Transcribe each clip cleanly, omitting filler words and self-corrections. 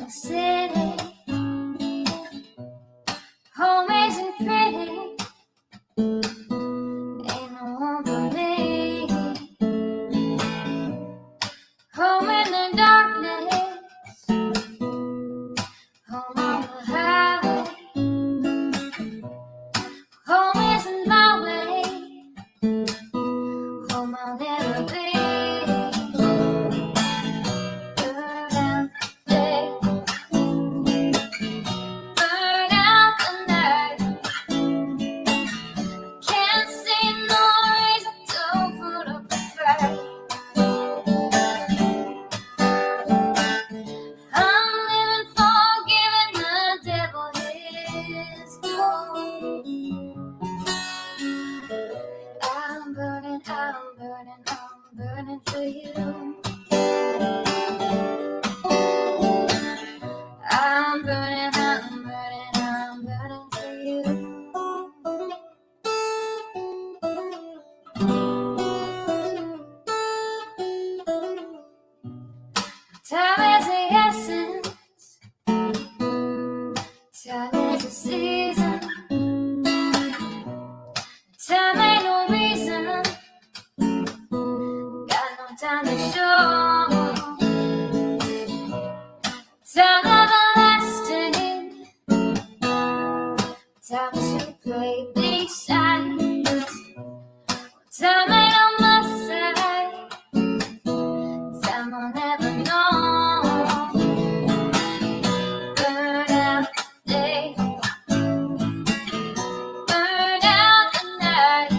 the city. Home isn't pretty. Ain't no home for me. Home in the darkness. Home on the highway. Home isn't my way. Home I'll never be. Burn out the day. Burn out the night. Can't see no reason to put up a fight. I'm living for giving the devil his due. I'm burning for you. I'm burning for you. Time is the essence. Time is the season. Time ain't no reason. Got no time to show. Time everlasting. Time to play big sides. Time ain't on my side. Time I'll never know. Burn out the day. Burn out the night.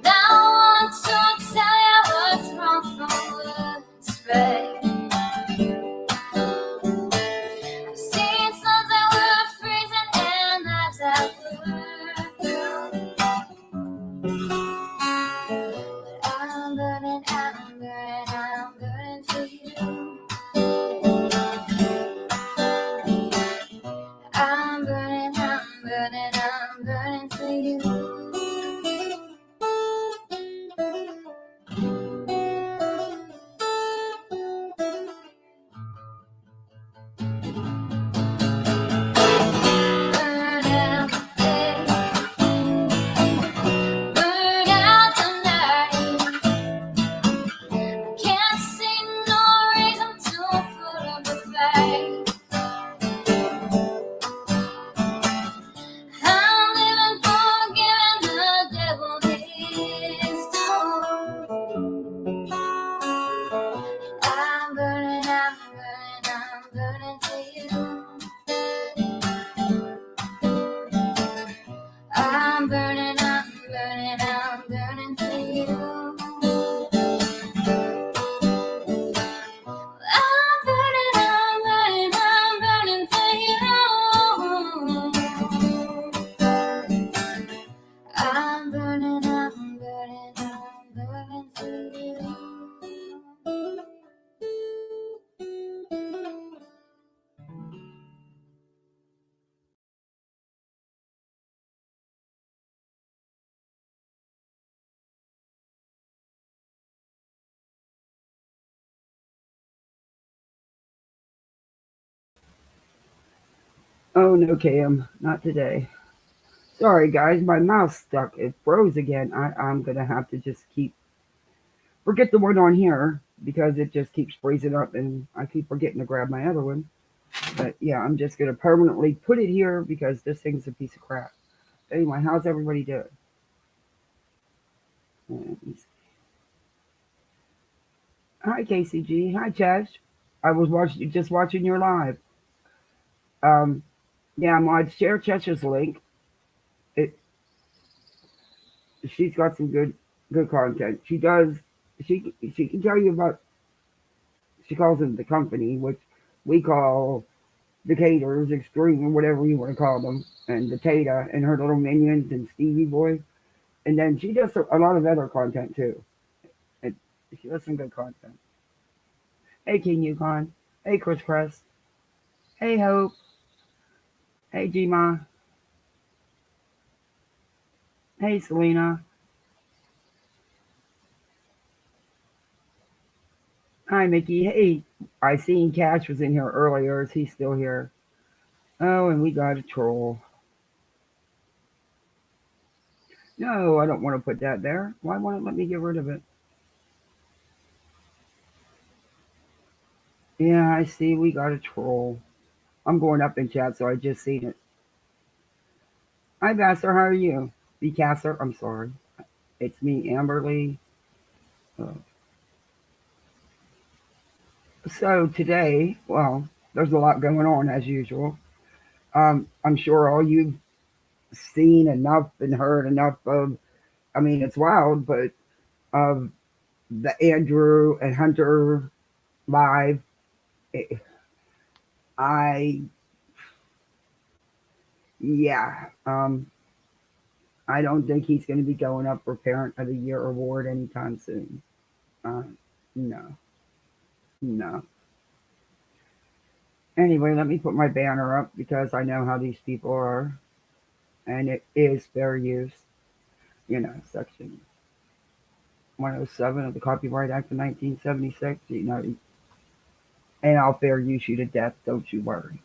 Now I want to tell you what's wrong from what's right. I've seen suns that were freezing and lives that were blue. But I'm burning for you. I'm burning for you. Burn out the day. Burn out the night. Can't see no reason to put up a fight. I'm living for giving the devil his due. I'm burning for you. I'm burning for you. I'm burning for you. I'm burning for you. Oh no, Cam, not today. Sorry guys, my mouse stuck. It froze again. I'm gonna have to just forget the one on here because it just keeps freezing up and I keep forgetting to grab my other one. But yeah, I'm just gonna permanently put it here because this thing's a piece of crap. Anyway, how's everybody doing? Hi KCG. Hi Chaz. I was just watching your live. Yeah, I'm on share Chesh's link. It She's got some good content. She can tell you about, she calls it the company, which we call the Caters, Extreme, or whatever you want to call them, and the Tata and her little minions and Stevie Boy. And then she does a lot of other content too. And she does some good content. Hey King Yukon. Hey Chris Crest. Hey Hope. Hey Gma. Hey Selena. Hi Mickey. Hey I seen Cash was in here earlier. Is he still here? Oh, and we got a troll. No, I don't want to put that there. Why won't it let me get rid of it? Yeah, I see we got a troll. I'm going up in chat, so I just seen it. Hi, Vassar. How are you? The Casser. I'm sorry. It's me, Amberly. Uh, so today, well, there's a lot going on as usual. I'm sure all you've seen enough and heard enough of. I mean, it's wild, but of the Andrew and Hunter live, eh, I yeah, I don't think he's going to be going up for Parent of the Year award anytime soon. Uh, no, no. Anyway, let me put my banner up because I know how these people are, and it is fair use. Section 107 of the Copyright Act of 1976. And I'll fair use you to death. Don't you worry.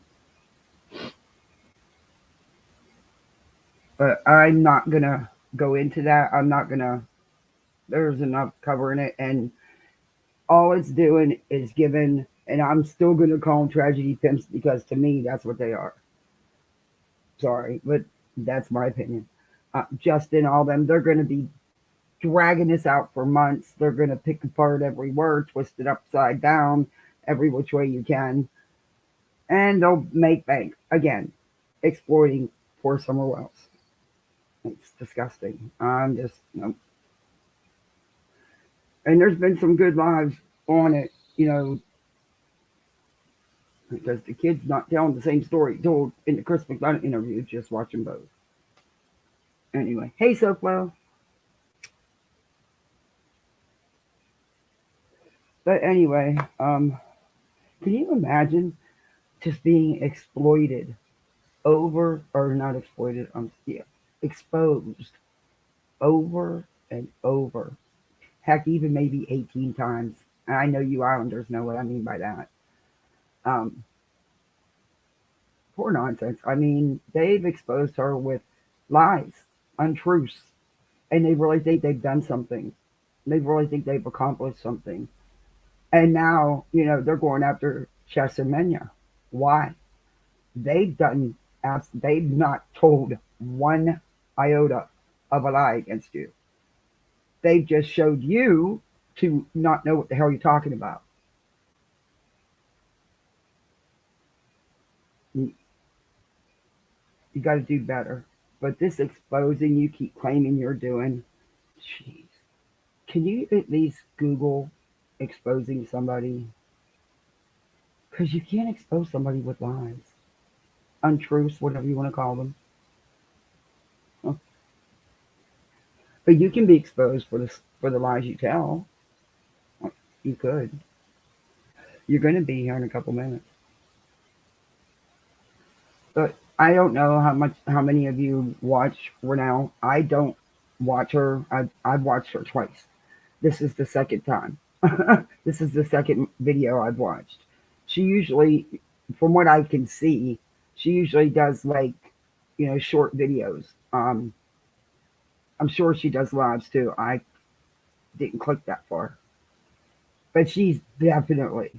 But I'm not gonna go into that. I'm not gonna. There's enough covering it, and all it's doing is giving. And I'm still gonna call them tragedy pimps because to me that's what they are. Sorry, but that's my opinion. Justin, all them, they're gonna be dragging this out for months. They're gonna pick apart every word, twist it upside down, every which way you can, and they'll make bank again, exploiting poor Summer Wells. It's disgusting. I'm just, and there's been some good lives on it, because the kid's not telling the same story told in the Chris McDonough interview, just watching both. Anyway, hey, SoFlo. But anyway, can you imagine just being exploited over, or not exploited, yeah, exposed over and over? Heck, even maybe 18 times. And I know you Islanders know what I mean by that. Um, Poor nonsense. I mean, they've exposed her with lies, untruths, and they really think they've done something. They really think they've accomplished something. And now, they're going after Chess and Menya. Why? They've done, they've not told one iota of a lie against you. They've just showed you to not know what the hell you're talking about. You got to do better. But this exposing you keep claiming you're doing, jeez. Can you at least Google exposing somebody? Because you can't expose somebody with lies, untruths, whatever you want to call them. Huh. But you can be exposed for the lies you tell. You could. You're going to be here in a couple minutes. But I don't know how many of you watch Renelle. I don't watch her. I've watched her twice. This is the second time. This is the second video I've watched. She usually, from what I can see, she usually does like, short videos. I'm sure she does lives too. I didn't click that far. But she's definitely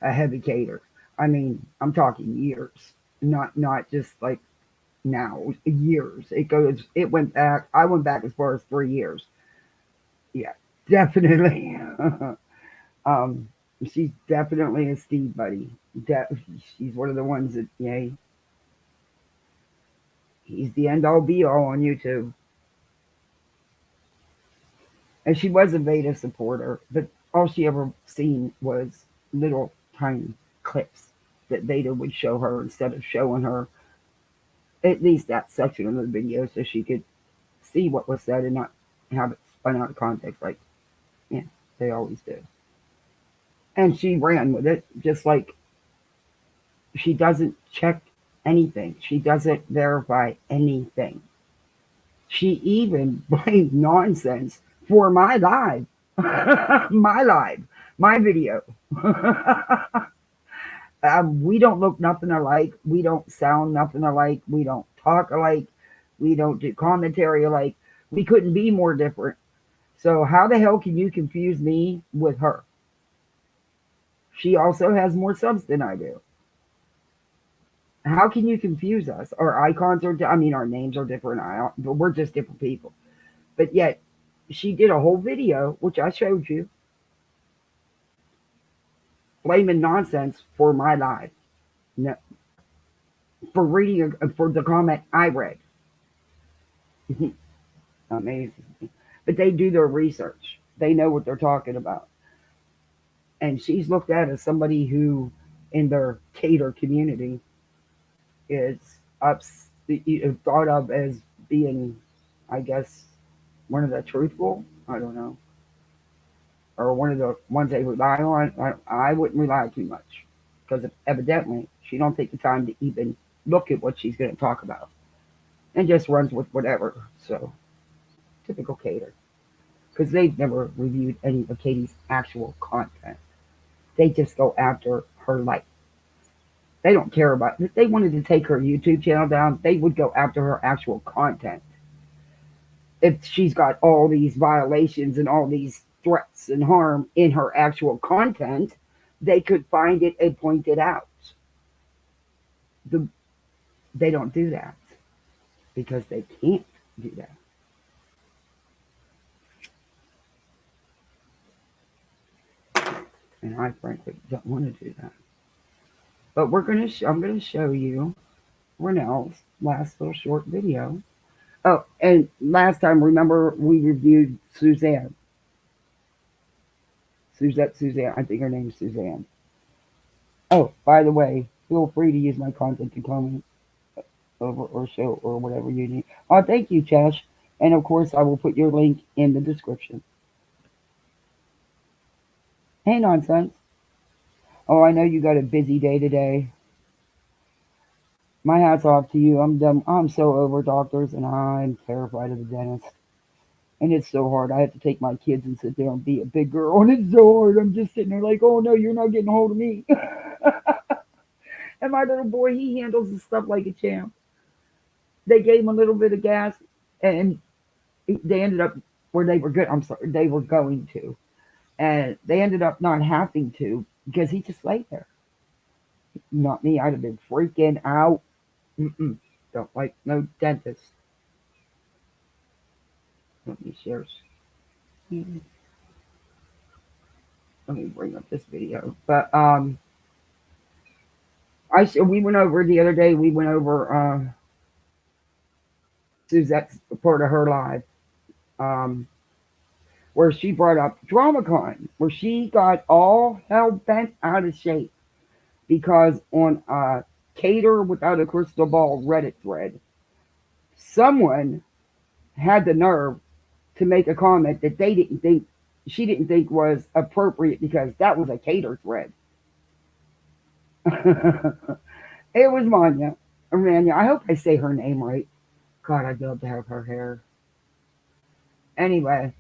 a heavy cater. I mean, I'm talking years, not just like now, years. It went back. I went back as far as 3 years. Yeah, definitely. um, she's definitely a Steve buddy. She's one of the ones that, he's the end all be all on YouTube. And she was a Veda supporter, but all she ever seen was little tiny clips that Veda would show her instead of showing her at least that section of the video so she could see what was said and not have it spun out of context like, they always do. And she ran with it, just like she doesn't check anything. She doesn't verify anything. She even blamed nonsense for my live. My live. My video. We don't look nothing alike. We don't sound nothing alike. We don't talk alike. We don't do commentary alike. We couldn't be more different. So how the hell can you confuse me with her? She also has more subs than I do. How can you confuse us? Our icons are, I mean, our names are different. But we're just different people. But yet, she did a whole video, which I showed you, blaming nonsense for my live. No, for reading, for the comment I read. Amazing. But they do their research. They know what they're talking about. And she's looked at as somebody who, in their cater community, is thought of as being, I guess, one of the truthful. I don't know, or one of the ones they rely on. I wouldn't rely too much because evidently she don't take the time to even look at what she's going to talk about and just runs with whatever. So typical cater, because they've never reviewed any of Katie's actual content. They just go after her life. They don't care about, if they wanted to take her YouTube channel down, they would go after her actual content. If she's got all these violations and all these threats and harm in her actual content, they could find it and point it out. They don't do that because they can't do that. And I frankly don't want to do that. But I'm gonna show you Renell's last little short video. Oh, and last time, remember we reviewed Suzanne. Suzanne. I think her name's Suzanne. Oh, by the way, feel free to use my content to comment over or show or whatever you need. Oh, thank you, Chash. And of course, I will put your link in the description. Hey, nonsense. Oh, I know you got a busy day today. My hat's off to you. I'm done. I'm so over doctors, and I'm terrified of the dentist. And it's so hard. I have to take my kids and sit there and be a big girl, and it's so hard. I'm just sitting there like, oh no, you're not getting a hold of me. And my little boy, he handles the stuff like a champ. They gave him a little bit of gas, and they ended up where they were good. I'm sorry, they were going to, and they ended up not having to because he just lay there. Not me. I'd have been freaking out. Don't like no dentist. Let me share. Let me bring up this video. But we went over the other day. We went over Suzette's part of her live, where she brought up DramaCon, where she got all hell bent out of shape because on a Cater Without a Crystal Ball Reddit thread, someone had the nerve to make a comment that she didn't think was appropriate because that was a Cater thread. It was Manya. Amanya. I hope I say her name right. God, I'd love to have her hair. Anyway,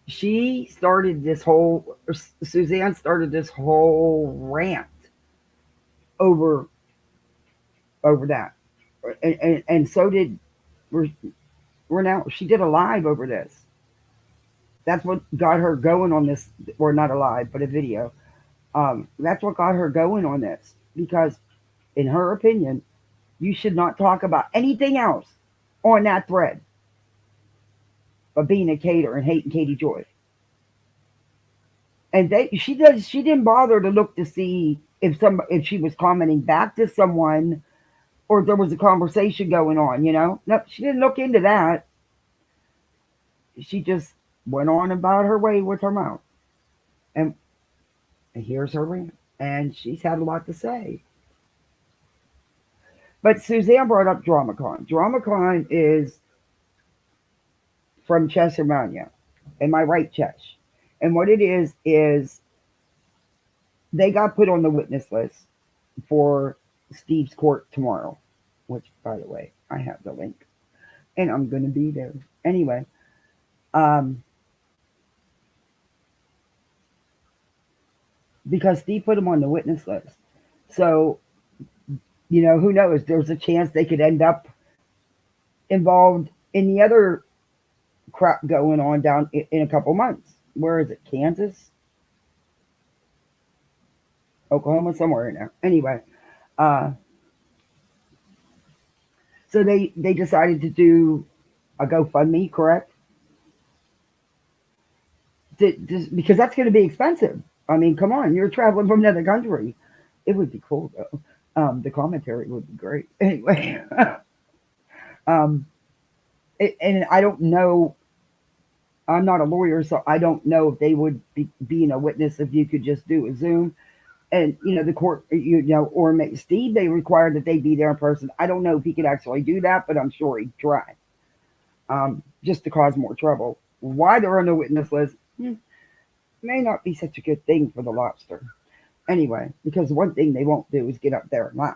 Suzanne started this whole rant over that, and so did Renell. She did a live over this. That's what got her going on this, or not a live, but a video. That's what got her going on this because, in her opinion, you should not talk about anything else on that thread but being a cater and hating Katie Joy. And she didn't bother to look to see if she was commenting back to someone or there was a conversation going on, No, she didn't look into that. She just went on about her way with her mouth. And here's her rant. And she's had a lot to say. But Suzanne brought up DramaCon. DramaCon is from Chessermania. Am I right, Chesh? And what it is they got put on the witness list for Steve's court tomorrow, which, by the way, I have the link. And I'm going to be there. Anyway, because Steve put him on the witness list. So, who knows? There's a chance they could end up involved in the other crap going on down in a couple months. Where is it? Kansas? Oklahoma? Somewhere in there. Anyway, uh, so they decided to do a GoFundMe, correct? Because that's going to be expensive. I mean, come on, you're traveling from another country. It would be cool though. The commentary would be great. Anyway, um, and I don't know. I'm not a lawyer, so I don't know if they would be being a witness if you could just do a Zoom. And the court, or Steve, they required that they be there in person. I don't know if he could actually do that, but I'm sure he'd try. Just to cause more trouble. Why they're on the witness list may not be such a good thing for the lobster. Anyway, because one thing they won't do is get up there and lie.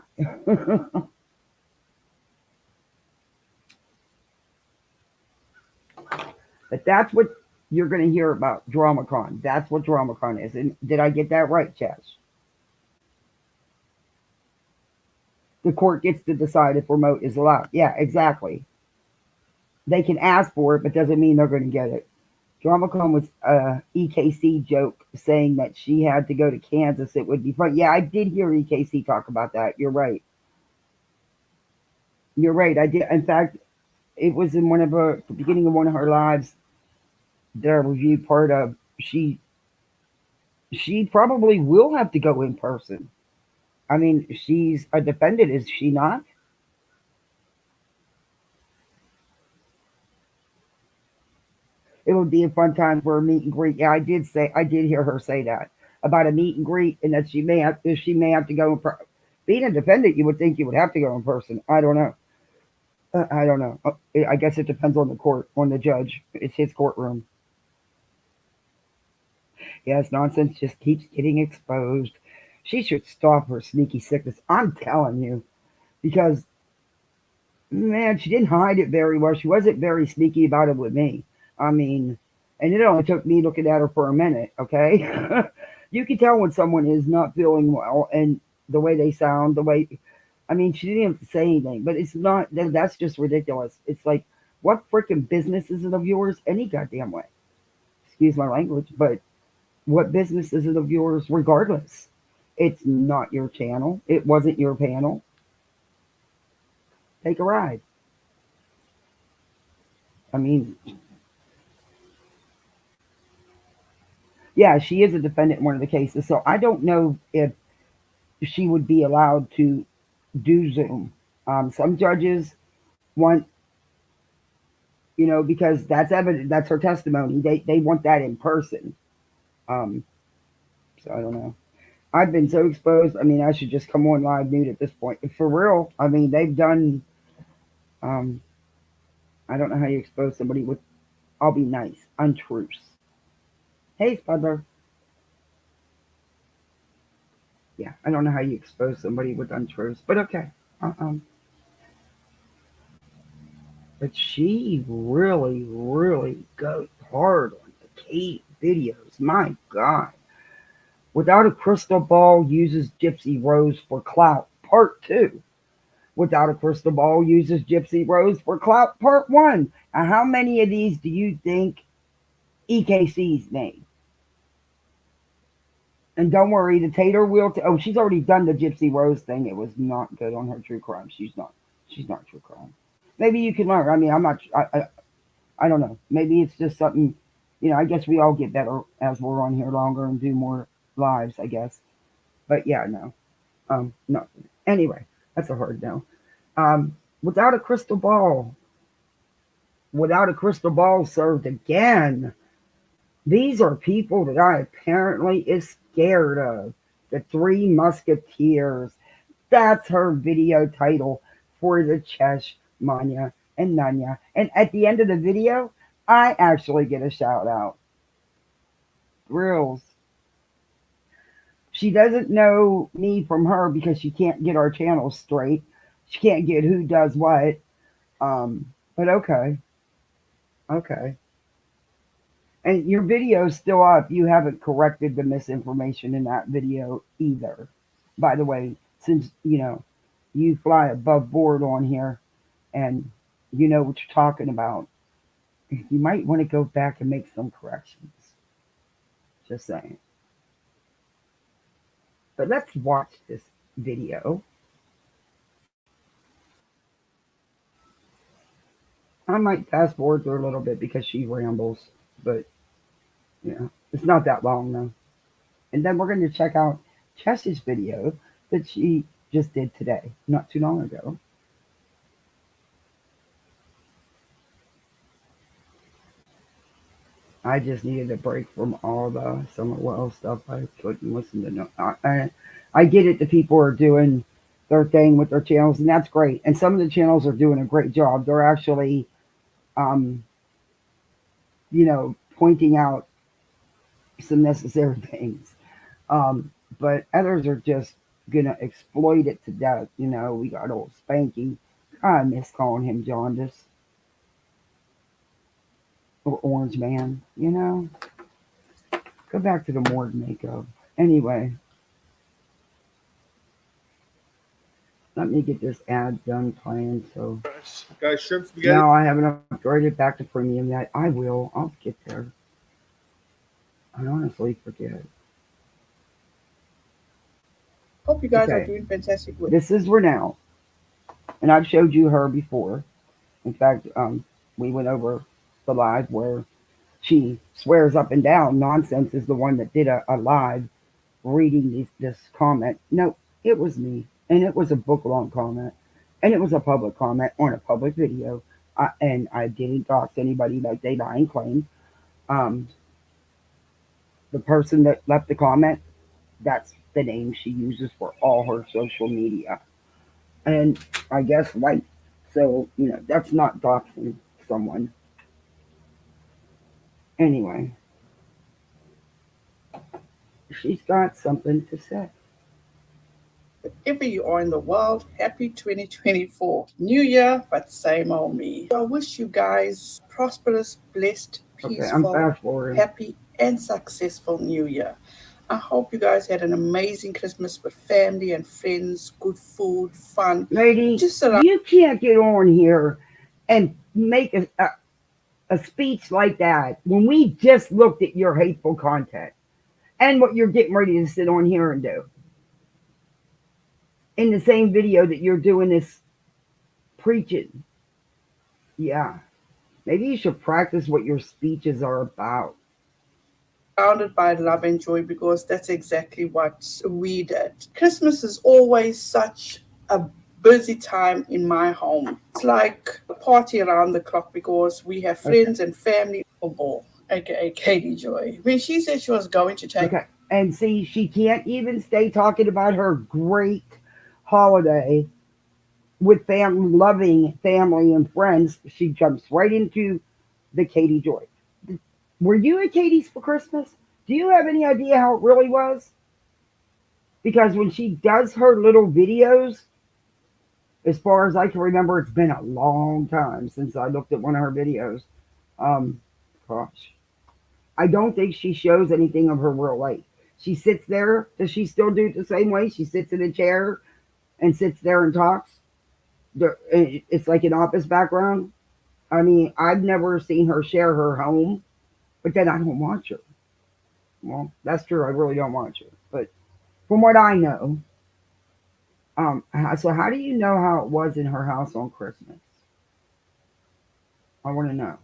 But that's what you're going to hear about DramaCon. That's what DramaCon is. And did I get that right, Chaz? The court gets to decide if remote is allowed. Yeah, exactly. They can ask for it, but doesn't mean they're going to get it. DramaCon was a EKC joke saying that she had to go to Kansas. It would be fun. Yeah, I did hear EKC talk about that. You're right. You're right. I did. In fact, it was in the beginning of one of her lives that I reviewed part of. She probably will have to go in person. I mean, she's a defendant, is she not? It would be a fun time for a meet and greet. Yeah, I did hear her say that about a meet and greet, and that she may have to go in person. Being a defendant, you would think you would have to go in person. I don't know. I don't know. I guess it depends on the court, on the judge. It's his courtroom. Yes, nonsense just keeps getting exposed. She should stop her sneaky sickness. I'm telling you, because man, she didn't hide it very well. She wasn't very sneaky about it with me. I mean, and it only took me looking at her for a minute, okay? You can tell when someone is not feeling well, and the way they sound, I mean, she didn't have to say anything, but it's not, that's just ridiculous. It's like, what freaking business is it of yours? Any goddamn way. Excuse my language, but what business is it of yours regardless? It's not your channel. It wasn't your panel. Take a ride. I mean, yeah, she is a defendant in one of the cases. So I don't know if she would be allowed to do Zoom. Some judges want, because that's evident, that's her testimony. They want that in person. Um, so I don't know. I've been so exposed. I mean, I should just come on live nude at this point. For real. I mean, they've done. Um, I don't know how you expose somebody with. I'll be nice. Untruths. Hey, Spudler. Yeah, I don't know how you expose somebody with untruths, but okay. But she really, really goes hard on the Kate videos. My God. Without a crystal ball uses Gypsy Rose for clout. Part 2. Without a crystal ball uses Gypsy Rose for clout. Part 1. Now, how many of these do you think EKC's made? And don't worry, the Tater will. She's already done the Gypsy Rose thing. It was not good on her true crime. She's not. She's not true crime. Maybe you can learn. I mean, I'm not. I don't know. Maybe it's just something. I guess we all get better as we're on here longer and do more lives. I guess. But yeah, no. No. Anyway, that's a hard no. Without a crystal ball. Without a crystal ball served again. These are people that I apparently is scared of. The Three Musketeers. That's her video title for the Chesh, Manya, and Nanya. And at the end of the video, I actually get a shout out. Grills. She doesn't know me from her because she can't get our channels straight. She can't get who does what. But okay. Okay. And your video's still up. You haven't corrected the misinformation in that video either. By the way, since you fly above board on here and you know what you're talking about, you might want to go back and make some corrections. Just saying. But let's watch this video. I might fast forward through a little bit because she rambles, but it's not that long though. And then we're going to check out Chess's video that she just did today, not too long ago. I just needed a break from all the Summer Well stuff. I couldn't listen to no. I get it. The people are doing their thing with their channels, and that's great. And some of the channels are doing a great job. They're actually, um, pointing out some necessary things. But others are just gonna exploit it to death. We got old Spanky. I miss calling him Jaundice or Orange Man. Go back to the morgue makeup. Anyway, let me get this ad done playing. So, guys, shrimp spaghetti. No, I haven't upgraded back to premium yet. I will. I'll get there. I honestly forget. Hope you guys are doing fantastic. This is Renelle, and I've showed you her before. In fact, we went over the live where she swears up and down Nonsense is the one that did a live reading this comment. No, it was me, and it was a book long comment, and it was a public comment on a public video, and I didn't dox anybody like they lie and claim. The person that left the comment, that's the name she uses for all her social media, and I guess so that's not doxing someone. Anyway, she's got something to say. Wherever you are in the world, happy 2024. New year, but same old me. I wish you guys prosperous, blessed, peaceful, happy, and successful new year. I hope you guys had an amazing Christmas with family and friends, good food, fun. Lady, you can't get on here and make a speech like that when we just looked at your hateful content and what you're getting ready to sit on here and do. In the same video that you're doing this preaching. Yeah. Maybe you should practice what your speeches are about. Surrounded by love and joy, because that's exactly what we did. Christmas is always such a busy time in my home. It's like a party around the clock because we have friends and family. aka Katie Joy. When she said she was going to take... Okay. And see, she can't even stay talking about her great holiday with loving family and friends. She jumps right into the Katie Joy. Were you at Katie's for Christmas? Do you have any idea how it really was? Because when she does her little videos, as far as I can remember, it's been a long time since I looked at one of her videos. Gosh. I don't think she shows anything of her real life. She sits there. Does she still do it the same way? She sits in a chair and sits there and talks. It's like an office background. I mean, I've never seen her share her home, but then I don't watch her. Well, that's true. I really don't watch her. But from what I know, so how do you know how it was in her house on Christmas? I want to know.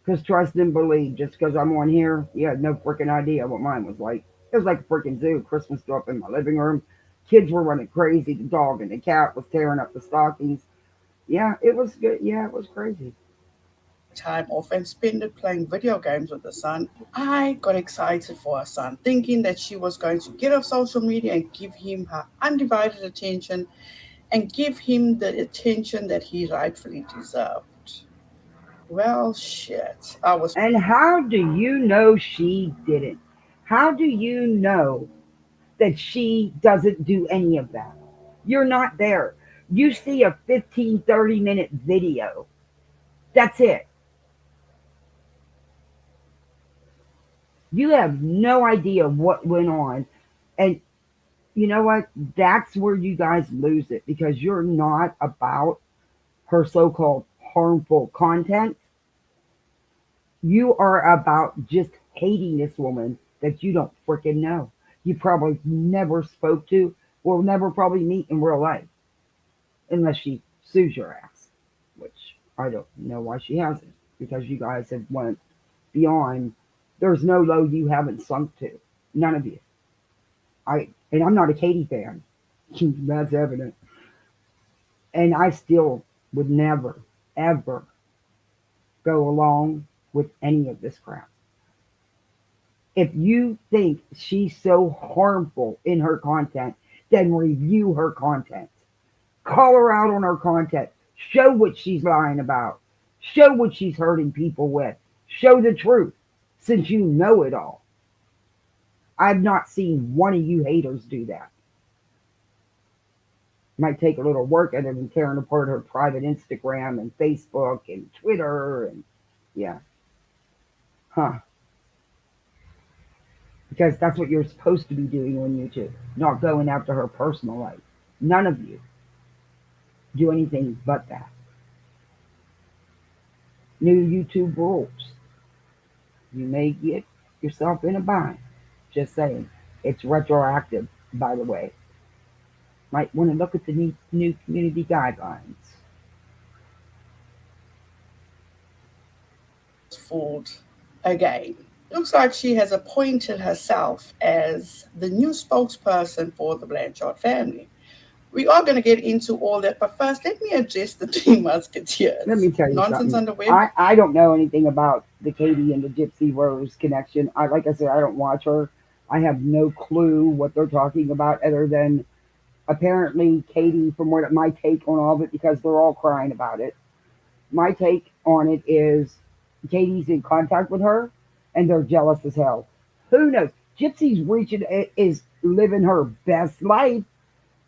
Because trust and believe, just because I'm on here, you had no freaking idea what mine was like. It was like a freaking zoo. Christmas stuff in my living room. Kids were running crazy. The dog and the cat was tearing up the stockings. Yeah, it was good. Yeah, it was crazy. Time off and spend it playing video games with the son. I got excited for her son, thinking that she was going to get off social media and give him her undivided attention and give him the attention that he rightfully deserved. Well, shit. And how do you know she didn't? How do you know that she doesn't do any of that? You're not there. You see a 15, 30-minute video. That's it. You have no idea what went on. And you know what? That's where you guys lose it because you're not about her so called harmful content. You are about just hating this woman that you don't freaking know. You probably never spoke to or never probably meet in real life unless she sues your ass, which I don't know why she hasn't because you guys have went beyond. There's no low you haven't sunk to. None of you. And I'm not a Katie fan. That's evident. And I still would never, ever go along with any of this crap. If you think she's so harmful in her content, then review her content. Call her out on her content. Show what she's lying about. Show what she's hurting people with. Show the truth, since you know it all. I've not seen one of you haters do that. Might take a little work other than tearing apart her private Instagram and Facebook and Twitter and yeah. Huh. Because that's what you're supposed to be doing on YouTube, not going after her personal life. None of you do anything but that. New YouTube rules. You may get yourself in a bind. Just saying. It's retroactive, by the way. Might want to look at the new community guidelines. Fooled again. Looks like she has appointed herself as the new spokesperson for the Blanchard family. We are going to get into all that, but first, let me address the three Musketeers. Let me tell you Nonsense something. on the web. I don't know anything about the Katie and the Gypsy Rose connection. Like I said, I don't watch her. I have no clue what they're talking about other than apparently Katie, from what my take on all of it, because they're all crying about it. My take on it is Katie's in contact with her and they're jealous as hell. Who knows? Gypsy's is living her best life,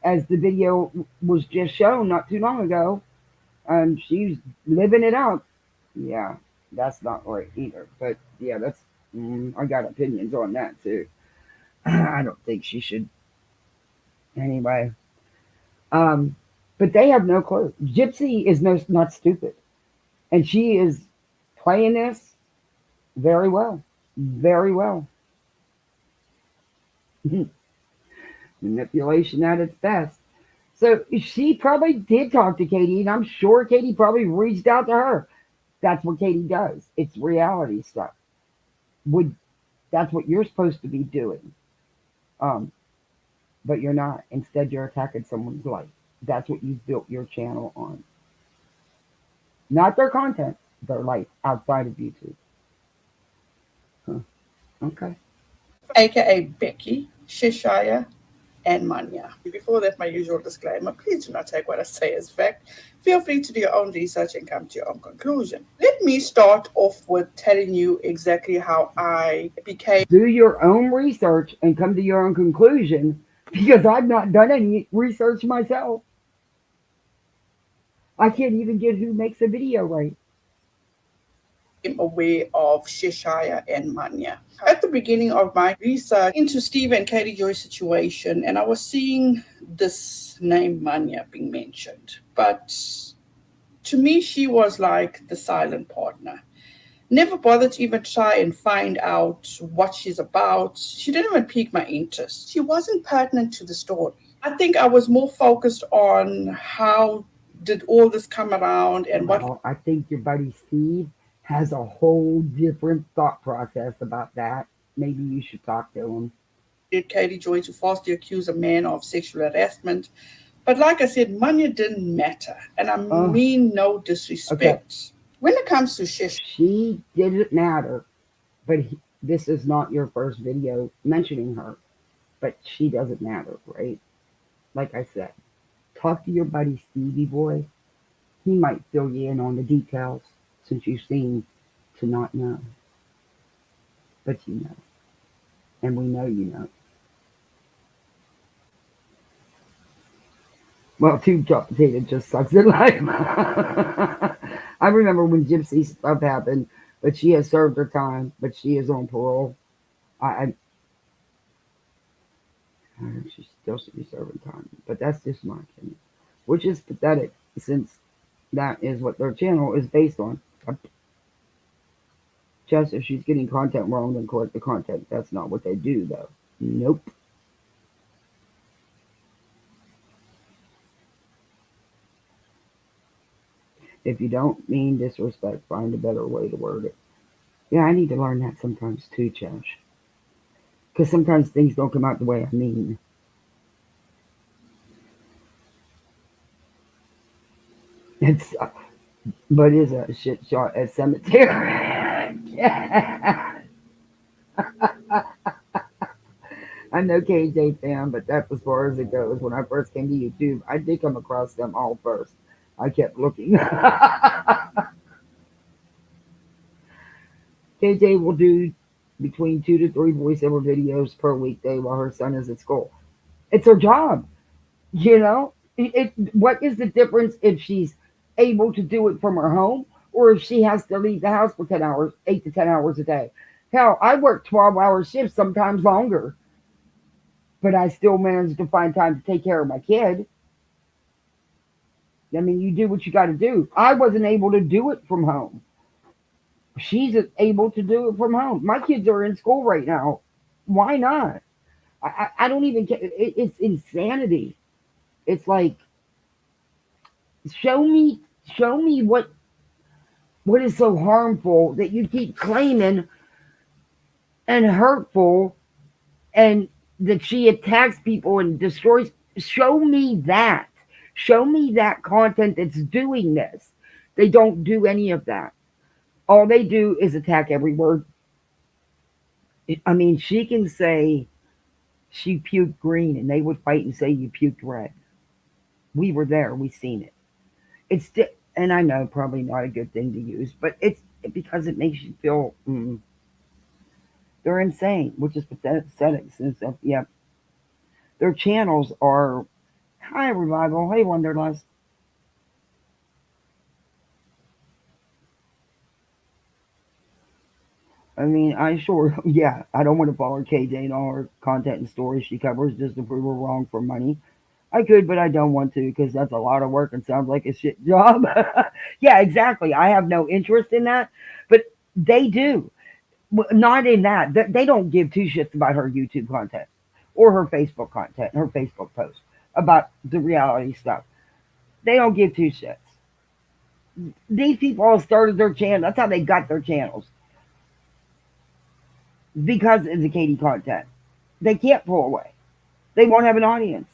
as the video was just shown not too long ago. She's living it out. Yeah, that's not right either. But yeah, I got opinions on that too. I don't think she should. Anyway, but they have no clue. Gypsy is not stupid, and she is playing this very well, very well. Manipulation at its best. So she probably did talk to Katie, and I'm sure Katie probably reached out to her. That's what Katie does. It's reality stuff. That's what you're supposed to be doing. But you're not. Instead, you're attacking someone's life. That's what you've built your channel on. Not their content, their life outside of YouTube. Huh. Okay. AKA Becky, Shishaya, and Manya. Before that, my usual disclaimer, please do not take what I say as fact. Feel free to do your own research and come to your own conclusion. Let me start off with telling you exactly how I became. Do your own research and come to your own conclusion, because I've not done any research myself. I can't even get who makes a video right. Aware of Shishaya and Manya. At the beginning of my research into Steve and Katie Joy's situation, and I was seeing this name Manya being mentioned. But to me, she was like the silent partner. Never bothered to even try and find out what she's about. She didn't even pique my interest. She wasn't pertinent to the story. I think I was more focused on how did all this come around and what. I think your buddy Steve has a whole different thought process about that. Maybe you should talk to him. Did Katie Joy to falsely accuse a man of sexual harassment? But like I said, Manya didn't matter. And I mean no disrespect. Okay. When it comes to Shish, she didn't matter. But this is not your first video mentioning her. But she doesn't matter, right? Like I said, talk to your buddy Stevie boy. He might fill you in on the details, since you seem to not know. But you know. And we know you know. Well, too complicated just sucks at life. I remember when Gypsy stuff happened, but she has served her time, but she is on parole. I she still should be serving time, but that's just my opinion, which is pathetic since that is what their channel is based on. Just if she's getting content wrong, then correct the content. That's not what they do, though. Nope. If you don't mean disrespect, find a better way to word it. Yeah, I need to learn that sometimes too, Josh. Because sometimes things don't come out the way I mean. It's, but it's a shit shot at cemetery. I'm no KJ fan, but that's as far as it goes. When I first came to YouTube, I did come across them all first. I kept looking. KJ will do between 2 to 3 voiceover videos per weekday while her son is at school. It's her job, you know. What is the difference if she's able to do it from her home or if she has to leave the house for 10 hours, 8 to 10 hours a day? Hell, I work 12-hour shifts, sometimes longer, but I still manage to find time to take care of my kid. I mean, you do what you got to do. I wasn't able to do it from home. She's able to do it from home. My kids are in school right now. Why not? I don't even get it. It's insanity. It's like show me what is so harmful that you keep claiming and hurtful and that she attacks people and destroys. Show me that. Show me that content that's doing this. They don't do any of that. All they do is attack every word. I mean, she can say she puked green and they would fight and say you puked red. We were there. We seen it. It's and I know probably not a good thing to use, but it's because it makes you feel they're insane, which is pathetic. Since yeah, their channels are hi revival, hey Wonderlust. I mean, I sure yeah, I don't want to follow KJ and all her content and stories she covers just to prove her wrong for money. I could, but I don't want to because that's a lot of work and sounds like a shit job. Yeah, exactly. I have no interest in that, but they do. Not in that. They don't give two shits about her YouTube content or her Facebook content, her Facebook post about the reality stuff. They don't give two shits. These people all started their channel. That's how they got their channels because of the Katie content. They can't pull away. They won't have an audience.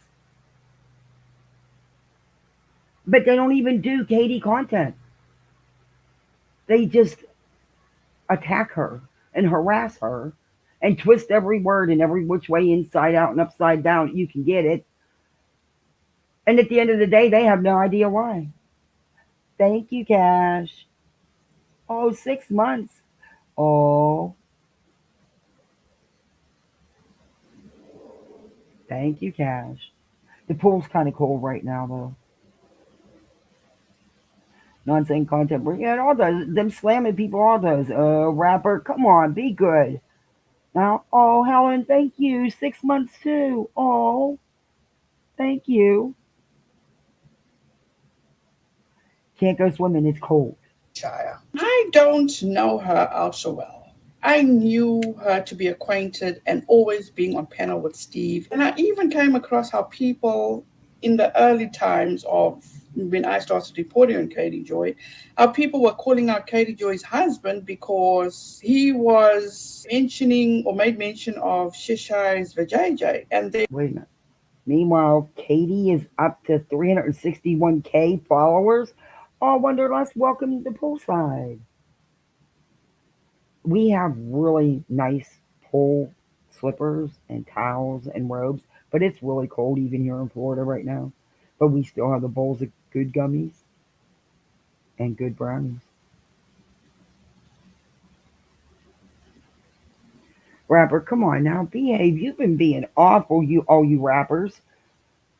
But they don't even do Katie content. They just attack her and harass her and twist every word in every which way, inside out and upside down. You can get it. And at the end of the day, they have no idea why. Thank you, Cash. Oh, 6 months. Oh, thank you, Cash. The pool's kind of cold right now, though. Not saying content, but yeah, it all does. Them slamming people all does. Rapper, come on, be good. Now, oh, Helen, thank you. 6 months too. Oh, thank you. Can't go swimming. It's cold. Shire. I don't know her also well. I knew her to be acquainted and always being on panel with Steve. And I even came across how people in the early times of when I started reporting on Katie Joy, how people were calling out Katie Joy's husband because he was mentioning or made mention of Shishai's vajayjay. And they Wait a minute. Meanwhile, Katie is up to 361K followers. Oh, Wonderlust, welcome to the poolside. We have really nice pool slippers and towels and robes, but it's really cold even here in Florida right now. But we still have the bowls of good gummies and good brownies. Rapper, come on now, behave. You've been being awful, you all you rappers.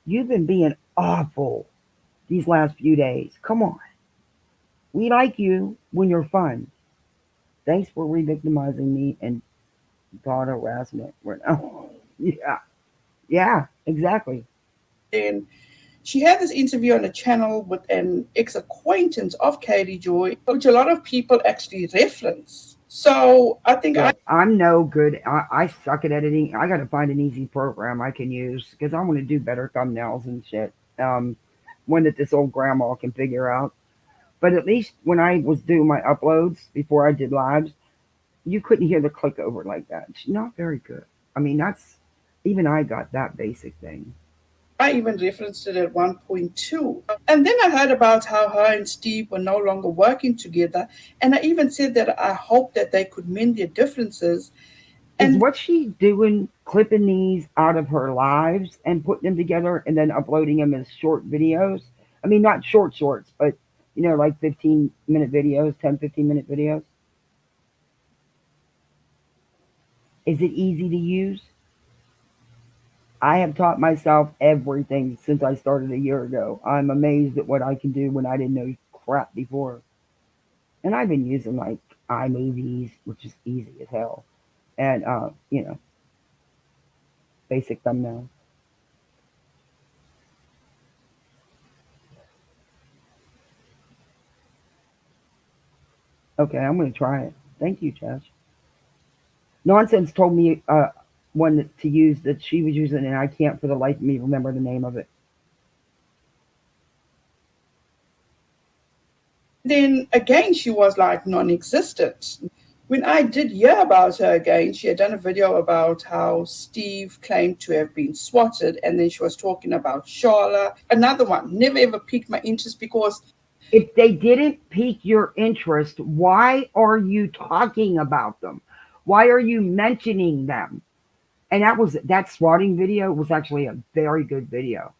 You've been being awful these last few days. Come on. We like you when you're fun. Thanks for re-victimizing me and thought harassment. Oh, yeah, yeah, exactly. And she had this interview on a channel with an ex-acquaintance of Katie Joy, which a lot of people actually reference. So I think I Look, I'm no good. I suck at editing. I got to find an easy program I can use because I want to do better thumbnails and shit. One that this old grandma can figure out. But at least when I was doing my uploads before I did lives, you couldn't hear the click over like that. It's not very good. I mean, that's even I got that basic thing. even referenced it at one point too. And then I heard about how her and Steve were no longer working together. And I even said that I hope that they could mend their differences. Is And what she doing clipping these out of her lives and putting them together and then uploading them as short videos? I mean, not shorts, but like 15-minute videos, 10, 15-minute videos. Is it easy to use? I have taught myself everything since I started a year ago. I'm amazed at what I can do when I didn't know crap before. And I've been using like iMovies, which is easy as hell, and basic thumbnails. Okay, I'm gonna try it. Thank you, Chess. Nonsense told me one to use that she was using, and I can't for the life of me remember the name of it. then again, she was like non existent. When I did hear about her again, she had done a video about how Steve claimed to have been swatted, and then she was talking about Charla. Another one never ever piqued my interest because if they didn't pique your interest, why are you talking about them? Why are you mentioning them? And that swatting video was actually a very good video.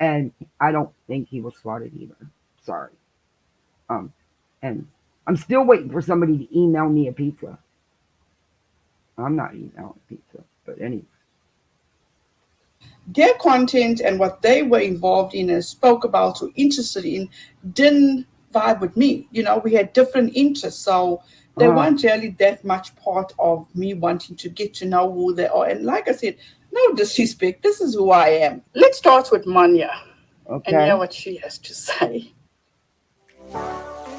And I don't think he was swatted either. Sorry. Um, and I'm still waiting for somebody to email me a pizza. I'm not emailing pizza, but anyway. their content and what they were involved in and spoke about or interested in didn't vibe with me. We had different interests. So they weren't really that much part of me wanting to get to know who they are. And like I said, no disrespect, this is who I am. Let's start with Manya and hear Okay. what she has to say.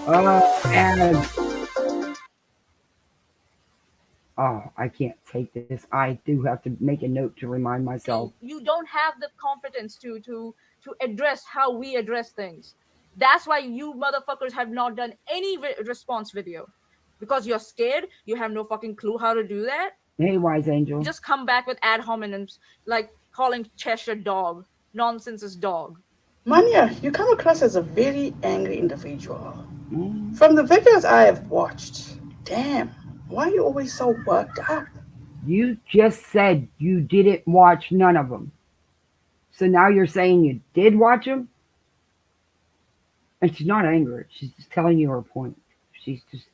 And I can't take this. I do have to make a note to remind myself. You don't have the competence to address how we address things. That's why you motherfuckers have not done any response video, because you're scared. You have no fucking clue how to do that. Hey, Wise Angel. You just come back with ad hominems like calling Cheshire dog. Nonsense is dog. Manya, you come across as a very angry individual. From the videos I have watched, damn, why are you always so worked up? You just said you didn't watch none of them. So now you're saying you did watch them? And she's not angry. She's just telling you her point. She's just.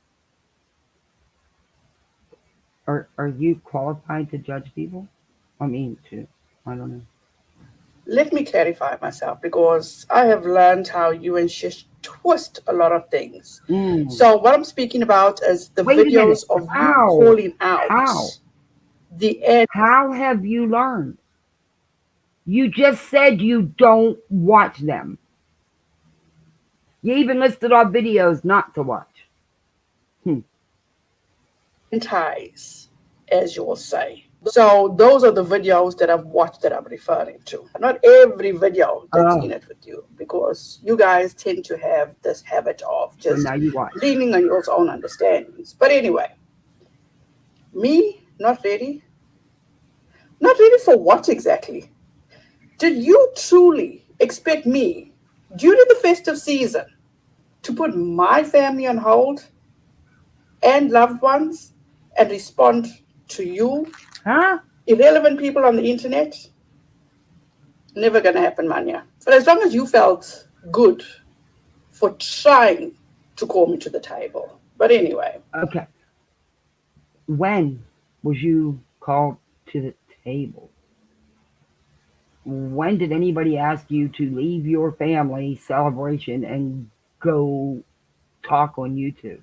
Are you qualified to judge people? I mean, I don't know. Let me clarify myself because I have learned how you and Shish twist a lot of things. So what I'm speaking about is the videos of you calling out. How? The end. How have you learned? You just said you don't watch them. You even listed our videos not to watch. Ties, as you will say. So those are the videos that I've watched that I'm referring to. Not every video that's in it with you, because you guys tend to have this habit of just leaning on your own understandings. But anyway, me, not ready. Not ready for what exactly? Did you truly expect me, during the festive season, to put my family on hold and loved ones and respond to you? Irrelevant people on the internet? Never gonna happen, Manya. But as long as you felt good for trying to call me to the table. But anyway. Okay. When was you called to the table? When did anybody ask you to leave your family celebration and go talk on YouTube?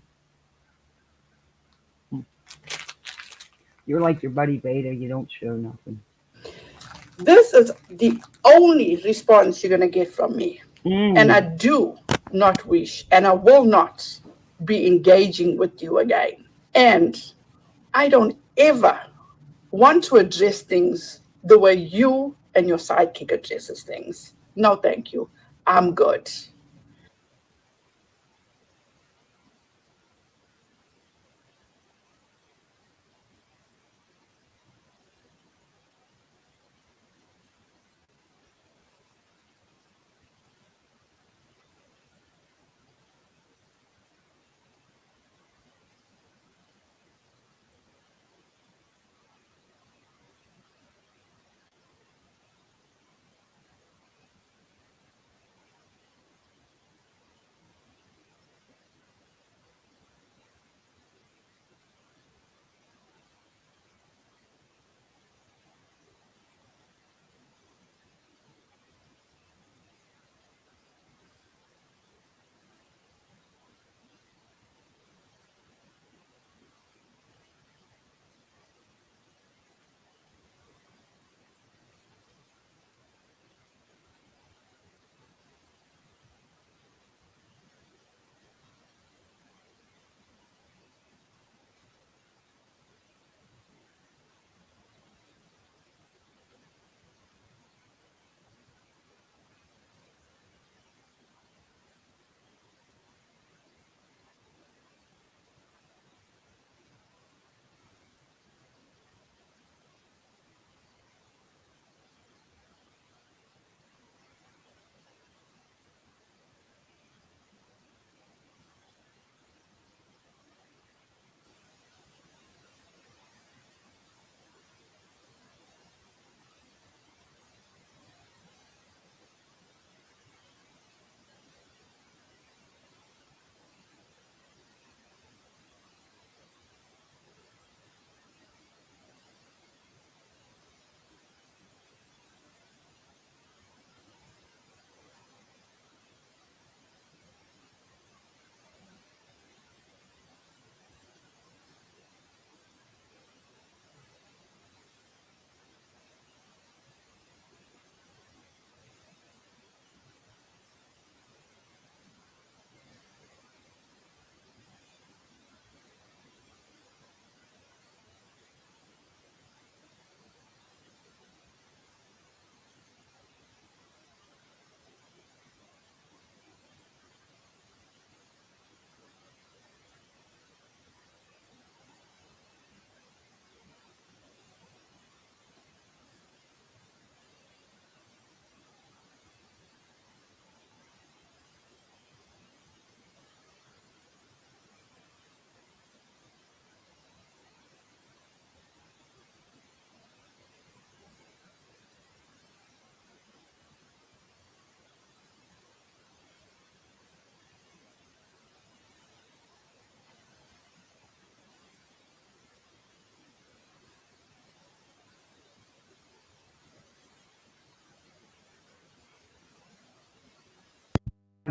You're like your buddy Beta. You don't show nothing. This is the only response you're going to get from me. And I do not wish, and I will not be engaging with you again. And I don't ever want to address things the way you and your sidekick addresses things. No, thank you. I'm good.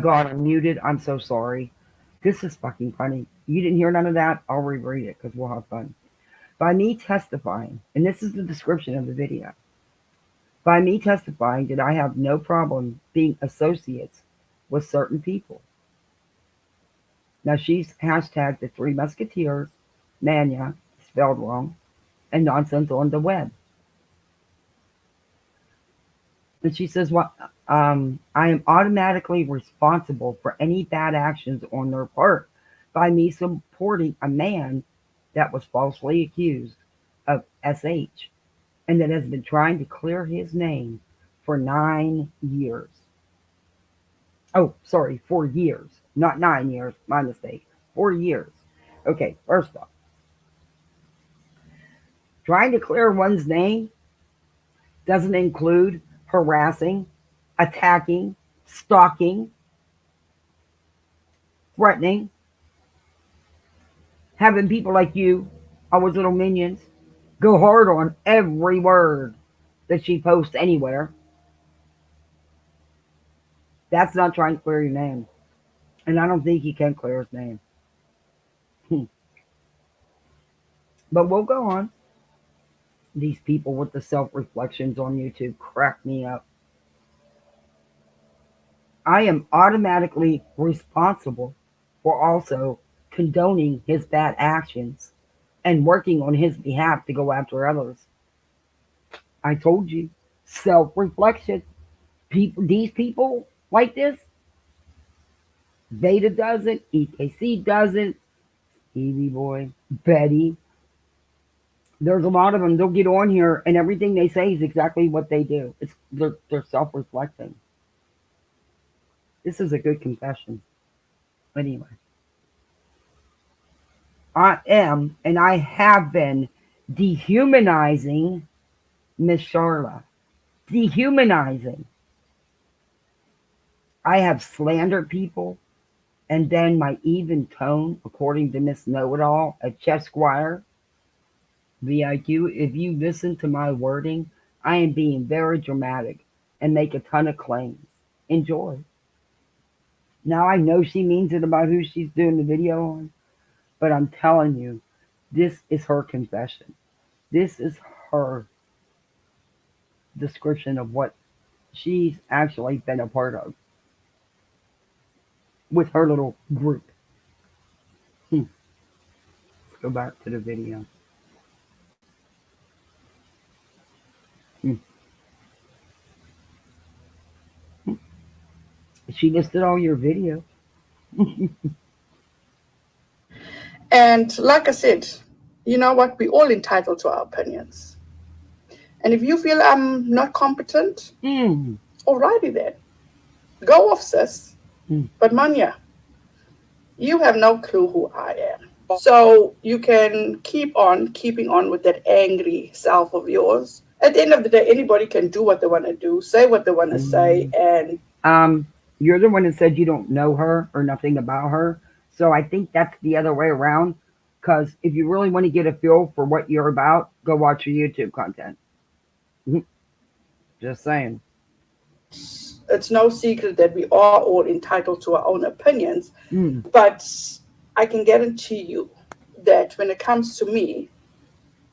God, I'm muted. I'm so sorry. This is fucking funny. You didn't hear none of that? I'll reread it because we'll have fun. By me testifying, and this is the description of the video. By me testifying that I have no problem being associates with certain people. Now she's hashtagged the Three Musketeers, mania, spelled wrong, and nonsense on the web. And she says, "Well, I am automatically responsible for any bad actions on their part by me supporting a man that was falsely accused of SH and that has been trying to clear his name for 9 years. Oh, sorry, 4 years, not 9 years. My mistake. 4 years. Okay, first off, trying to clear one's name doesn't include harassing, attacking, stalking, threatening, having people like you, always little minions, go hard on every word that she posts anywhere. That's not trying to clear your name. And I don't think he can clear his name. But we'll go on. These people with the self-reflections on YouTube crack me up. I am automatically responsible for also condoning his bad actions and working on his behalf to go after others. I told you, self-reflection. These people like this, Veda doesn't, EKC doesn't, Stevie Boy, Betty. There's a lot of them. They'll get on here, and everything they say is exactly what they do. They're self-reflecting. This is a good confession. Anyway, I am, and I have been dehumanizing Miss Charla. Dehumanizing. I have slandered people, and then my even tone, according to Miss Know-It-All at Chef Squire, VIQ, if you listen to my wording, I am being very dramatic and make a ton of claims. Enjoy. Now I know she means it about who she's doing the video on, but I'm telling you, this is her confession. This is her description of what she's actually been a part of with her little group. Let's go back to the video. She listed all your videos. And like I said, you know what? We're all entitled to our opinions. And if you feel I'm not competent, alrighty then. Go off, sis. But Manya, you have no clue who I am. So you can keep on keeping on with that angry self of yours. At the end of the day, anybody can do what they want to do, say what they want to say, and you're the one that said you don't know her or nothing about her. So I think that's the other way around. Because if you really want to get a feel for what you're about, go watch your YouTube content. Just saying. It's no secret that we are all entitled to our own opinions. But I can guarantee you that when it comes to me,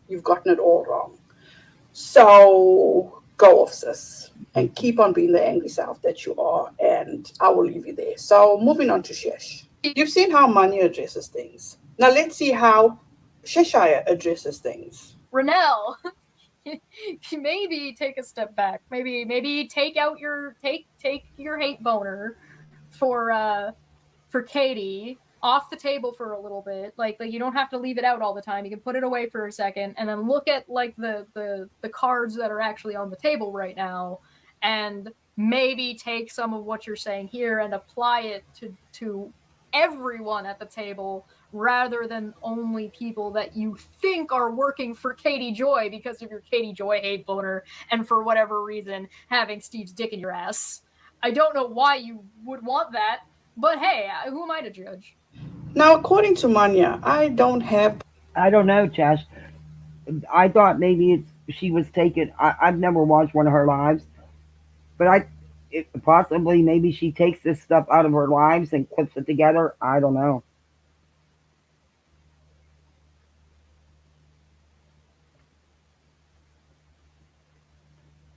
you've gotten it all wrong. So go off, sis, and keep on being the angry self that you are, and I will leave you there. So moving on to Shesh. You've seen how Manya addresses things. Now let's see how Cheshire addresses things. Renelle, maybe take a step back. Maybe take out your take your hate boner for Katie off the table for a little bit. Like you don't have to leave it out all the time. You can put it away for a second and then look at like the cards that are actually on the table right now, and maybe take some of what you're saying here and apply it to everyone at the table rather than only people that you think are working for Katie Joy because of your Katie Joy hate boner and for whatever reason having Steve's dick in your ass. I don't know why you would want that, but hey, who am I to judge? Now, according to Manya, I don't know, Chas. I thought maybe she was taken. I've never watched one of her lives, but possibly maybe she takes this stuff out of her lives and clips it together. I don't know.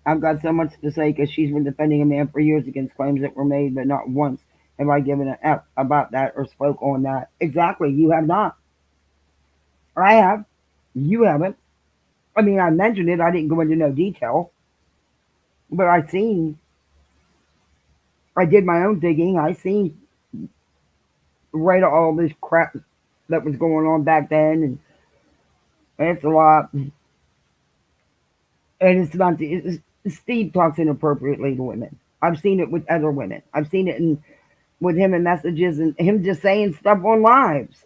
I've got so much to say because she's been defending a man for years against claims that were made, but not once have I given an F about that or spoke on that. Exactly, you have not. I have. You haven't. I mean, I mentioned it. I didn't go into no detail. But I did my own digging. I seen right all this crap that was going on back then. And it's a lot. And it's not, Steve talks inappropriately to women. I've seen it with other women. I've seen it with him in messages and him just saying stuff on lives.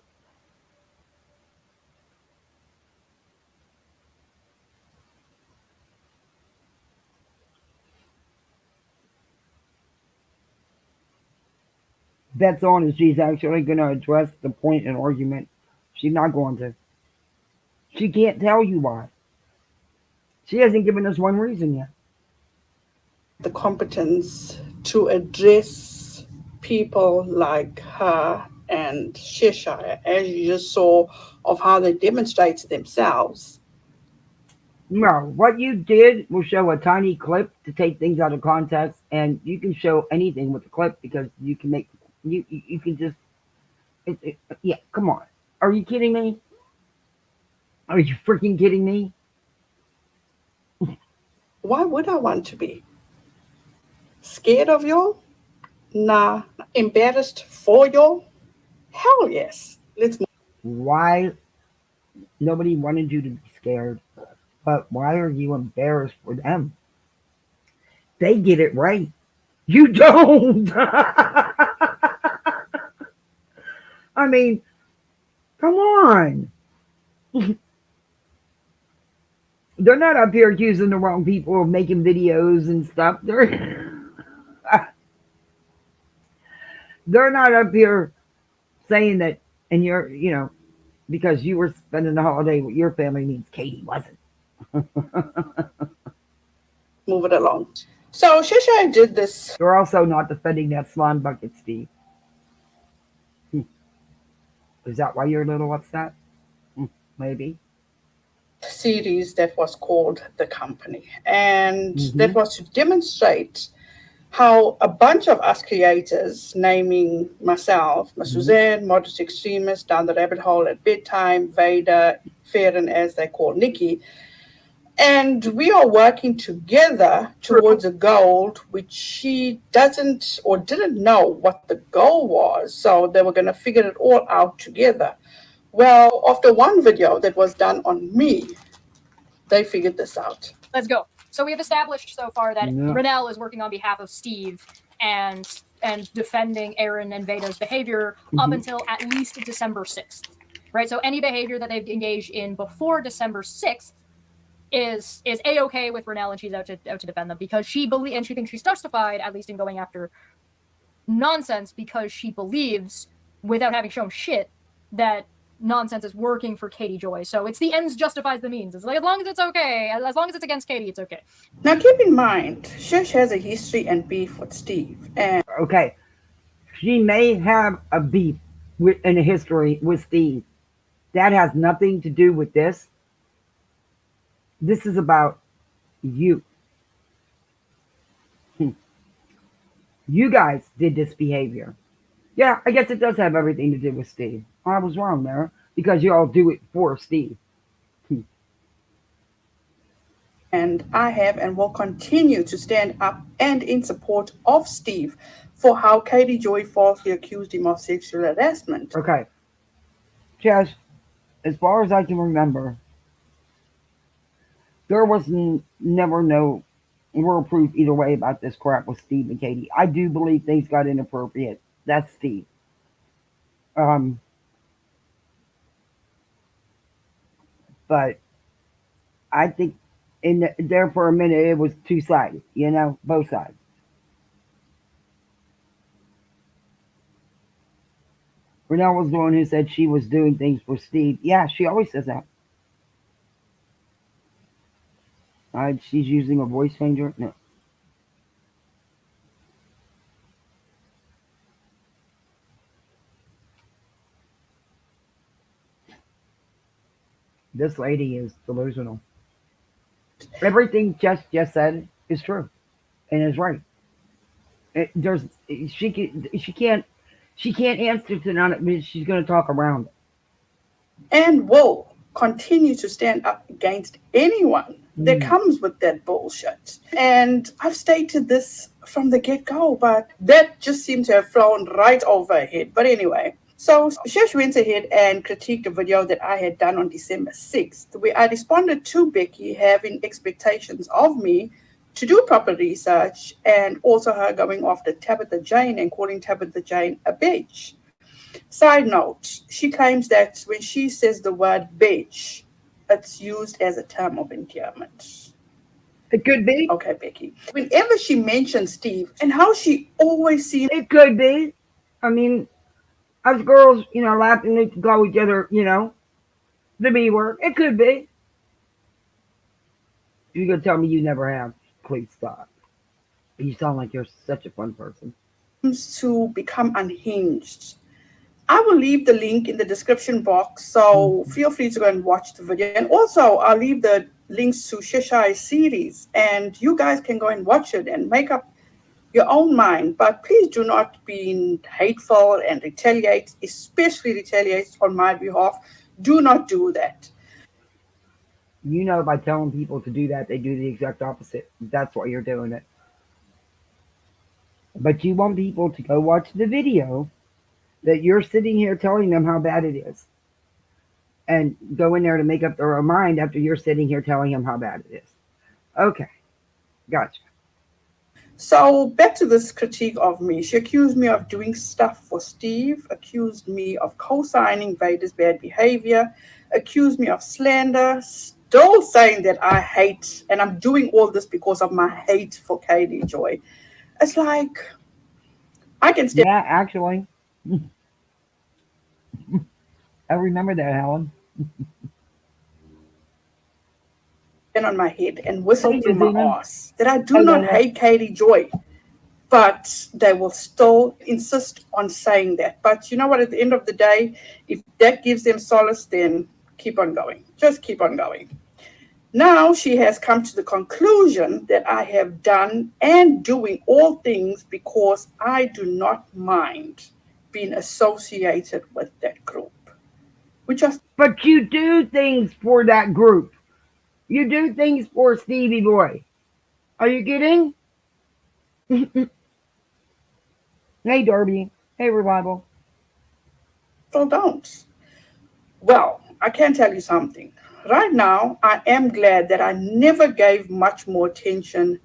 Bet's on if she's actually going to address the point in argument. She's not going to. She can't tell you why. She hasn't given us one reason yet. The competence to address people like her and Cheshire, as you just saw of how they demonstrate themselves. No, what you did will show a tiny clip to take things out of context, and you can show anything with the clip because you can make you can just yeah. Come on, are you kidding me? Are you freaking kidding me? Why would I want to be? Scared of y'all? Nah. Embarrassed for y'all? Hell yes. Let's move. Why nobody wanted you to be scared, but why are you embarrassed for them? They get it right. You don't. I mean, come on. They're not up here accusing the wrong people of making videos and stuff. They're not up here saying that, and you're, because you were spending the holiday with your family means Katie wasn't. Move it along. So Shisha did this. You're also not defending that slime bucket, Steve. Is that why you're a little upset? Maybe. Series that was called The Company, and that was to demonstrate how a bunch of us creators, naming myself, Suzanne, Modest Extremist, Down the Rabbit Hole at Bedtime, Vader, Farron, as they call Nikki, and we are working together towards a goal which she doesn't or didn't know what the goal was, so they were going to figure it all out together. Well, after one video that was done on me, they figured this out. Let's go. So we have established so far that Renelle is working on behalf of Steve and defending Aaron and Veda's behavior up until at least December 6th, right? So any behavior that they've engaged in before December 6th is A-okay with Renelle, and she's out to defend them because she believes, and she thinks she's justified, at least in going after nonsense, because she believes, without having shown shit, that nonsense is working for Katie Joy. So it's the ends justifies the means. It's like, as long as it's okay, as long as it's against Katie, it's okay. Now keep in mind, Shish has a history and beef with Steve. And okay, she may have a beef in a history with Steve. That has nothing to do with this. This is about you. You guys did this behavior. Yeah, I guess it does have everything to do with Steve. I was wrong there because you all do it for Steve. And I have and will continue to stand up and in support of Steve for how Katie Joy falsely accused him of sexual harassment. Okay. Jess, as far as I can remember, there was never no real proof either way about this crap with Steve and Katie. I do believe things got inappropriate. That's Steve. But I think there for a minute it was two-sided, both sides. Renelle was the one who said she was doing things for Steve. Yeah, she always says that. She's using a voice changer? No. This lady is delusional. Everything Jess just said is true and is right. She can't answer to none of it. She's going to talk around it. And will continue to stand up against anyone that comes with that bullshit. And I've stated this from the get-go, but that just seemed to have flown right over her head. But anyway, so Shish went ahead and critiqued a video that I had done on December 6th, where I responded to Becky having expectations of me to do proper research, and also her going after Tabitha Jane and calling Tabitha Jane a bitch. Side note, she claims that when she says the word bitch, it's used as a term of endearment. It could be. Okay, Becky. Whenever she mentions Steve and how she always seems... It could be. I mean, us girls, laughing to call each other, the B word. It could be. You're going to tell me you never have. Please stop. You sound like you're such a fun person. ...to become unhinged. I will leave the link in the description box, so feel free to go and watch the video. And also, I'll leave the links to Shishai's series, and you guys can go and watch it and make up your own mind. But please do not be hateful and retaliate, especially retaliate on my behalf. Do not do that. You know, by telling people to do that, they do the exact opposite. That's why you're doing it. But you want people to go watch the video that you're sitting here telling them how bad it is, and go in there to make up their own mind after you're sitting here telling them how bad it is. Okay, gotcha. So back to this critique of me. She accused me of doing stuff for Steve, accused me of co-signing Vader's bad behavior, accused me of slander, still saying that I hate, and I'm doing all this because of my hate for Katie Joy. It's like, I can stand. Yeah, actually. I remember that, Helen. On my head and whistle through my ass that I do not hate Katie Joy, but they will still insist on saying that. But you know what, at the end of the day, if that gives them solace, then keep on going. Just keep on going. Now she has come to the conclusion that I have done and doing all things because I do not mind being associated with that group. But you do things for that group. You do things for Stevie Boy. Are you kidding? Hey, Darby. Hey, Revival. Still don't. Well, I can tell you something. Right now, I am glad that I never gave much more attention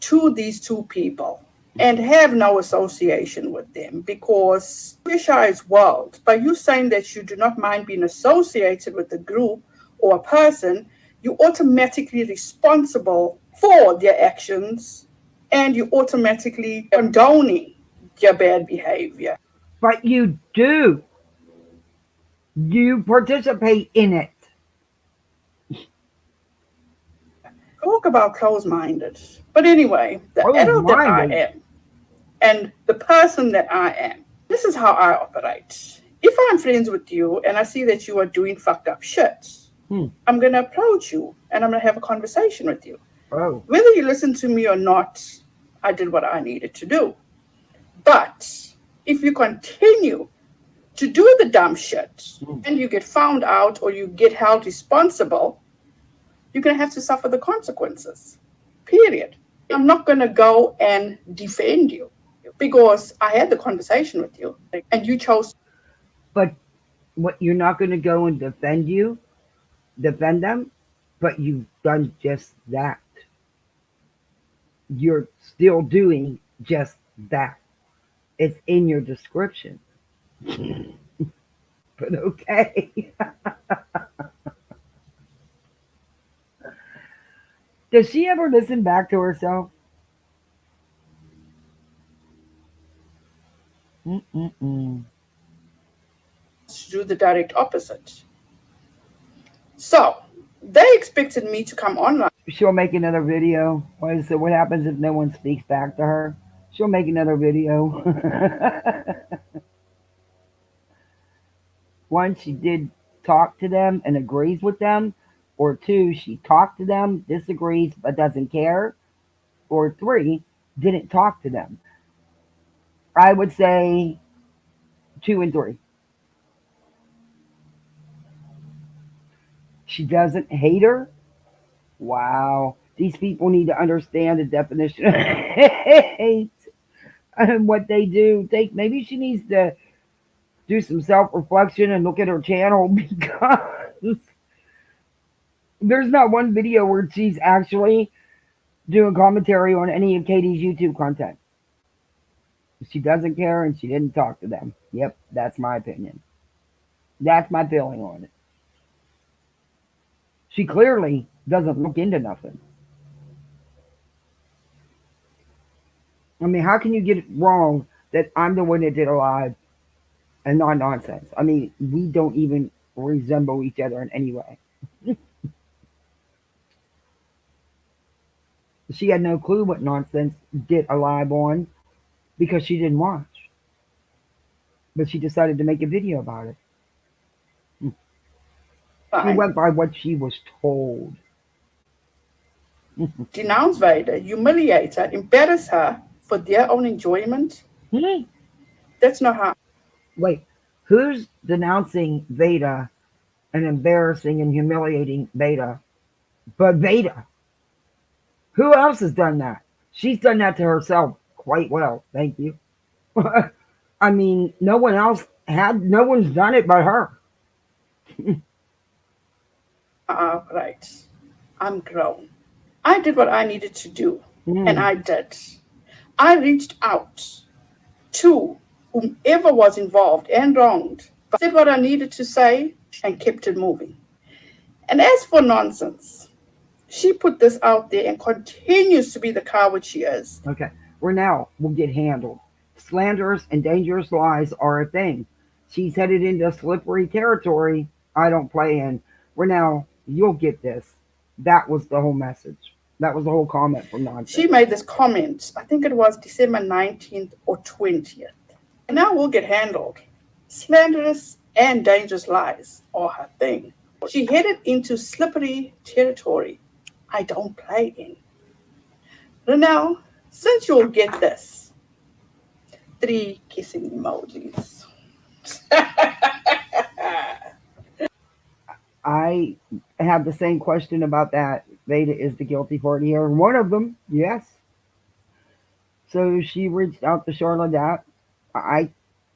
to these two people and have no association with them, because Trisha's world, by you saying that you do not mind being associated with a group or a person, you're automatically responsible for their actions and you're automatically condoning their bad behavior. But you do. You participate in it. Talk about close-minded. But anyway, the adult that I am and the person that I am, this is how I operate. If I'm friends with you and I see that you are doing fucked up shit, I'm going to approach you and I'm going to have a conversation with you. Oh. Whether you listen to me or not, I did what I needed to do. But if you continue to do the dumb shit and you get found out or you get held responsible, you're going to have to suffer the consequences. Period. I'm not going to go and defend you because I had the conversation with you and you chose. But what, you're not going to go and defend them, but you've done just that. You're still doing just that. It's in your description. But okay. Does she ever listen back to herself? To do the direct opposite. So they expected me to come online. She'll make another video. What happens if no one speaks back to her? She'll make another video. One, she did talk to them and agrees with them. Or two, she talked to them, disagrees, but doesn't care. Or three, didn't talk to them. I would say 2 and 3. She doesn't hate her. Wow. These people need to understand the definition of hate and what they do. Maybe she needs to do some self-reflection and look at her channel, because there's not one video where she's actually doing commentary on any of Katie's YouTube content. She doesn't care and she didn't talk to them. Yep, that's my opinion. That's my feeling on it. She clearly doesn't look into nothing. I mean, how can you get it wrong that I'm the one that did a live and not nonsense? I mean, we don't even resemble each other in any way. She had no clue what nonsense did a live on because she didn't watch. But she decided to make a video about it. She went by what she was told. denounce Vader, humiliate her, embarrass her for their own enjoyment. That's not how. Wait, who's denouncing Veda and embarrassing and humiliating Veda? But Veda. Who else has done that? She's done that to herself quite well. Thank you. I mean, no one else had, no one's done it but her. Right. I'm grown. I did what I needed to do, and I did. I reached out to whomever was involved and wronged, but said what I needed to say and kept it moving. And as for nonsense, she put this out there and continues to be the coward she is. Okay, we'll get handled. Slanderous and dangerous lies are a thing. She's headed into slippery territory I don't play in. You'll get this. That was the whole message. That was the whole comment from Nonsense. She made this comment, I think it was December 19th or 20th. And now we'll get handled. Slanderous and dangerous lies are her thing. She headed into slippery territory I don't play in. Now, since you'll get this, 3 kissing emojis. I have the same question about that. Veda is the guilty party here. One of them, yes. So she reached out to Charlotte. I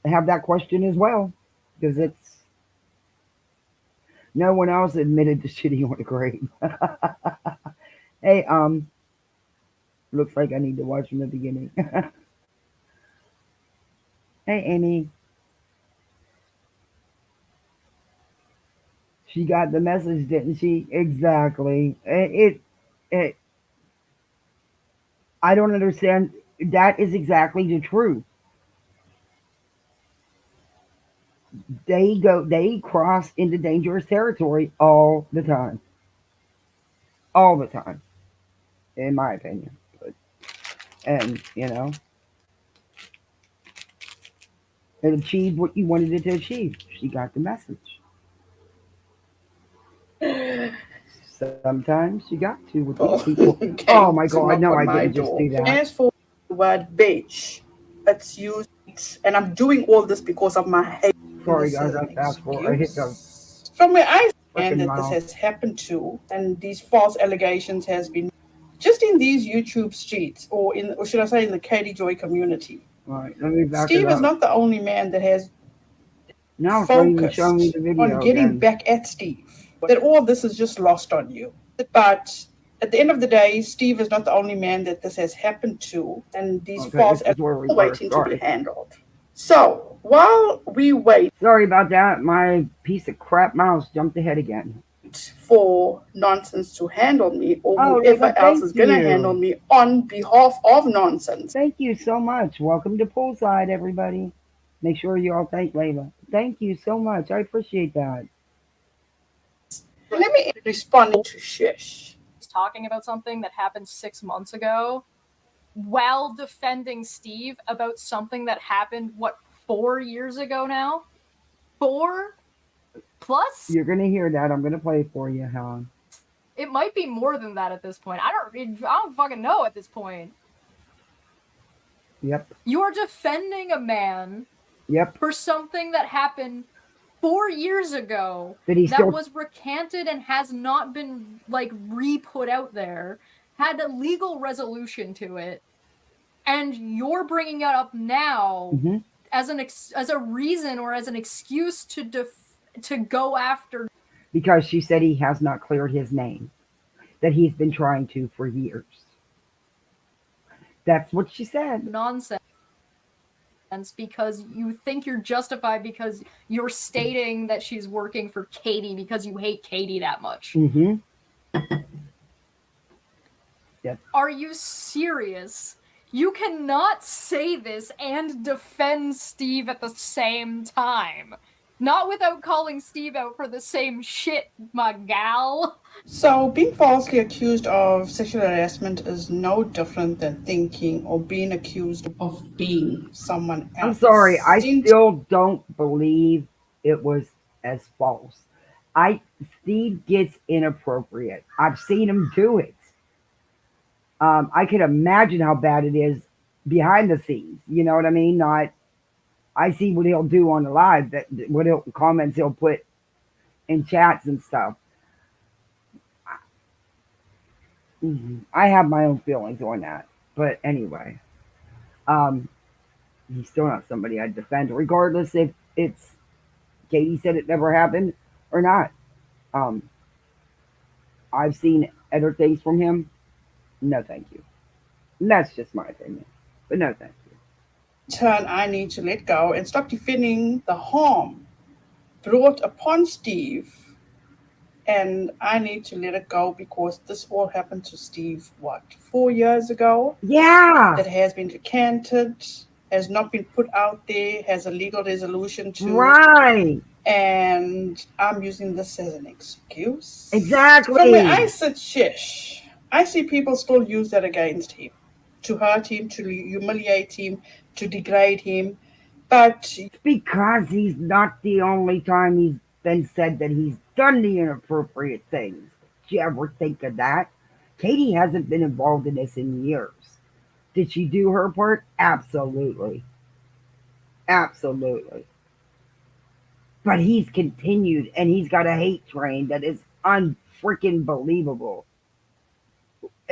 have that question as well because it's no one else admitted to shitting on the grave. Hey, looks like I need to watch from the beginning. Hey, Amy. She got the message, didn't she? Exactly. I don't understand. That is exactly the truth. They cross into dangerous territory all the time. All the time. In my opinion. And, it achieved what you wanted it to achieve. She got the message. Sometimes you got to with these people. Oh my God, no, I didn't just do that. As for the word bitch, it's used, and I'm doing all this because of my hate. Sorry guys, I fast forward. I hit the from where I stand that this has happened to, and these false allegations has been just in these YouTube streets, or should I say in the Katie Joy community. All right, let me back Steve is not the only man that has focused on getting back at Steve. That all this is just lost on you. But at the end of the day, Steve is not the only man that this has happened to, and these false allegations are waiting to be handled. So while we wait, sorry about that, my piece of crap mouse jumped ahead again. For Nonsense to handle me, or whoever else is going to handle me on behalf of Nonsense. Thank you so much. Welcome to Poolside, everybody. Make sure you all thank Layla. Thank you so much. I appreciate that. Let me respond to Shish. Talking about something that happened 6 months ago while defending Steve about something that happened, 4 years ago now? 4 plus? You're going to hear that. I'm going to play it for you, Helen. It might be more than that at this point. I don't fucking know at this point. Yep. You're defending a man for something that happened 4 years ago that was recanted and has not been re-put out there, had a legal resolution to it, and you're bringing it up now as a reason or as an excuse to go after. Because she said he has not cleared his name, that he's been trying to for years. That's what she said. Nonsense. Because you think you're justified because you're stating that she's working for Katie because you hate Katie that much. Yep. Are you serious? You cannot say this and defend Steve at the same time. Not without calling Steve out for the same shit, my gal. So, being falsely accused of sexual harassment is no different than thinking or being accused of being someone else. I'm sorry, I still don't believe it was as false. Steve gets inappropriate. I've seen him do it. I can imagine how bad it is behind the scenes. You know what I mean? Not I see what he'll do on the live, that what he'll comments he'll put in chats and stuff. I have my own feelings on that, but anyway, um, he's still not somebody I'd defend, regardless if it's Katie said it never happened or not. Um, I've seen other things from him. No, thank you. And that's just my opinion, but no, thank you. Turn, I need to let go and stop defending the harm brought upon Steve, and I need to let it go because this all happened to Steve, what, 4 years ago? Yeah. That has been recanted, has not been put out there, has a legal resolution to. Right. And I'm using this as an excuse. Exactly. From where I sit, shish, I see people still use that against him, to hurt him, to humiliate him, to degrade him. But it's because he's not the only time he's been said that he's done the inappropriate things. Did you ever think of that? Katie hasn't been involved in this in years. Did she do her part? Absolutely. Absolutely. But he's continued, and he's got a hate train that is unfreaking believable.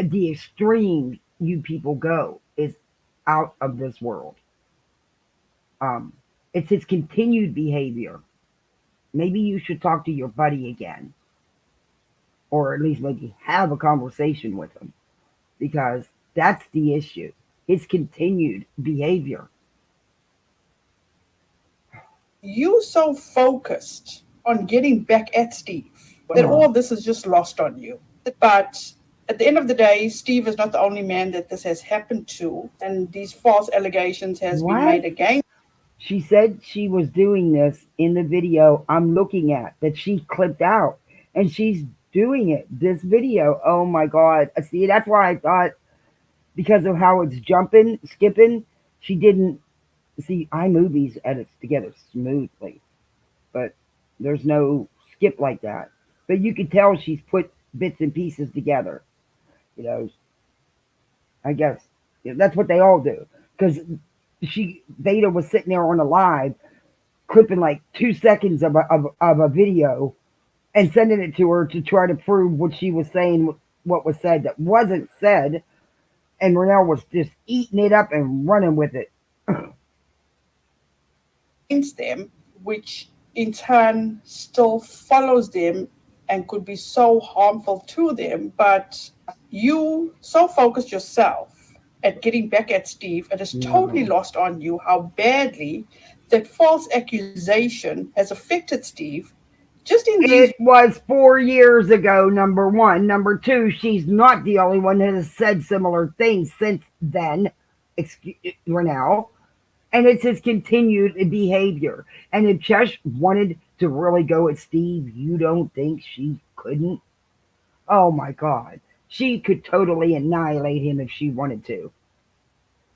The extreme you people go is out of this world. It's his continued behavior. Maybe you should talk to your buddy again, or at least maybe have a conversation with him, because that's the issue. His continued behavior. You so focused on getting back at Steve that all this is just lost on you. But at the end of the day, Steve is not the only man that this has happened to, and these false allegations has been made against. She said she was doing this in the video I'm looking at that she clipped out, and she's doing it. This video, oh my God. See, that's why I thought, because of how it's jumping, skipping, she didn't see iMovies edits together smoothly, but there's no skip like that. But you could tell she's put bits and pieces together. You know, I guess that's what they all do, because Beta was sitting there on a live clipping like 2 seconds of a video and sending it to her to try to prove what she was saying, what was said that wasn't said, and Renelle was just eating it up and running with it. Against them, which in turn still follows them and could be so harmful to them, but you so focused yourself at getting back at Steve, it is totally lost on you how badly that false accusation has affected Steve. Just in these, it was 4 years ago, number one. Number two, she's not the only one that has said similar things since then, Renelle. And it's his continued behavior. And if Chesh wanted to really go at Steve, you don't think she couldn't? Oh my God. She could totally annihilate him if she wanted to.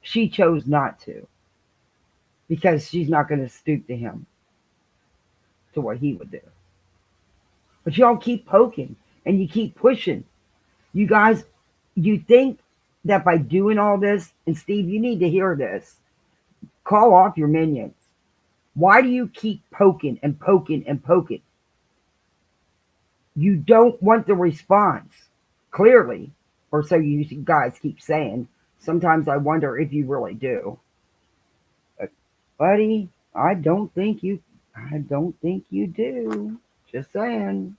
She chose not to, because she's not going to stoop to him, to what he would do. But y'all keep poking and you keep pushing. You guys, you think that by doing all this, and Steve, you need to hear this, call off your minions. Why do you keep poking and poking and poking? You don't want the response, clearly, or so you guys keep saying. Sometimes I wonder if you really do. But, buddy, I don't think you do. Just saying.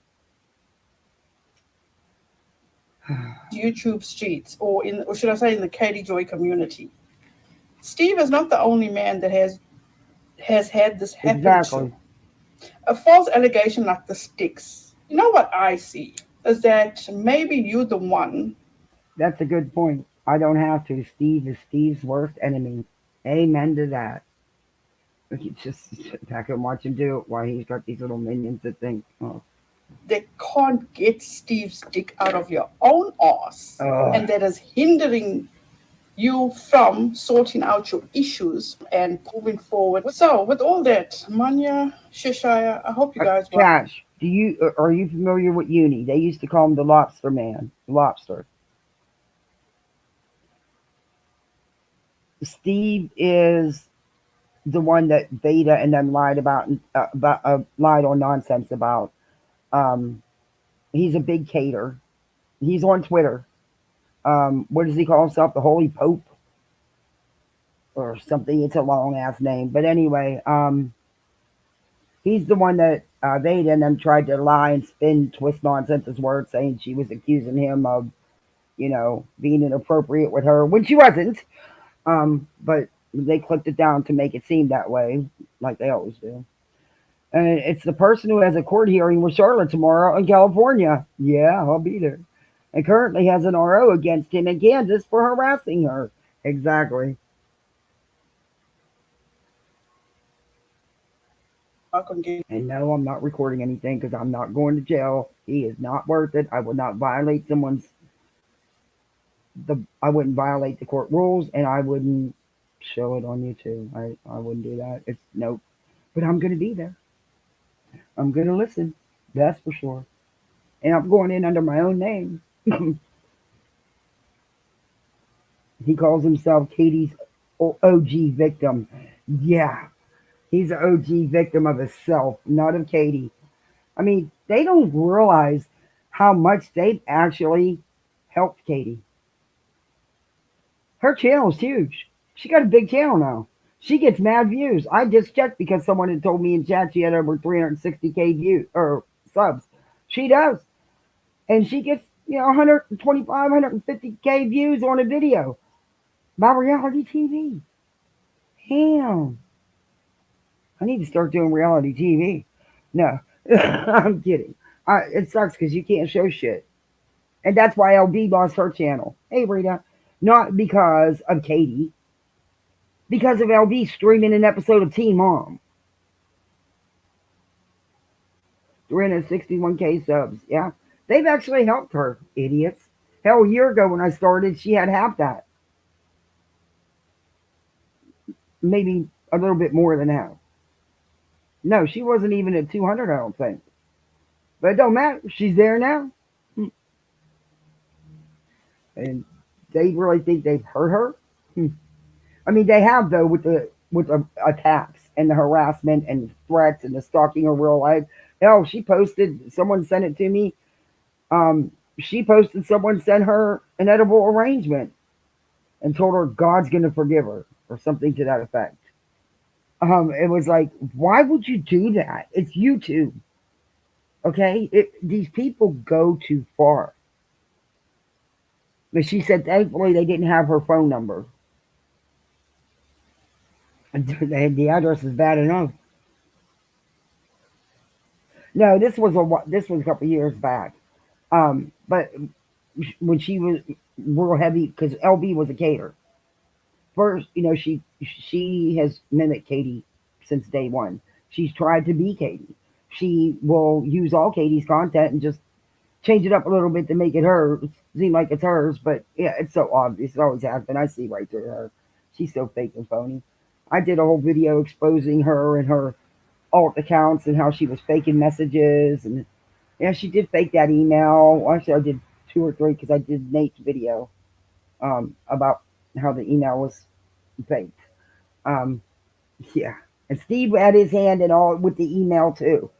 YouTube streets, or should I say in the Katie Joy community. Steve is not the only man that has had this happen to. A false allegation like this sticks. You know what I see is that maybe you're the one. That's a good point. I don't have to. Steve is Steve's worst enemy. Amen to that. You just sit back and watch him do it while he's got these little minions that think, oh. That can't get Steve's dick out of your own ass. And that is hindering you from sorting out your issues and moving forward. So, with all that, Manya, Shishaya, I hope you guys were. Cash, are you familiar with Uni? They used to call him the Lobster Man, the Lobster. Steve is the one that Beta and them lied lied on nonsense about. Um, he's a big cater. He's on Twitter. What does he call himself? The Holy Pope or something? It's a long ass name, but anyway, he's the one that Veda and them tried to lie and spin, twist nonsense his words, saying she was accusing him of, being inappropriate with her when she wasn't. But they clipped it down to make it seem that way, like they always do. And it's the person who has a court hearing with Charlotte tomorrow in California. Yeah, I'll be there. And currently has an RO against him in Kansas for harassing her. Exactly. And no, I'm not recording anything because I'm not going to jail. He is not worth it. I would not violate I wouldn't violate the court rules, and I wouldn't show it on YouTube. I wouldn't do that. It's nope. But I'm going to be there. I'm going to listen. That's for sure. And I'm going in under my own name. He calls himself Katie's OG victim. Yeah, he's an OG victim of himself, not of Katie. I mean, they don't realize how much they've actually helped Katie. Her channel's huge. She got a big channel now. She gets mad views. I just checked because someone had told me in chat she had over 360K views or subs. She does. And she gets, 125, 150K views on a video about reality TV. Damn. I need to start doing reality TV. No, I'm kidding. It sucks because you can't show shit. And that's why LB lost her channel. Hey, Rita. Not because of Katie. Because of LB streaming an episode of Teen Mom. 361K subs. Yeah. They've actually helped her, idiots. Hell, a year ago when I started, she had half that. Maybe a little bit more than half. No, she wasn't even at 200, I don't think. But it don't matter. She's there now. And they really think they've hurt her. I mean, they have though with the attacks and the harassment and the threats and the stalking of real life. Hell, she posted. Someone sent it to me. She posted. Someone sent her an edible arrangement and told her God's gonna forgive her or something to that effect. It was like, why would you do that? It's YouTube. Okay, these people go too far. But she said, thankfully, they didn't have her phone number. The address is bad enough. No, this was a couple of years back. But when she was real heavy, because LB was a cater. First, she has mimicked Katie since day one. She's tried to be Katie. She will use all Katie's content and just change it up a little bit to make it her seem like it's hers. But yeah, it's so obvious. It always has been. I see right through her. She's so fake and phony. I did a whole video exposing her and her alt accounts and how she was faking messages. And yeah, she did fake that email. Actually, I did 2 or 3 because I did Nate's video about how the email was faked. Yeah, and Steve had his hand in all with the email too.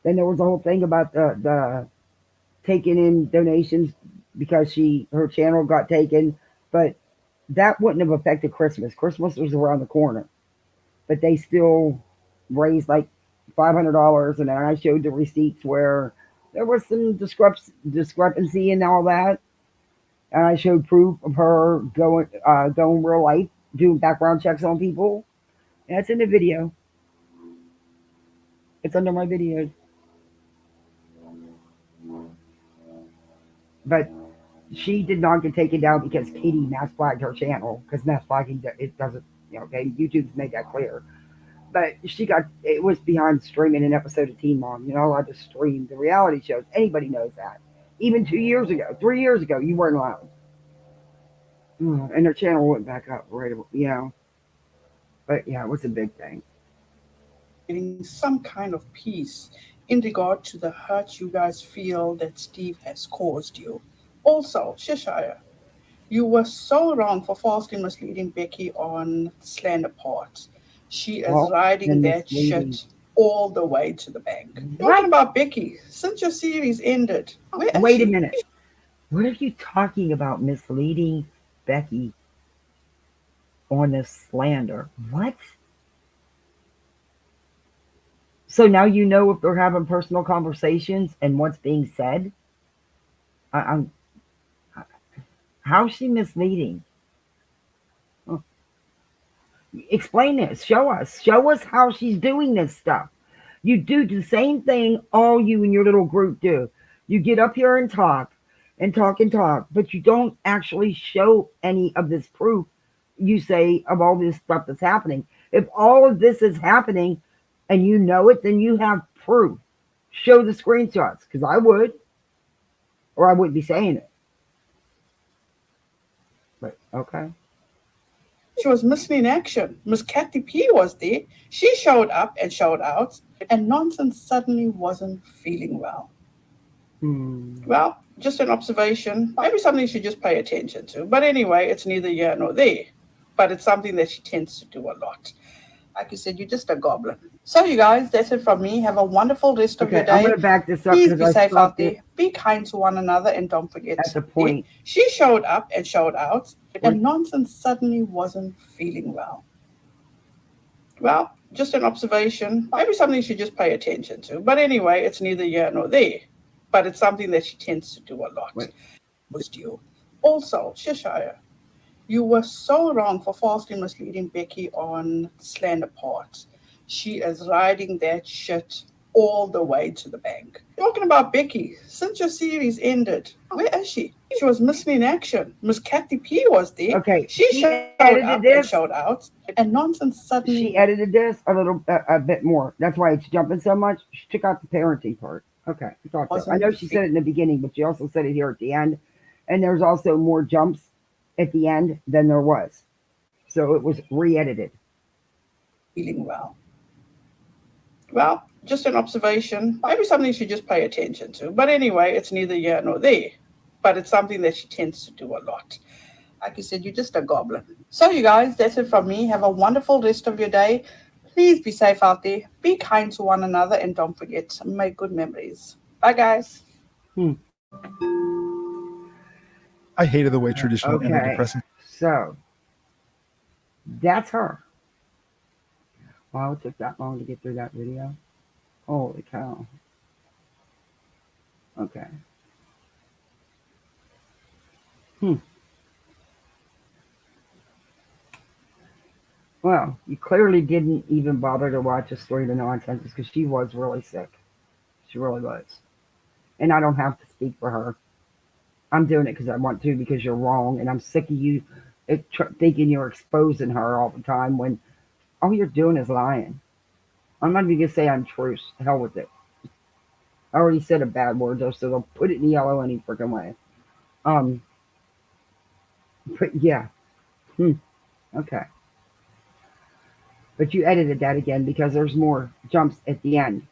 Then there was a whole thing about the taking in donations because her channel got taken, but that wouldn't have affected Christmas. Christmas was around the corner, but they still raised like $500, and then I showed the receipts where there was some discrepancy and all that, and I showed proof of her going real life, doing background checks on people. And it's in the video. It's under my videos. But she did not get taken down because Katie mass flagged her channel, because mass flagging, it doesn't, okay, YouTube's made that clear. But it was behind streaming an episode of Teen Mom. You're not allowed to stream the reality shows. Anybody knows that. Even 2 years ago, 3 years ago, you weren't allowed. And her channel went back up, right? But yeah, it was a big thing. Getting some kind of peace in regard to the hurt you guys feel that Steve has caused you. Also, Cheshire, You were so wrong for falsely misleading Becky on slander part. She is riding that shit all the way to the bank. What? Talking about Becky, since your series ended, where is Wait she? a minute. What are you talking about misleading Becky on this slander? What? So now you know if they're having personal conversations and what's being said? I'm how's she misleading? Oh. Explain this. Show us. Show us how she's doing this stuff. You do the same thing all you and your little group do. You get up here and talk and talk and talk, but you don't actually show any of this proof you say of all this stuff that's happening. If all of this is happening and you know it, then you have proof. Show the screenshots, because I would, or I wouldn't be saying it. But okay. She was missing in action. Miss Kathy P was there. She showed up and showed out, and Nonsense suddenly wasn't feeling well. Well, just an observation. Maybe something you should just pay attention to. But anyway, it's neither here nor there. But it's something that she tends to do a lot. Like you said, you're just a goblin. So you guys, that's it from me. Have a wonderful rest of your day. I'm going to back this up. Please be safe out there. Be kind to one another, and don't forget. At the point. She showed up and showed out, and Nonsense suddenly wasn't feeling well. Well, just an observation. Maybe something you should just pay attention to. But anyway, it's neither here nor there. But it's something that she tends to do a lot. With you. Also, Cheshire, you were so wrong for falsely misleading Becky on slander part. She is riding that shit all the way to the bank. Talking about Becky, since your series ended, where is she? She was missing in action. Miss Kathy P was there. Okay. She showed up and showed out, and Nonsense suddenly. She edited this a bit more. That's why it's jumping so much. She took out the parenting part. Okay, I thought so. I know she said it in the beginning, but she also said it here at the end. And there's also more jumps at the end than there was. So it was re-edited. Feeling well. Well, just an observation. Maybe something you should just pay attention to. But anyway, it's neither here nor there. But it's something that she tends to do a lot. Like you said, you're just a goblin. So you guys, that's it from me. Have a wonderful rest of your day. Please be safe out there. Be kind to one another, and don't forget, make good memories. Bye, guys. I hated the way traditional ended depressing. So that's her. Wow, it took that long to get through that video. Holy cow. Okay. Well, you clearly didn't even bother to watch a story of the nonsense because she was really sick. She really was. And I don't have to speak for her. I'm doing it because I want to, because you're wrong. And I'm sick of you thinking you're exposing her all the time when all you're doing is lying. I'm not even going to say I'm truth. Hell with it. I already said a bad word, though, so they'll put it in yellow any freaking way. But yeah. Okay. But you edited that again because there's more jumps at the end.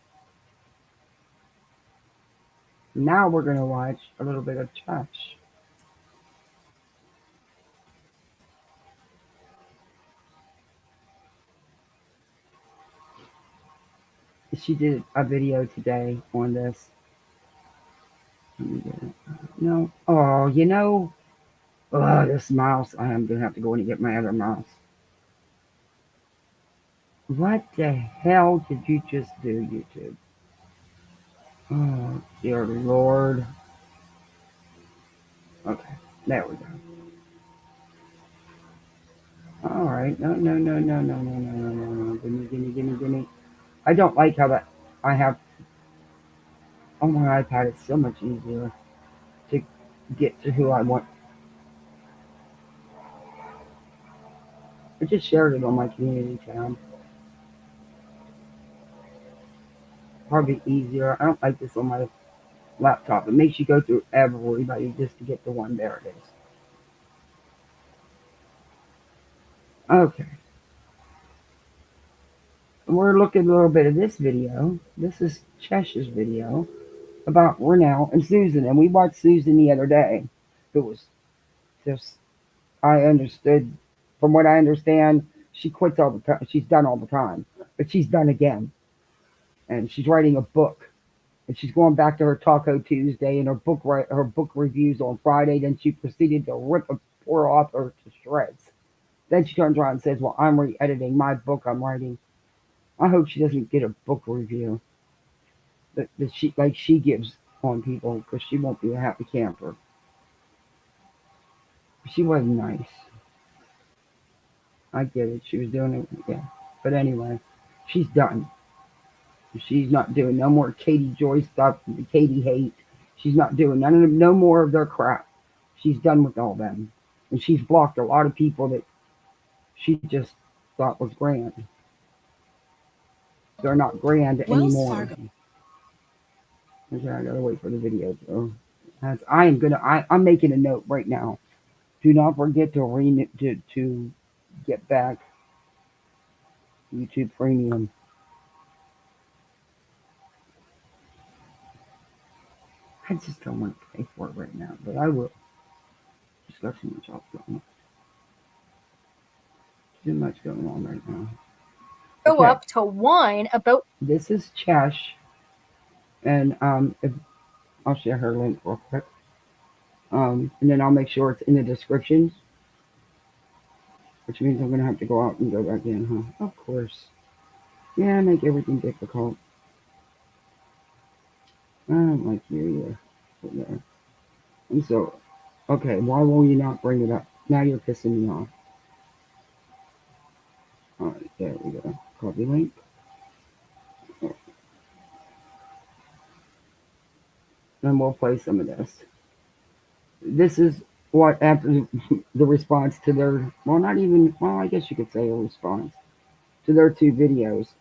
Now we're going to watch a little bit of Touch. She did a video today on this. No. Oh, you know. Oh, this mouse. I am going to have to go in and get my other mouse. What the hell did you just do, YouTube? Oh, dear Lord. Okay, there we go. All right. No. Gimme. I don't like how that I have on my iPad. It's so much easier to get to who I want. I just shared it on my community tab. Probably easier. I don't like this on my laptop. It makes you go through everybody just to get the one. There it is. Okay. We're looking at a little bit of this video. This is Cheshire's video about Renell and Susan. And we watched Susan the other day. It was just I understood, from what I understand, she quits all the time. She's done all the time, but she's done again, and she's writing a book. And she's going back to her Taco Tuesday and her book reviews on Friday. Then she proceeded to rip a poor author to shreds. Then she turns around and says, "Well, I'm re-editing my book I'm writing." I hope she doesn't get a book review that she gives on people, because she won't be a happy camper. She wasn't nice. I get it. She was doing it, yeah. But anyway, she's done. She's not doing no more Katie Joy stuff, the Katie hate. She's not doing no more of their crap. She's done with all them. And she's blocked a lot of people that she just thought was grand. They're not grand anymore. Okay, I gotta wait for the video though. I'm making a note right now. Do not forget to get back YouTube Premium. I just don't want to pay for it right now, but I will. Just got too much else going on. Too much going on right now. Go up to whine about. This is Chesh, and I'll share her link real quick, and then I'll make sure it's in the descriptions, which means I'm gonna have to go out and go back in, huh? Of course. Yeah, make everything difficult. I don't like you either. And so, okay, why will you not bring it up? Now you're pissing me off. Alright, there we go. Copy link. Then we'll play some of this. This is what, after the response to their, well, not even, well, I guess you could say a response to their two videos.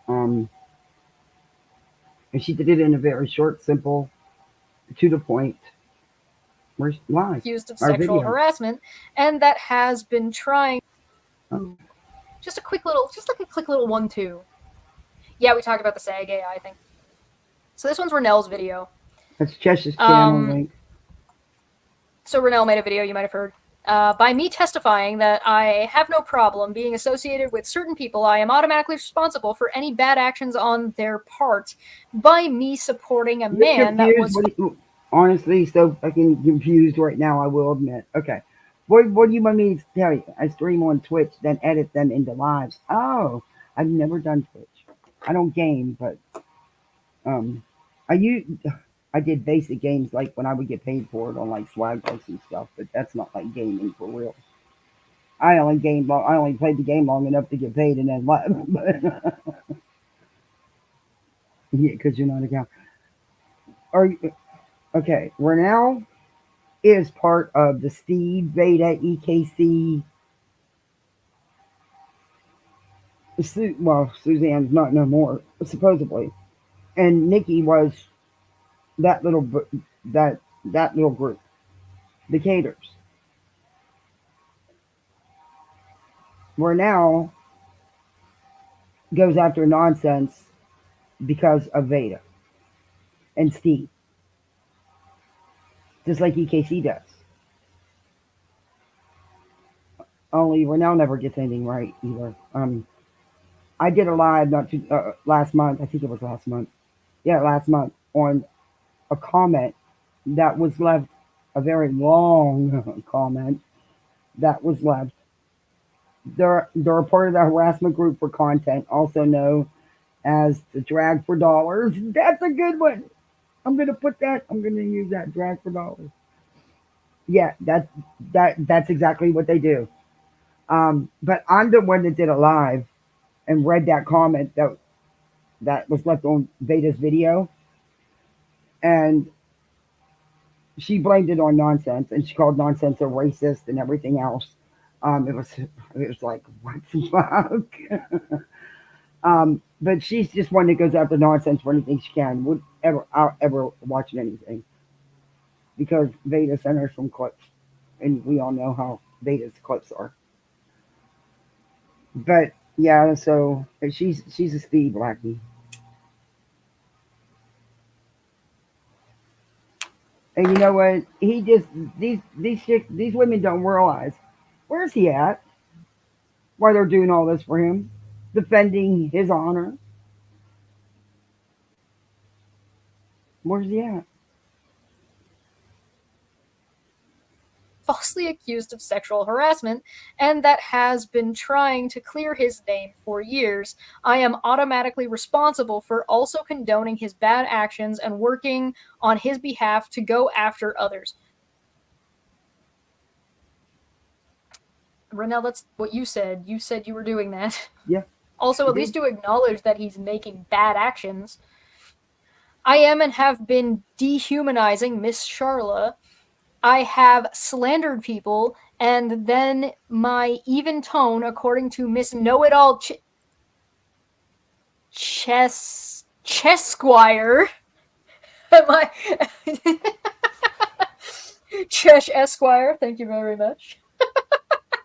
And she did it in a very short, simple, to the point. Live. Accused of sexual harassment, and that has been trying. Oh. Just like a quick little 1-2. Yeah, we talked about the SAG AI thing. So this one's Renell's video. That's Chesh's channel link. So Renell made a video, you might have heard. By me testifying that I have no problem being associated with certain people, I am automatically responsible for any bad actions on their part. By me supporting a man that was... Honestly, so fucking confused right now, I will admit. Okay. What do you want me to tell you? I stream on Twitch, then edit them into lives. Oh, I've never done Twitch. I don't game, but I did basic games like when I would get paid for it on like swag books and stuff, but that's not like gaming for real. I only played the game long enough to get paid and then left. Yeah, because you're not a guy. Okay, Renell is part of the Steve Beta EKC. Well, Suzanne's not no more, supposedly, and Nikki was that little group, the Caters. Renell goes after nonsense because of Veda and Steve, just like EKC does. Only Renell never gets anything right either. I did a live last month. I think it was last month. Yeah, last month, on a comment that was left, a very long comment that was left. They're a part of the harassment group for content, also known as the Drag for Dollars. That's a good one. I'm gonna use that, Drag for Dollars. Yeah, that's exactly what they do. But I'm the one that did a live and read that comment that was left on Veda's video, and she blamed it on nonsense, and she called nonsense a racist and everything else. It was like, what the fuck? But she's just one that goes after nonsense for anything she can. Would ever watching anything, because Veda sent her some clips, and we all know how Veda's clips are. But yeah, so she's a Steve Blackie. And you know what? These women don't realize Where's he at? Why they're doing all this for him? Defending his honor? Where's he at? Falsely accused of sexual harassment, and that has been trying to clear his name for years. I am automatically responsible for also condoning his bad actions and working on his behalf to go after others. Renell, that's what you said. You said you were doing that. Yeah. Also, at least to acknowledge that he's making bad actions. I am and have been dehumanizing Miss Charla. I have slandered people, and then my even tone, according to Miss Know-It-All Chesquire. Chesh Esquire, thank you very much.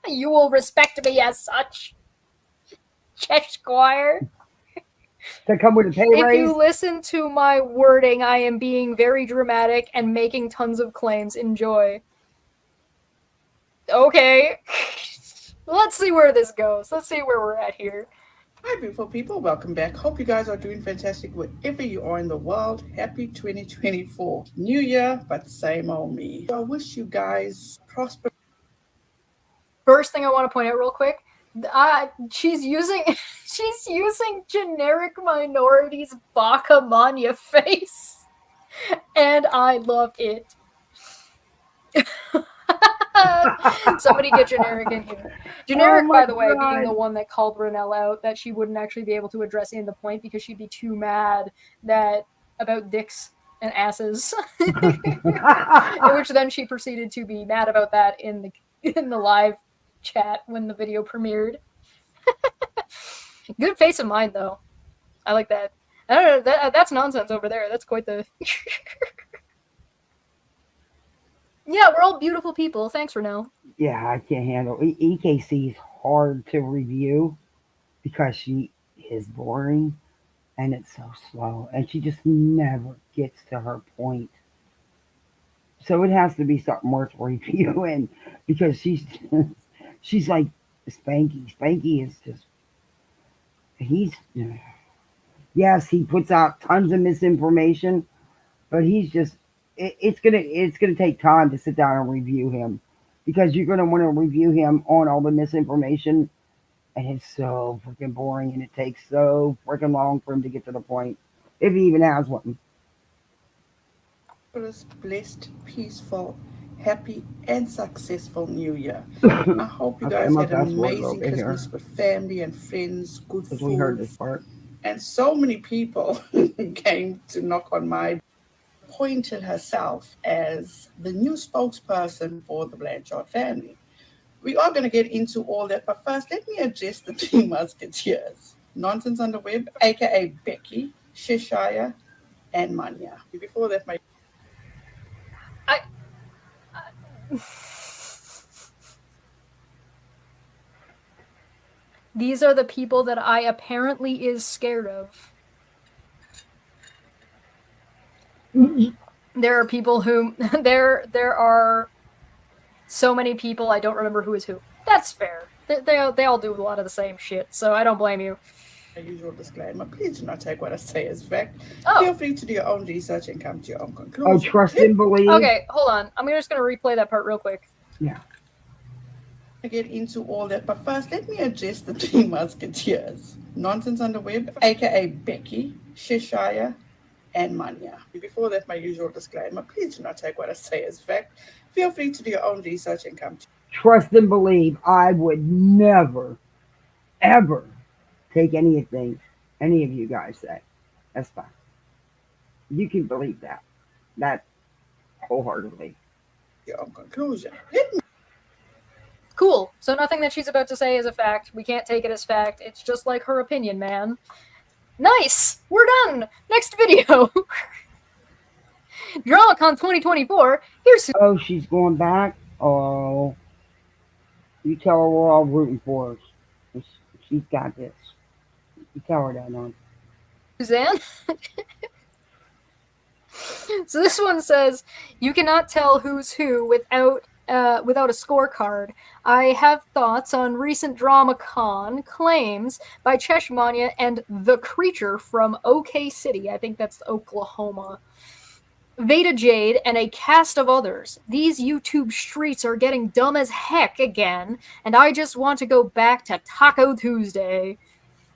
You will respect me as such. Chesquire. To come with a pay raise? If you listen to my wording, I am being very dramatic and making tons of claims. Enjoy. Okay. Let's see where this goes. Let's see where we're at here. Hi, beautiful people. Welcome back. Hope you guys are doing fantastic wherever you are in the world. Happy 2024. New year, but same old me. I wish you guys prosper. First thing I want to point out real quick, she's using generic minorities Bakamania face, and I love it. Somebody get generic in here. Generic, by the way, being the one that called Renell out that she wouldn't actually be able to address in the point because she'd be too mad about dicks and asses, which then she proceeded to be mad about that in the live chat when the video premiered. Good face of mine, though. I like that. I don't know, that's nonsense over there. That's quite the... Yeah, we're all beautiful people. Thanks, Renell. Yeah, I can't handle EKC is hard to review because she is boring and it's so slow and she just never gets to her point. So it has to be something worth reviewing because she's like Spanky. Spanky is just yes, he puts out tons of misinformation, but he's just it's gonna take time to sit down and review him because you're gonna want to review him on all the misinformation, and it's so freaking boring and it takes so freaking long for him to get to the point if he even has one. Blessed, peaceful, happy, and successful New Year. I hope you guys had an amazing Christmas with family and friends, good food. We heard this part. And so many people came to knock on my appointed herself as the new spokesperson for the Blanchard family. We are going to get into all that, but first let me address the two Musketeers. Nonsense on the Web, aka Becky, Cheshire, and Manya. Before that, These are the people that I apparently is scared of. There are people who there are so many people I don't remember who is who. That's fair. They all do a lot of the same shit, so I don't blame you. A usual disclaimer: please do not take what I say as fact. Oh. Feel free to do your own research and come to your own conclusion. Oh, trust and believe. Okay, hold on. I'm just gonna replay that part real quick. Yeah. Get into all that, but first let me address the two Musketeers. Nonsense on the Web, aka Becky, Cheshire, and Manya. Before that, my usual disclaimer: please do not take what I say as fact. Feel free to do your own research and come to trust and believe. I would never, ever take anything any of you guys say. That's fine. You can believe that. That wholeheartedly. Your own conclusion. Cool. So nothing that she's about to say is a fact. We can't take it as fact. It's just like her opinion, man. Nice! We're done! Next video! DramaCon 2024. Here's... Oh, she's going back? Oh. You tell her we're all rooting for her. She's got this. You tell her that, man. Suzanne? So this one says, you cannot tell who's who without without a scorecard. I have thoughts on recent DramaCon claims by Cheshmania and The Creature from OK City. I think that's Oklahoma. Veda Jade, and a cast of others. These YouTube streets are getting dumb as heck again, and I just want to go back to Taco Tuesday.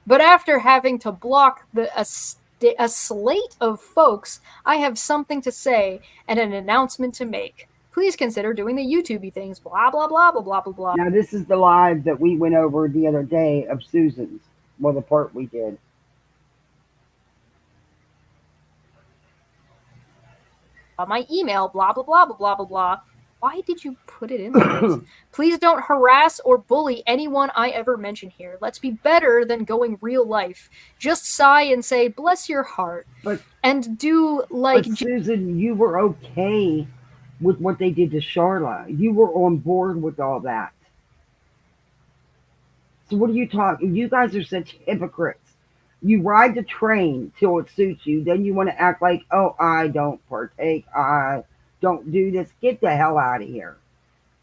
But after having to block a slate of folks, I have something to say and an announcement to make. Please consider doing the YouTubey things, blah, blah, blah, blah, blah, blah, blah. Now, this is the live that we went over the other day of Susan's. Well, the part we did. My email, blah, blah, blah, blah, blah, blah, blah. Why did you put it in there? Please don't harass or bully anyone I ever mention here. Let's be better than going real life. Just sigh and say, bless your heart. And do like... But Susan, you were okay with what they did to Charla. You were on board with all that. So what are you talking? You guys are such hypocrites. You ride the train till it suits you. Then you want to act like, oh, I don't partake. I don't do this. Get the hell out of here.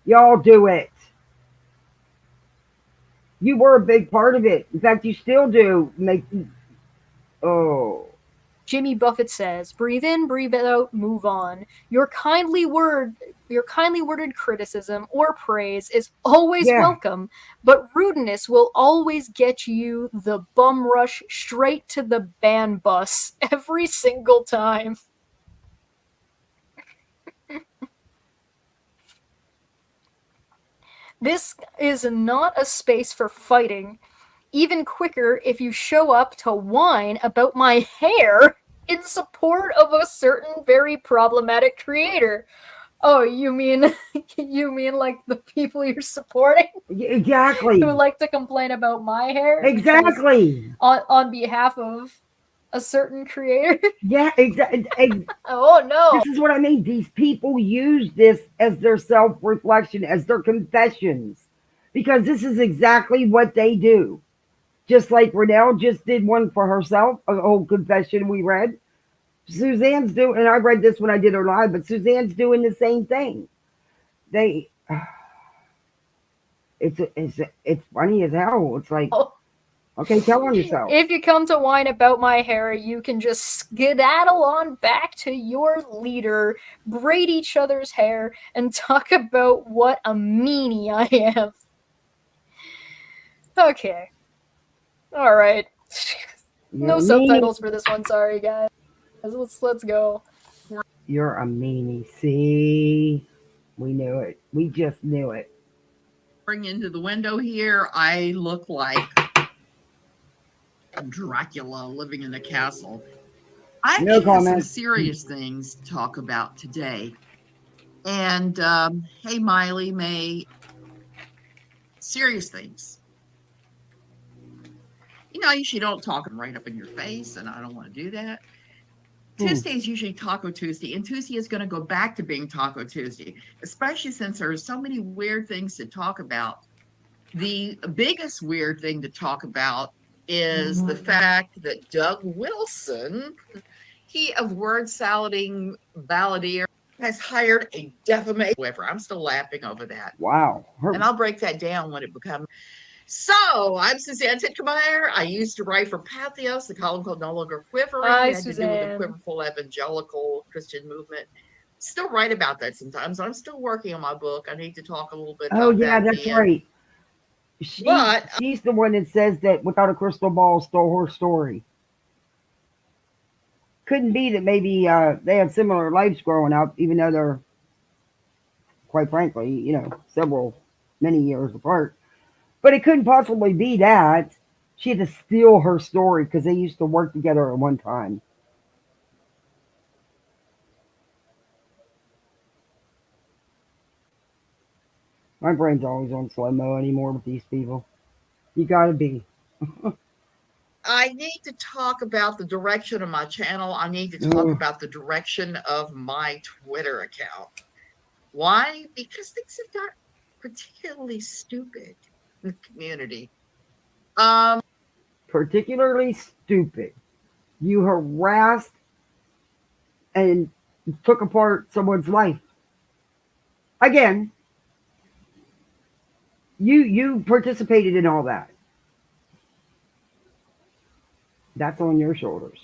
Y'all do it. You were a big part of it. In fact, you still do. Oh. Jimmy Buffett says, breathe in, breathe out, move on. Your kindly worded criticism or praise is always welcome, but rudeness will always get you the bum rush straight to the ban bus every single time. This is not a space for fighting. Even quicker if you show up to whine about my hair in support of a certain very problematic creator. Oh, you mean like the people you're supporting? Exactly. Who like to complain about my hair? Exactly. On behalf of a certain creator? Yeah, exactly. Oh, no. This is what I mean. These people use this as their self-reflection, as their confessions. Because this is exactly what they do. Just like Renelle just did one for herself, a whole confession we read. Suzanne's doing, and I read this when I did her live, but Suzanne's doing the same thing. It's funny as hell. It's like, okay, tell on yourself. If you come to whine about my hair, you can just skedaddle on back to your leader, braid each other's hair, and talk about what a meanie I am. Okay. All right. No subtitles for this one. Sorry, guys. Let's go. You're a meanie. See, we knew it. We just knew it. Bring into the window here. I look like Dracula living in a castle. I have some serious things to talk about today. And hey, Miley, May, serious things. You know, I usually don't talk them right up in your face, and I don't want to do that. Tuesday is usually Taco Tuesday, and Tuesday is going to go back to being Taco Tuesday, especially since there are so many weird things to talk about. The biggest weird thing to talk about is the fact that Doug Wilson, he of word salading balladeer, has hired a defamation. However, I'm still laughing over that. Wow. And I'll break that down when it becomes. So, I'm Suzanne Titkemeyer. I used to write for Pathos, the column called No Longer Quivering. Hi, Suzanne. To do with the quiverful evangelical Christian movement. Still write about that sometimes. I'm still working on my book. I need to talk a little bit about that. That's right. She's the one that says that without a crystal ball stole her story. Couldn't be that maybe they had similar lives growing up, even though they're, quite frankly, many years apart. But it couldn't possibly be that. She had to steal her story because they used to work together at one time. My brain's always on slow-mo anymore with these people. You gotta be. I need to talk about the direction of my channel. I need to talk about the direction of my Twitter account. Why? Because things have got particularly stupid in the community. Particularly stupid. You harassed and took apart someone's life. Again, You participated in all that. That's on your shoulders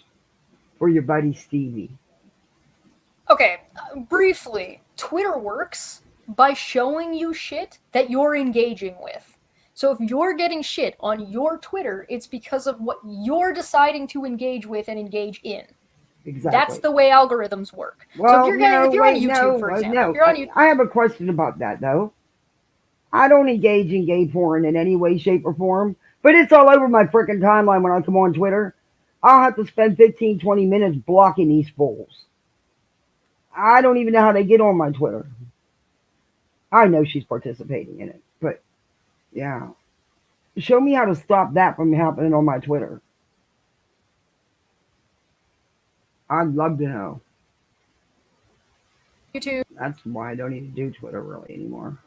for your buddy Stevie. Okay, briefly, Twitter works by showing you shit that you're engaging with. So if you're getting shit on your Twitter, it's because of what you're deciding to engage with and engage in. Exactly. That's the way algorithms work. Well, so if you're on YouTube, for example, you're on YouTube. I have a question about that though. I don't engage in gay porn in any way, shape, or form, but it's all over my freaking timeline when I come on Twitter. I'll have to spend 15, 20 minutes blocking these fools. I don't even know how they get on my Twitter. I know she's participating in it, but yeah. Show me how to stop that from happening on my Twitter. I'd love to know. YouTube. That's why I don't even do Twitter really anymore.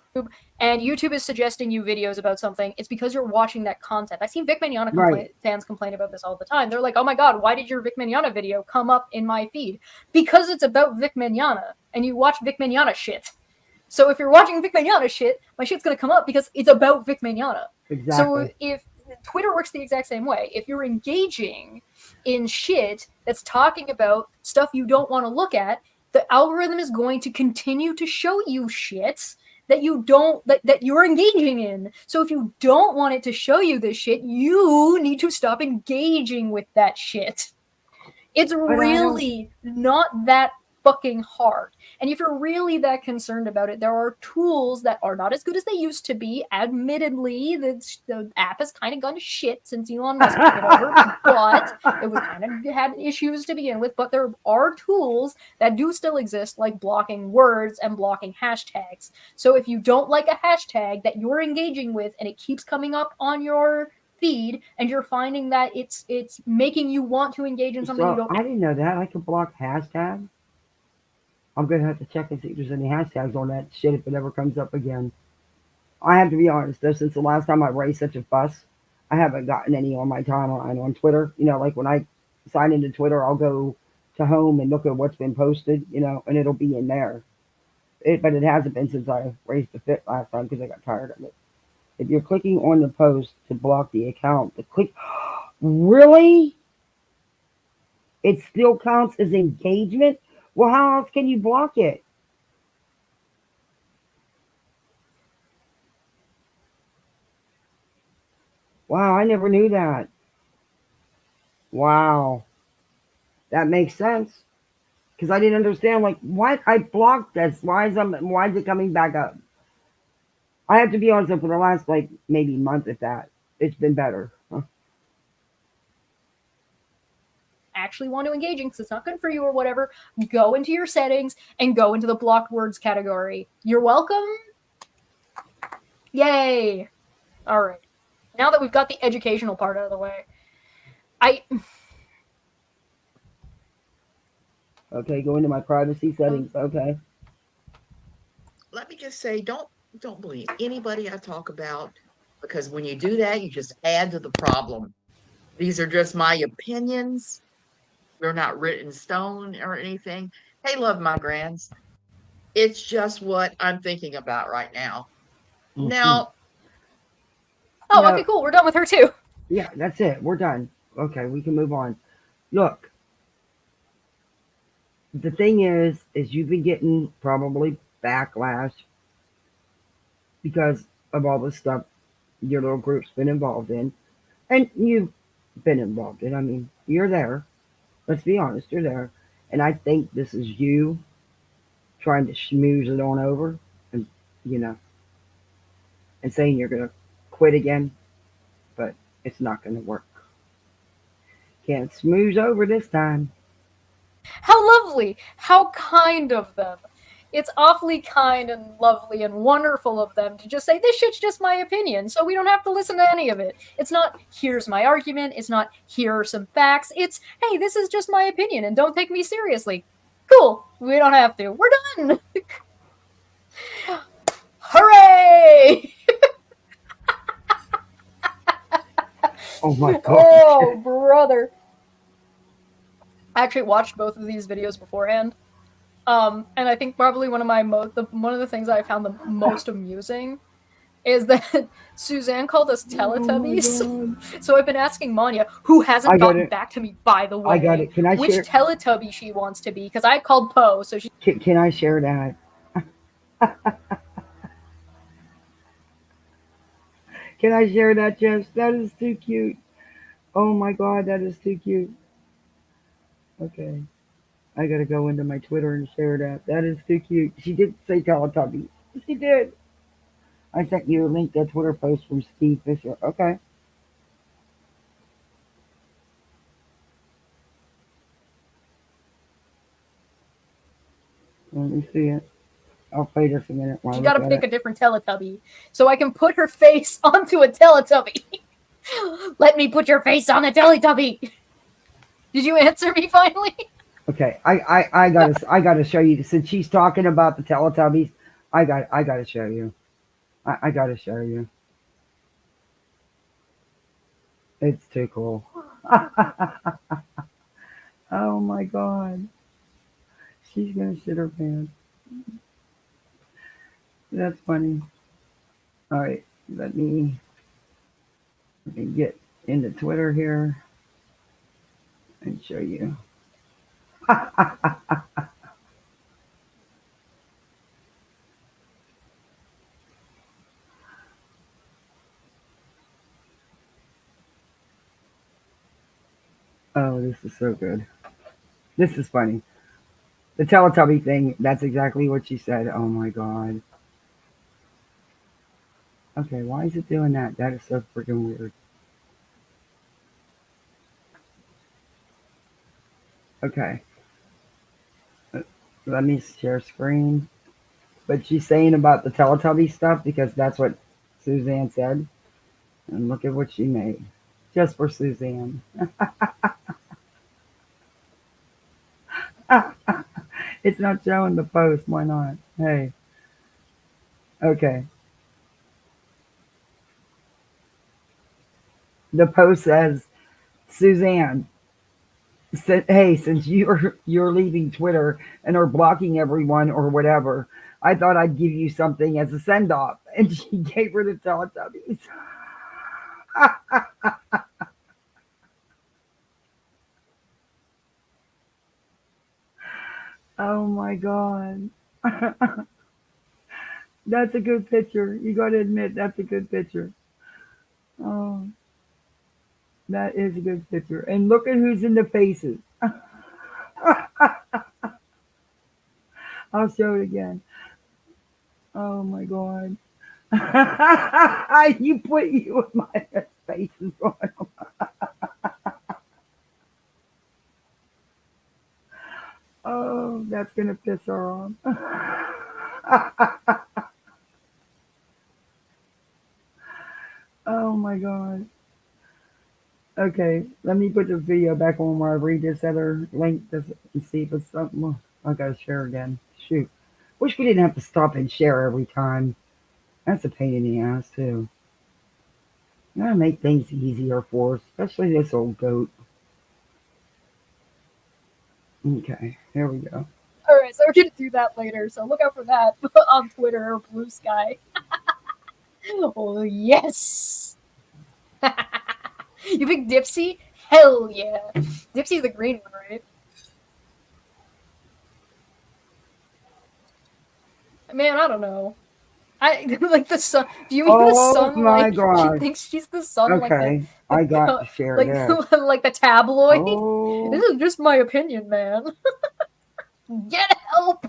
And YouTube is suggesting you videos about something. It's because you're watching that content. I've seen Vic Mignogna fans complain about this all the time. They're like, oh my god, why did your Vic Mignogna video come up in my feed? Because it's about Vic Mignogna, and you watch Vic Mignogna shit. So if you're watching Vic Mignogna shit, my shit's going to come up because it's about Vic Mignogna. Exactly. So if Twitter works the exact same way, if you're engaging in shit that's talking about stuff you don't want to look at, the algorithm is going to continue to show you shit that you don't that you're engaging in. So if you don't want it to show you this shit, you need to stop engaging with that shit. It's really not that fucking hard. And if you're really that concerned about it, there are tools that are not as good as they used to be. Admittedly, the app has kind of gone to shit since Elon Musk took it over, but it was kind of had issues to begin with. But there are tools that do still exist, like blocking words and blocking hashtags. So if you don't like a hashtag that you're engaging with and it keeps coming up on your feed and you're finding that it's making you want to engage in something you don't. I didn't know that. I could block hashtags. I'm going to have to check and see if there's any hashtags on that shit if it ever comes up again. I have to be honest, though, since the last time I raised such a fuss, I haven't gotten any on my timeline on Twitter. You know, like when I sign into Twitter, I'll go to home and look at what's been posted, you know, and it'll be in there. But it hasn't been since I raised the fit last time because I got tired of it. If you're clicking on the post to block the account, really? It still counts as engagement? Well, how else can you block it? Wow, I never knew that. Wow. That makes sense. Because I didn't understand, like, what? I blocked this. Why is it coming back up? I have to be honest, for the last, like, maybe month at that, it's been better. Huh? Actually want to engage in because it's not good for you or whatever, go into your settings and go into the blocked words category. You're welcome. Yay. All right. Now that we've got the educational part out of the way, Okay, go into my privacy settings. Okay. Let me just say, don't believe anybody I talk about, because when you do that, you just add to the problem. These are just my opinions. We're not written in stone or anything. Hey, love my grands. It's just what I'm thinking about right now. Mm-hmm. Now. Oh, okay, cool. We're done with her too. Yeah, that's it. We're done. Okay, we can move on. Look, the thing is you've been getting probably backlash because of all the stuff your little group's been involved in. And you've been involved in. I mean, you're there. Let's be honest, you're there. And I think this is you trying to schmooze it on over and, you know, and saying you're going to quit again. But it's not going to work. Can't schmooze over this time. How lovely. How kind of them. It's awfully kind and lovely and wonderful of them to just say, this shit's just my opinion, so we don't have to listen to any of it. It's not, here's my argument. It's not, here are some facts. It's, hey, this is just my opinion, and don't take me seriously. Cool. We don't have to. We're done. Hooray! Oh, my God. Oh, brother. I actually watched both of these videos beforehand. And I think probably one of the things I found the most amusing is that Suzanne called us Teletubbies. Oh So I've been asking Manya, who hasn't gotten back to me, by the way. I got it. Can I which share? Teletubby she wants to be? Because I called Poe, so she. Can I share that? Can I share that, Jess? That is too cute. Oh my god, that is too cute. Okay. I gotta go into my Twitter and share that. That is too cute. She did say Teletubbies. She did. I sent you a link to a Twitter post from Steve Fisher. Okay. Let me see it. I'll play this a minute. She got to pick a different Teletubby so I can put her face onto a Teletubby. Let me put your face on a Teletubby. Did you answer me finally? Okay, I gotta show you. Since she's talking about the Teletubbies, I gotta show you. I gotta show you. It's too cool. Oh my god. She's gonna shit her pants. That's funny. Alright, let me get into Twitter here and show you. Oh, this is so good. This is funny. The Teletubby thing, that's exactly what she said. Oh my god. Okay, why is it doing that? That is so freaking weird. Okay. Let me share screen. But she's saying about the Teletubby stuff because that's what Suzanne said. And look at what she made. Just for Suzanne. It's not showing the post. Why not? Hey. Okay. The post says, Suzanne, hey, since you're leaving Twitter and are blocking everyone or whatever, I thought I'd give you something as a send off. And she gave her the Teletubbies. Oh my god. That's a good picture. You gotta admit that's a good picture. Oh, that is a good picture. And look at who's in the faces. I'll show it again. Oh my god. You put you and my faces on them. Oh, that's gonna piss her off. Oh my god. Okay, let me put the video back on where I read this other link and see if it's something. I gotta share again. Shoot. Wish we didn't have to stop and share every time. That's a pain in the ass too. You gotta make things easier for us, especially this old goat. Okay, here we go. Alright, so we're gonna do that later, so look out for that on Twitter or Blue Sky. Oh, yes! You pick Dipsy? Hell yeah! Dipsy's the green one, right? Man, I don't know. I like the sun. Do you mean the sun? My like God. she thinks she's the sun? Okay, like I got to share that. like the tabloid. Oh. This is just my opinion, man. Get help!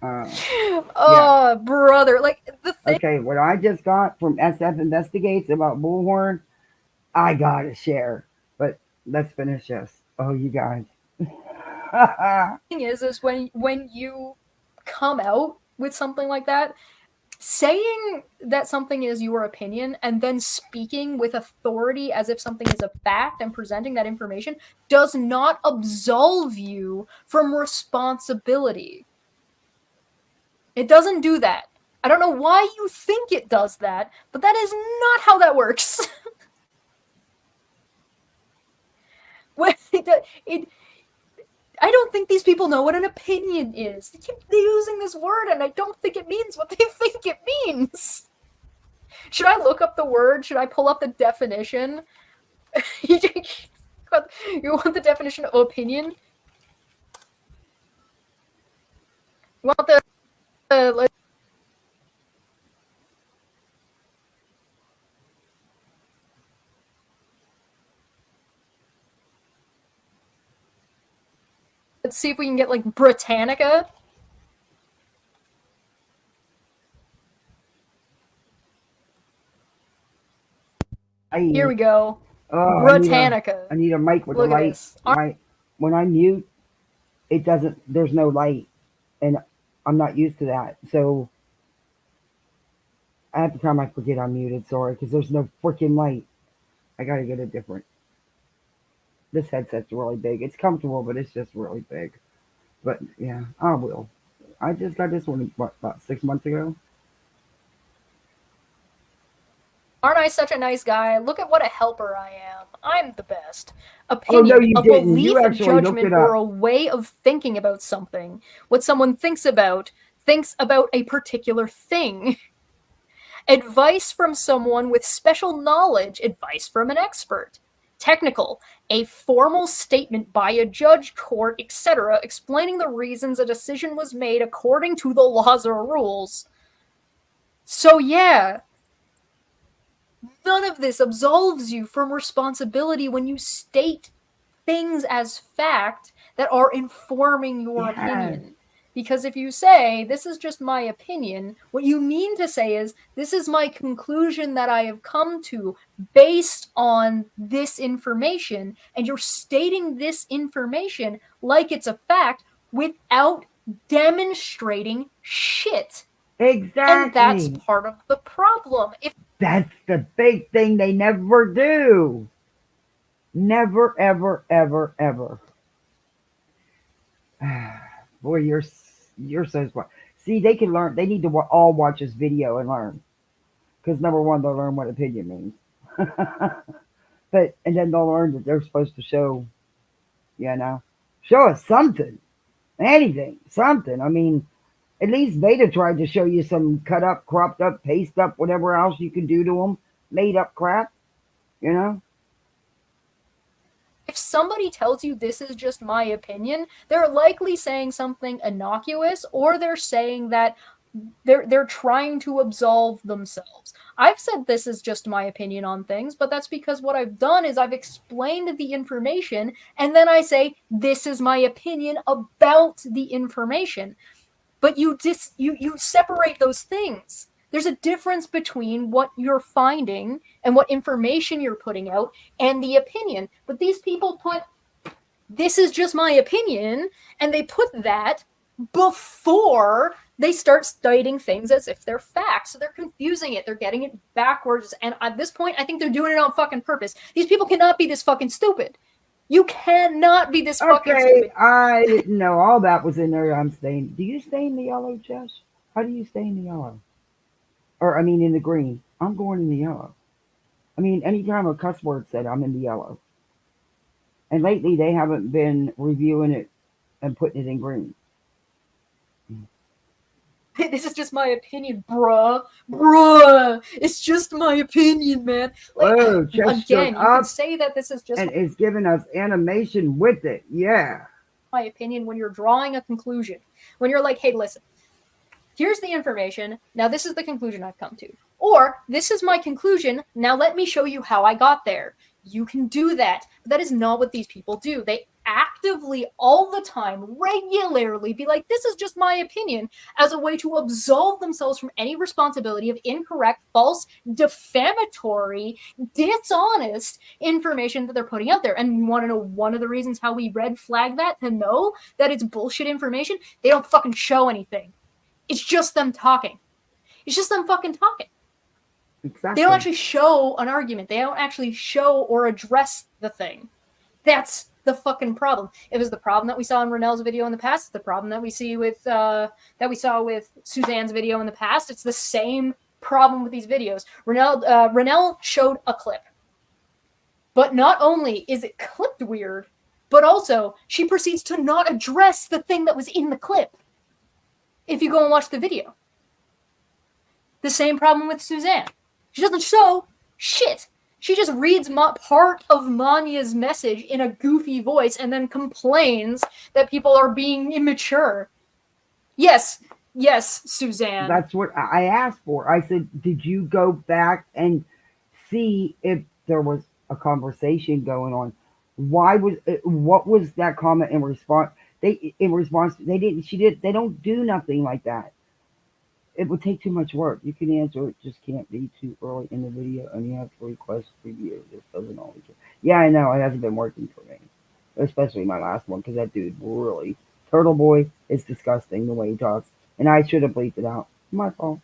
Yeah. Brother, like the thing. Okay, what I just got from SF Investigates about Bullhorn, I gotta share. But let's finish this. Oh, you guys. Thing is when you come out with something like that, saying that something is your opinion and then speaking with authority as if something is a fact and presenting that information does not absolve you from responsibility. It doesn't do that. I don't know why you think it does that, but that is not how that works. I don't think these people know what an opinion is. They keep using this word, and I don't think it means what they think it means. Should I look up the word? Should I pull up the definition? You want the definition of opinion? You want the let's see if we can get like Britannica. Here we go. Britannica. I need a mic with a light. When I mute, it doesn't. There's no light, and I'm not used to that. So half the time I forget I'm muted. Sorry, because there's no freaking light. I gotta get it different. This headset's really big. It's comfortable, but it's just really big. But yeah, I will. I just got this one about 6 months ago. Aren't I such a nice guy? Look at what a helper I am. I'm the best. Opinion, a belief, a judgment, or a way of thinking about something. What someone thinks about a particular thing. Advice from someone with special knowledge. Advice from an expert. Technical, a formal statement by a judge, court, etc., explaining the reasons a decision was made according to the laws or rules. So yeah, none of this absolves you from responsibility when you state things as fact that are informing your opinion. Because if you say, this is just my opinion, what you mean to say is, this is my conclusion that I have come to based on this information, and you're stating this information like it's a fact without demonstrating shit. Exactly. And that's part of the problem. That's the big thing they never do. Never, ever, ever, ever. Boy, you're so smart. See, they can learn. They need to all watch this video and learn. Because number one, they'll learn what opinion means. And then they'll learn that they're supposed to show us something. Anything. Something. I mean, at least Veda tried to show you some cut up, cropped up, paste up, whatever else you can do to them. Made up crap. If somebody tells you this is just my opinion, they're likely saying something innocuous, or they're saying that they're trying to absolve themselves. I've said this is just my opinion on things, but that's because what I've done is I've explained the information, and then I say, this is my opinion about the information. But you separate those things. There's a difference between what you're finding and what information you're putting out and the opinion. But these people put, this is just my opinion, and they put that before they start citing things as if they're facts. So they're confusing it. They're getting it backwards. And at this point, I think they're doing it on fucking purpose. These people cannot be this fucking stupid. You cannot be this fucking stupid. I didn't know all that was in there. I'm staying. Do you stay in the yellow, Jess? How do you stay in the yellow? Or, I mean, in the green. I'm going in the yellow. I mean, anytime a cuss word said, I'm in the yellow. And lately, they haven't been reviewing it and putting it in green. This is just my opinion, bruh. Bruh. It's just my opinion, man. Like, again, you can say that this is just... And it's giving us animation with it. Yeah. My opinion when you're drawing a conclusion. When you're like, hey, listen. Here's the information. Now this is the conclusion I've come to. Or, this is my conclusion. Now let me show you how I got there. You can do that. But that is not what these people do. They actively, all the time, regularly be like, this is just my opinion, as a way to absolve themselves from any responsibility of incorrect, false, defamatory, dishonest information that they're putting out there. And you want to know one of the reasons how we red flag that, to know that it's bullshit information? They don't fucking show anything. It's just them talking. It's just them fucking talking. Exactly. They don't actually show an argument. They don't actually show or address the thing. That's the fucking problem. It was the problem that we saw in Renell's video in the past. It's the problem that we see with that we saw with Suzanne's video in the past. It's the same problem with these videos. Renell showed a clip, but not only is it clipped weird, but also she proceeds to not address the thing that was in the clip. If you go and watch the video, the same problem with Suzanne. She doesn't show shit. She just reads part of Manya's message in a goofy voice and then complains that people are being immature. Yes, Suzanne. That's what I asked for. I said, did you go back and see if there was a conversation going on? What was that comment in response? They don't do nothing like that. It would take too much work. You can answer it, just can't be too early in the video, and you have to request review. This doesn't always work. Yeah, I know, it hasn't been working for me. Especially my last one, because that dude really, Turtle Boy, is disgusting the way he talks. And I should have bleeped it out. My fault.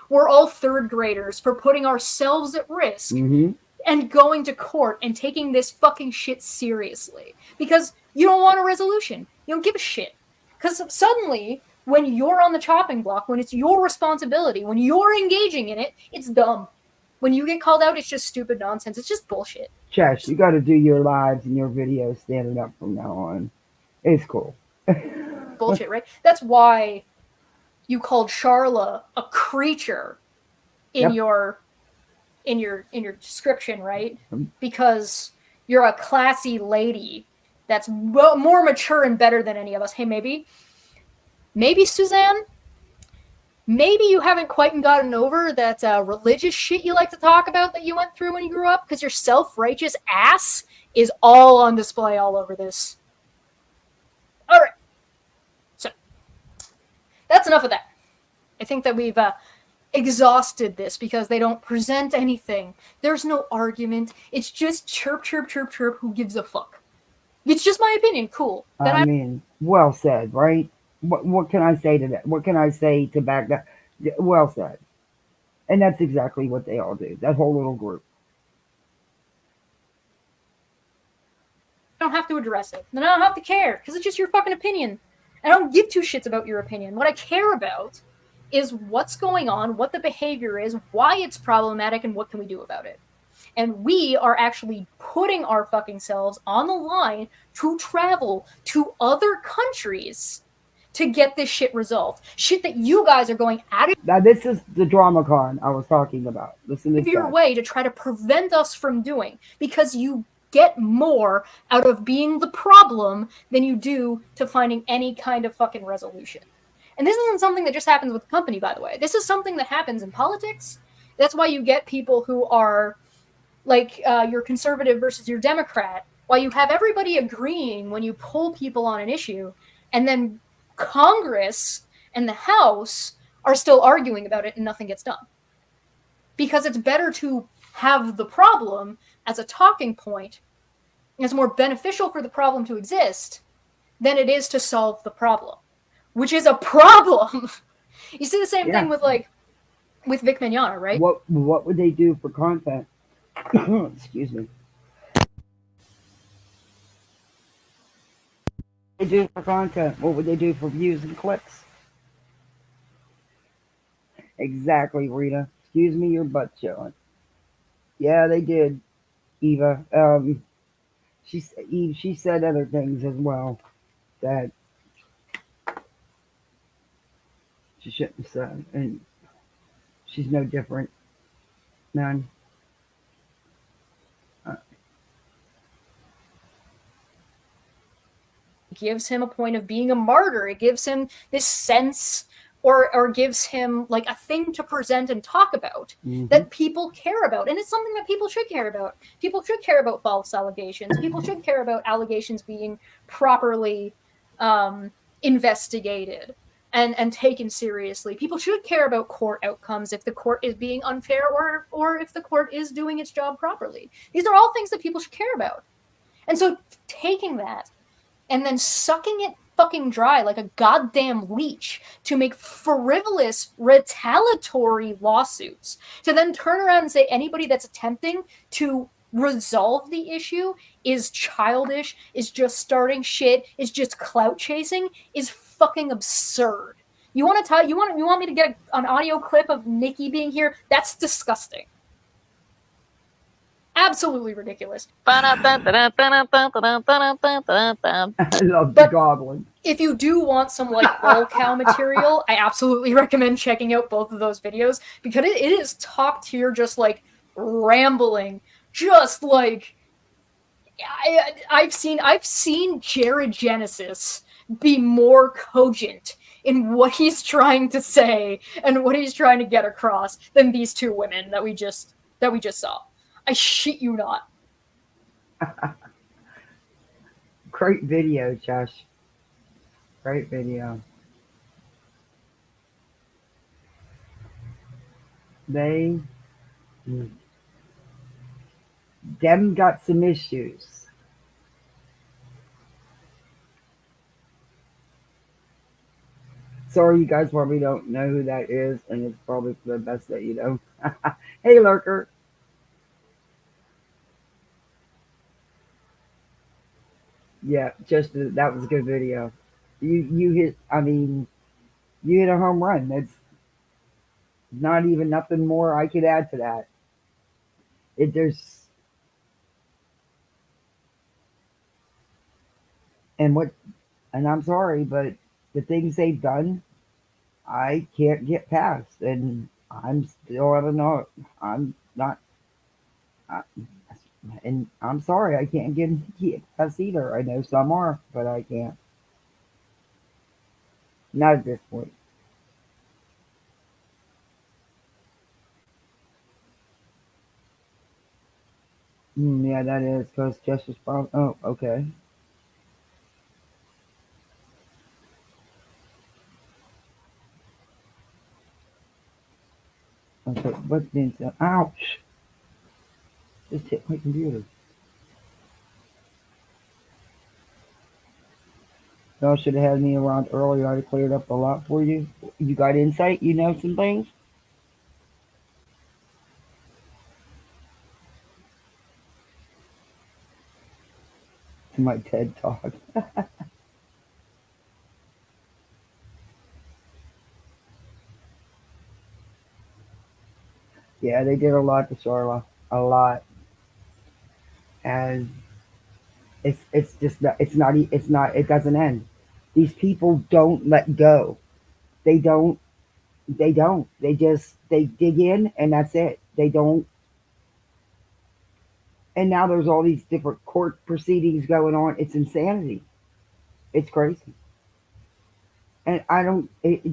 We're all third graders for putting ourselves at risk and going to court and taking this fucking shit seriously. Because you don't want a resolution. You don't give a shit. Because suddenly, when you're on the chopping block, when it's your responsibility, when you're engaging in it, it's dumb. When you get called out, it's just stupid nonsense. It's just bullshit. Chesh, you got to do your lives and your videos standing up from now on. It's cool. Bullshit, right? That's why you called Charla a creature in your description, right? Because you're a classy lady that's more mature and better than any of us. Hey, maybe Suzanne, maybe you haven't quite gotten over that religious shit you like to talk about that you went through when you grew up, because your self-righteous ass is all on display all over this. All right. So, that's enough of that. I think that we've exhausted this because they don't present anything. There's no argument. It's just chirp, chirp, chirp, chirp. Who gives a fuck? It's just my opinion. Cool. I mean, well said, right? What can I say to that? What can I say to back that? Well said. And that's exactly what they all do. That whole little group. I don't have to address it. Then I don't have to care, because it's just your fucking opinion. I don't give two shits about your opinion. What I care about is what's going on, what the behavior is, why it's problematic, and what can we do about it. And we are actually putting our fucking selves on the line to travel to other countries to get this shit resolved. Shit that you guys are going out of now, this is the DramaCon I was talking about. Listen to your way to try to prevent us from doing, because you get more out of being the problem than you do to finding any kind of fucking resolution. And this isn't something that just happens with the company, by the way. This is something that happens in politics. That's why you get people who are like your conservative versus your Democrat. Why you have everybody agreeing when you pull people on an issue, and then Congress and the House are still arguing about it and nothing gets done. Because it's better to have the problem as a talking point. It's more beneficial for the problem to exist than it is to solve the problem, which is a problem. You see the same thing with Vic Mignogna, right? What would they do for content? Excuse me. What would they do for content? What would they do for views and clicks? Exactly, Rita. Excuse me, your butt showing. Yeah, they did, Eva. She said other things as well that she shouldn't have said, and she's no different, man. Gives him a point of being a martyr. It gives him this sense, or gives him like a thing to present and talk about that people care about. And it's something that people should care about. People should care about false allegations. People should care about allegations being properly investigated and taken seriously. People should care about court outcomes if the court is being unfair or if the court is doing its job properly. These are all things that people should care about. And so taking that and then sucking it fucking dry like a goddamn leech to make frivolous, retaliatory lawsuits, to then turn around and say anybody that's attempting to resolve the issue is childish, is just starting shit, is just clout chasing, is fucking absurd. You want me to get an audio clip of Nikki being here? That's disgusting. Absolutely ridiculous. I love the goblin. If you do want some like all cow material, I absolutely recommend checking out both of those videos because it is top tier, just like rambling, just like I've seen Jared Genesis be more cogent in what he's trying to say and what he's trying to get across than these two women that we just saw. I shit you not. Great video, Josh. Great video. Them got some issues. Sorry, you guys probably don't know who that is, and it's probably for the best that you don't. Hey, Lurker. Yeah, that was a good video. You hit. I mean, you hit a home run. That's not even nothing more I could add to that. And I'm sorry, but the things they've done, I can't get past, and I'm still, I don't know. I'm not, I, and I'm sorry, I can't get past either. I know some are, but I can't. Not at this point. Yeah, that is because Justice Problem. Oh, okay. Okay, what's been said? Ouch! Just hit my computer. Y'all should have had me around earlier. I'd have cleared up a lot for you. You got insight? You know some things? To my TED Talk. Yeah, they did a lot to Charla. A lot. And it's just not, it doesn't end. These people don't let go. They don't. They dig in and that's it. They don't. And now there's all these different court proceedings going on. It's insanity. It's crazy. And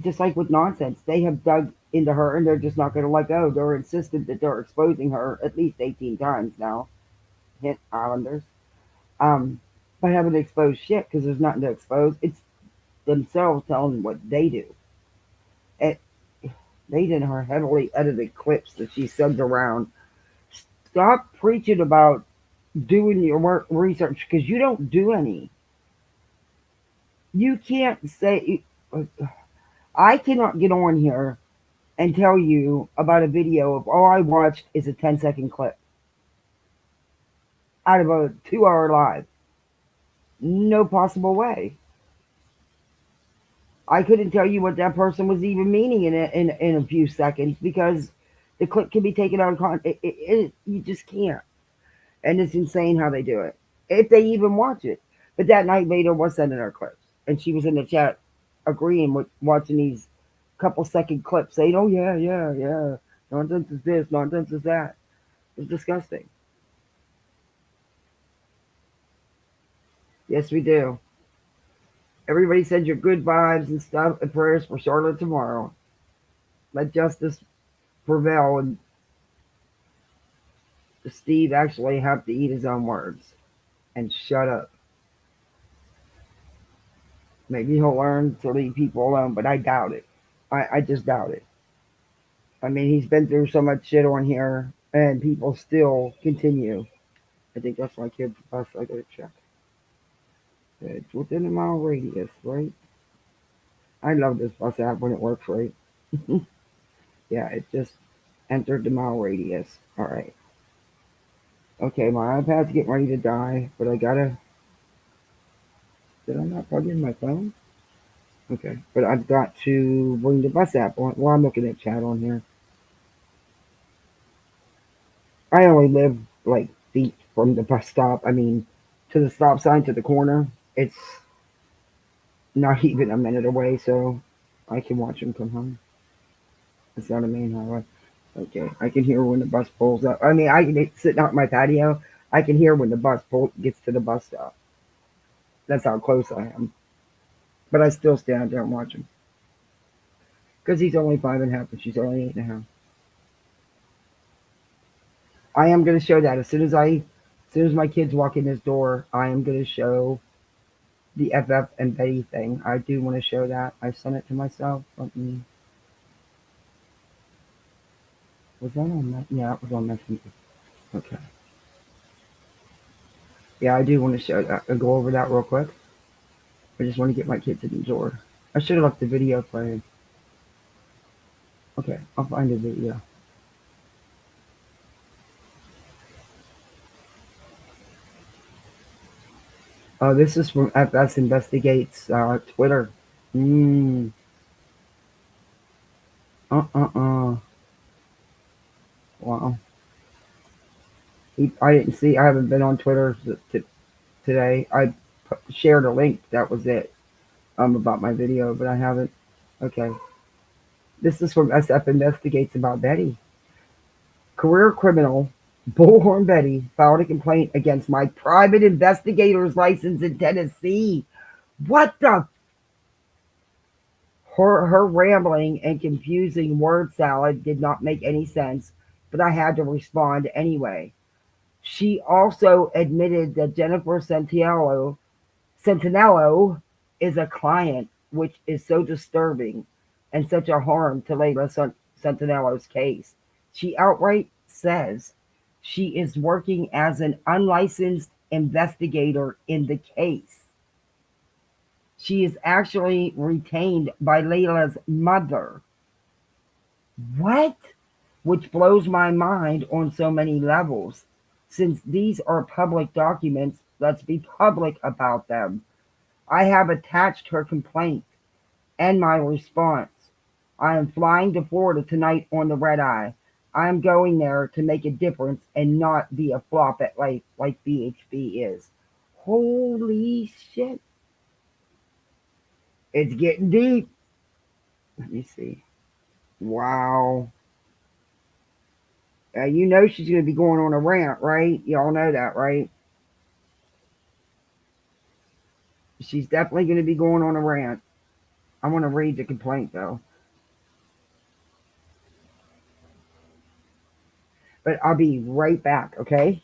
just like with nonsense, they have dug into her and they're just not going to let go. They're insistent that they're exposing her at least 18 times now. Hint Islanders. But haven't exposed shit because there's nothing to expose. It's themselves telling what they do. They did her heavily edited clips that she sends around. Stop preaching about doing your work research because you don't do any. You can't say. I cannot get on here and tell you about a video of all I watched is a 10-second clip out of a 2-hour live. No possible way. I couldn't tell you what that person was even meaning in a few seconds because the clip can be taken out of context. You just can't. And it's insane how they do it. If they even watch it. But that night Vader was sending her clips. And she was in the chat agreeing with watching these couple-second clips saying, oh, yeah. Nonsense is this, nonsense is that. It's disgusting. Yes, we do. Everybody send your good vibes and stuff and prayers for Charlotte tomorrow. Let justice prevail and Steve actually have to eat his own words and shut up. Maybe he'll learn to leave people alone, but I doubt it. I just doubt it. I mean, he's been through so much shit on here, and people still continue. I think that's my kid's bus. I gotta check. It's within a mile radius, right? I love this bus app when it works right. Yeah, it just entered the mile radius. All right. Okay, my iPad's getting ready to die, but I gotta. Did I not plug in my phone? Okay, but I've got to bring the bus app on. Well, I'm looking at chat on here. I only live like feet from the bus stop. I mean, to the stop sign to the corner. It's not even a minute away, so I can watch him come home. It's not a main highway. Okay, I can hear when the bus pulls up. I mean, I can sitting out in my patio. I can hear when the gets to the bus stop. That's how close I am. But I still stand there and watch him because he's only 5.5 and she's only 8.5. I am going to show that as soon as my kids walk in this door, I am going to show the FF and Betty thing. I do want to show that. I sent it to myself. Let me. Was that on that? Yeah, it was on Messenger. Okay. Yeah, I do want to show that. I'll go over that real quick. I just want to get my kids in the door. I should have left the video playing. Okay, I'll find the video. Oh, this is from FS Investigates Twitter. Wow. I didn't see. I haven't been on Twitter today. I shared a link. That was it. About my video, but I haven't. Okay. This is from SF Investigates about Betty. Career criminal Bullhorn Betty filed a complaint against my private investigator's license in Tennessee. What the? Her rambling and confusing word salad did not make any sense, but I had to respond anyway. She also admitted that Jennifer Centinello is a client, which is so disturbing and such a harm to Layla Centinello's case. She outright says she is working as an unlicensed investigator in the case. She is actually retained by Layla's mother. What? Which blows my mind on so many levels. Since these are public documents, let's be public about them. I have attached her complaint and my response. I am flying to Florida tonight on the red eye. I am going there to make a difference and not be a flop at life like BHB is. Holy shit. It's getting deep. Let me see. Wow. You know she's going to be going on a rant, right? Y'all know that, right? She's definitely going to be going on a rant. I want to read the complaint, though. But I'll be right back, okay?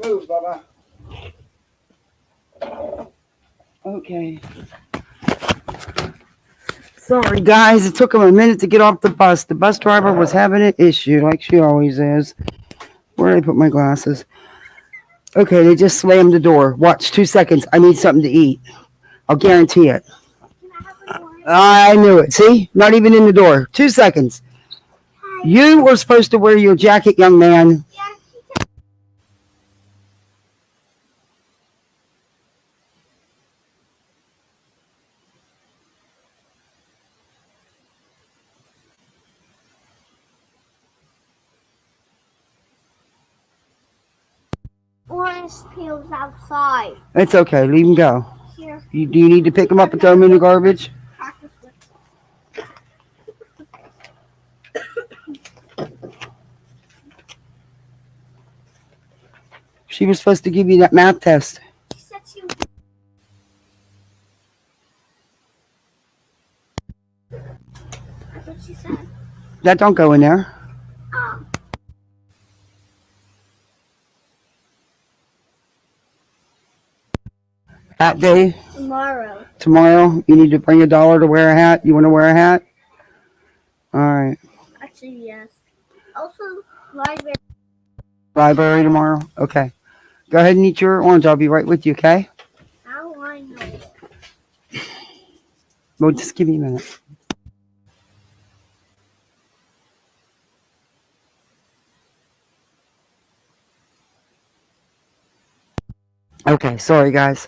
Move, Baba. Okay. Sorry, guys. It took him a minute to get off the bus. The bus driver was having an issue, like she always is. Where did I put my glasses? Okay, they just slammed the door. Watch, 2 seconds. I need something to eat. I'll guarantee it. I knew it. See? Not even in the door. 2 seconds. You were supposed to wear your jacket, young man. Orange peels outside. It's okay. Leave him go. Here. Do you need to pick him up and throw him in the garbage? She was supposed to give you that math test. She said she. That's what she said. That don't go in there. Oh. Hat day. Tomorrow. Tomorrow, you need to bring $1 to wear a hat. You want to wear a hat? All right. Actually, yes. Also, library. Library tomorrow? Okay. Go ahead and eat your orange. I'll be right with you, okay? How do I know? Well, just give me a minute. Okay, sorry, guys.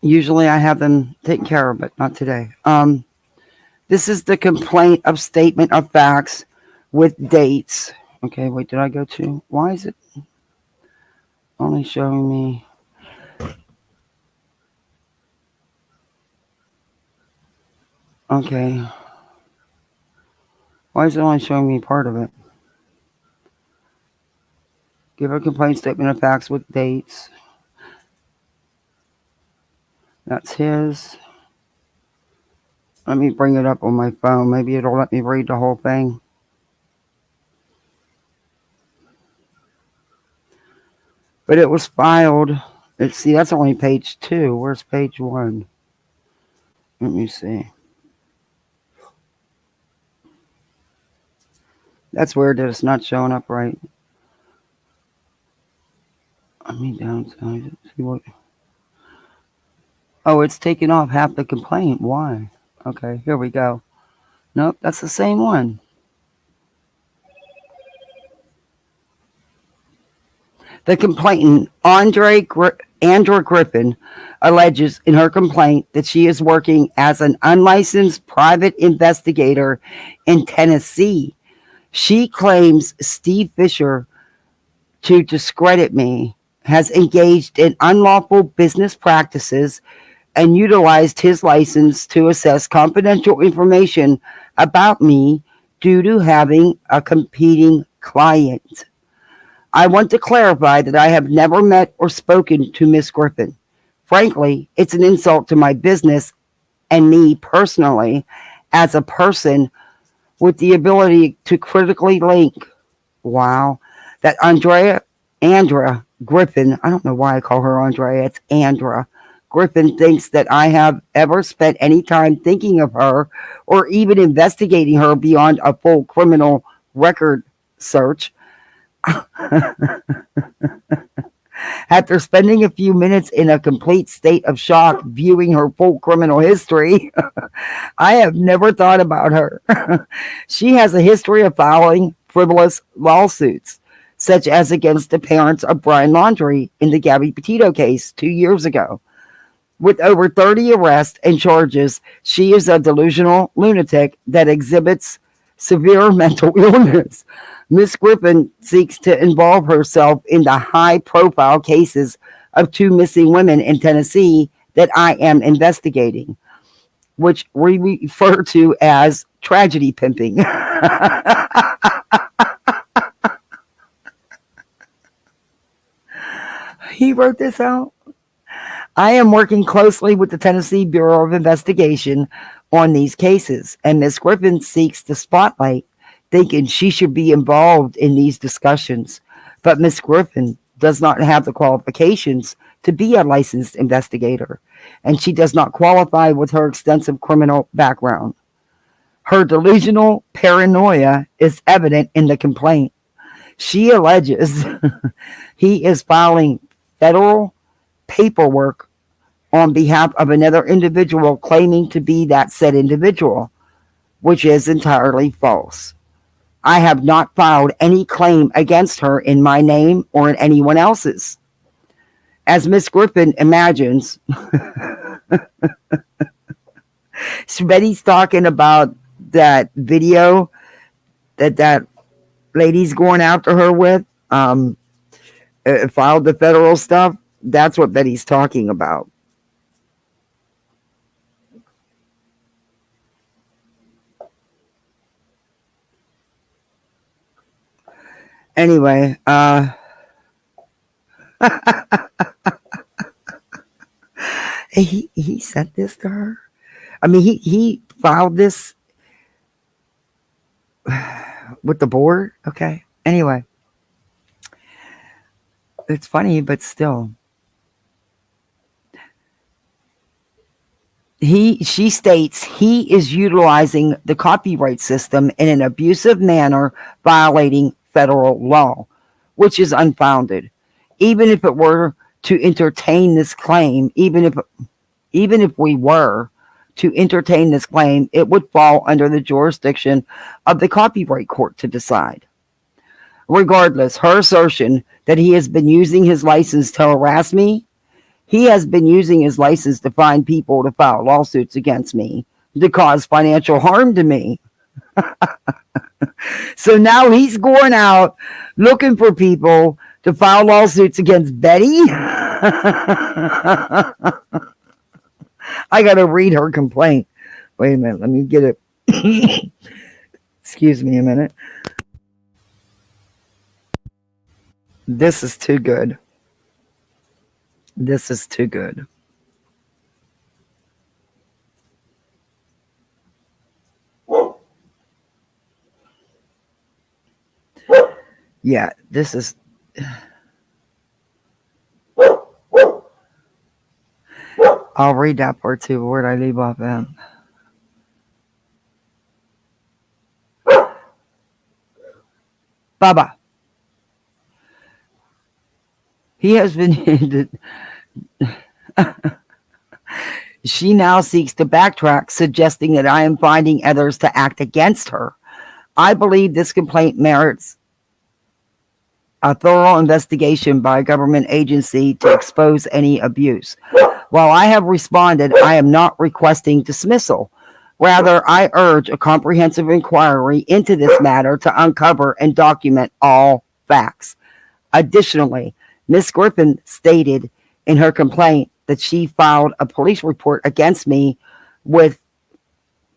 Usually I have them taken care of, but not today. This is the complaint of statement of facts with dates. Okay, wait, did I go to? Why is it only showing me? Okay. Why is it only showing me part of it? Give a complaint statement of facts with dates. That's his. Let me bring it up on my phone. Maybe it'll let me read the whole thing. But it was filed. Let's see, that's only page 2. Where's page 1? Let me see. That's weird that it's not showing up right. Let me downsize it. See what. Oh, it's taking off half the complaint. Why? Okay, here we go. Nope, that's the same one. The complainant, Andra Griffin, alleges in her complaint that she is working as an unlicensed private investigator in Tennessee. She claims Steve Fisher, to discredit me, has engaged in unlawful business practices and utilized his license to assess confidential information about me due to having a competing client. I want to clarify that I have never met or spoken to Miss Griffin. Frankly, it's an insult to my business and me personally as a person with the ability to critically link. Wow. That Andra Griffin, I don't know why I call her Andrea, it's Andra Griffin, thinks that I have ever spent any time thinking of her or even investigating her beyond a full criminal record search. After spending a few minutes in a complete state of shock viewing her full criminal history, I have never thought about her. She has a history of filing frivolous lawsuits, such as against the parents of Brian Laundrie in the Gabby Petito case 2 years ago. With over 30 arrests and charges, she is a delusional lunatic that exhibits severe mental illness. Miss Griffin seeks to involve herself in the high-profile cases of 2 missing women in Tennessee that I am investigating, which we refer to as tragedy pimping. He wrote this out. I am working closely with the Tennessee Bureau of Investigation on these cases, and Ms. Griffin seeks to spotlight thinking she should be involved in these discussions. But Miss Griffin does not have the qualifications to be a licensed investigator, and she does not qualify with her extensive criminal background. Her delusional paranoia is evident in the complaint. She alleges he is filing federal paperwork on behalf of another individual claiming to be that said individual, which is entirely false. I have not filed any claim against her in my name or in anyone else's. As Miss Griffin imagines, Betty's talking about that video that lady's going after her with, filed the federal stuff. That's what Betty's talking about. Anyway, he sent this to her. I mean, he filed this with the board. Okay. Anyway, it's funny, but still. She states he is utilizing the copyright system in an abusive manner, violating federal law, which is unfounded. Even if it were to entertain this claim, even if we were to entertain this claim, it would fall under the jurisdiction of the Copyright Court to decide. Regardless, her assertion that he has been using his license to harass me, he has been using his license to find people to file lawsuits against me, to cause financial harm to me. So now he's going out looking for people to file lawsuits against Betty. I got to read her complaint. Wait a minute. Let me get it. Excuse me a minute. This is too good. This is too good. Yeah, this is... I'll read that part too. Where did I leave off at? Baba. He has been... She now seeks to backtrack, suggesting that I am finding others to act against her. I believe this complaint merits a thorough investigation by a government agency to expose any abuse. While I have responded, I am not requesting dismissal. Rather, I urge a comprehensive inquiry into this matter to uncover and document all facts. Additionally, Ms. Griffin stated in her complaint that she filed a police report against me with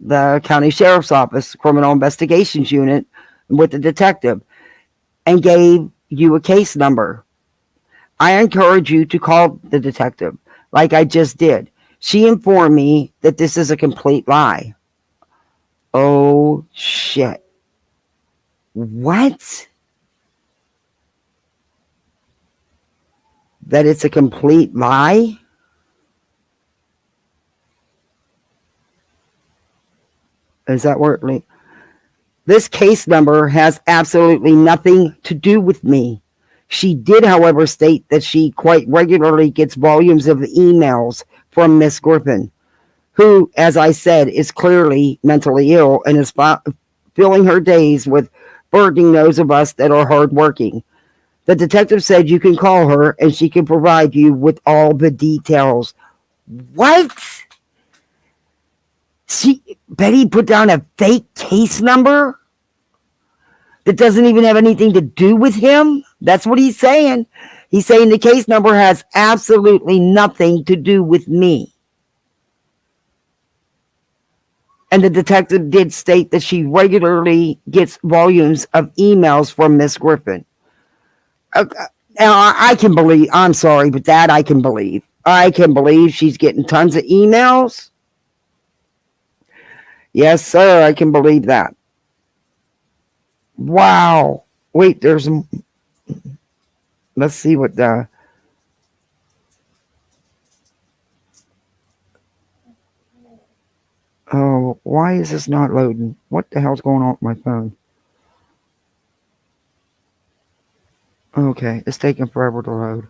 the county sheriff's office, criminal investigations unit, with the detective, and gave you a case number. I encourage you to call the detective, like I just did. She informed me that this is a complete lie. Oh, shit. What? That it's a complete lie? Is that where it... This case number has absolutely nothing to do with me. She did, however, state that she quite regularly gets volumes of emails from Miss Griffin, who, as I said, is clearly mentally ill and is filling her days with burdening those of us that are hardworking. The detective said you can call her and she can provide you with all the details. What? Betty put down a fake case number that doesn't even have anything to do with him? That's what he's saying. He's saying the case number has absolutely nothing to do with me. And the detective did state that she regularly gets volumes of emails from Miss Griffin. Now, I can believe, I'm sorry, but that I can believe. I can believe she's getting tons of emails. Yes, sir, I can believe that. Wow. Wait, there's. Let's see what the. Oh, why is this not loading? What the hell's going on with my phone? Okay, it's taking forever to load.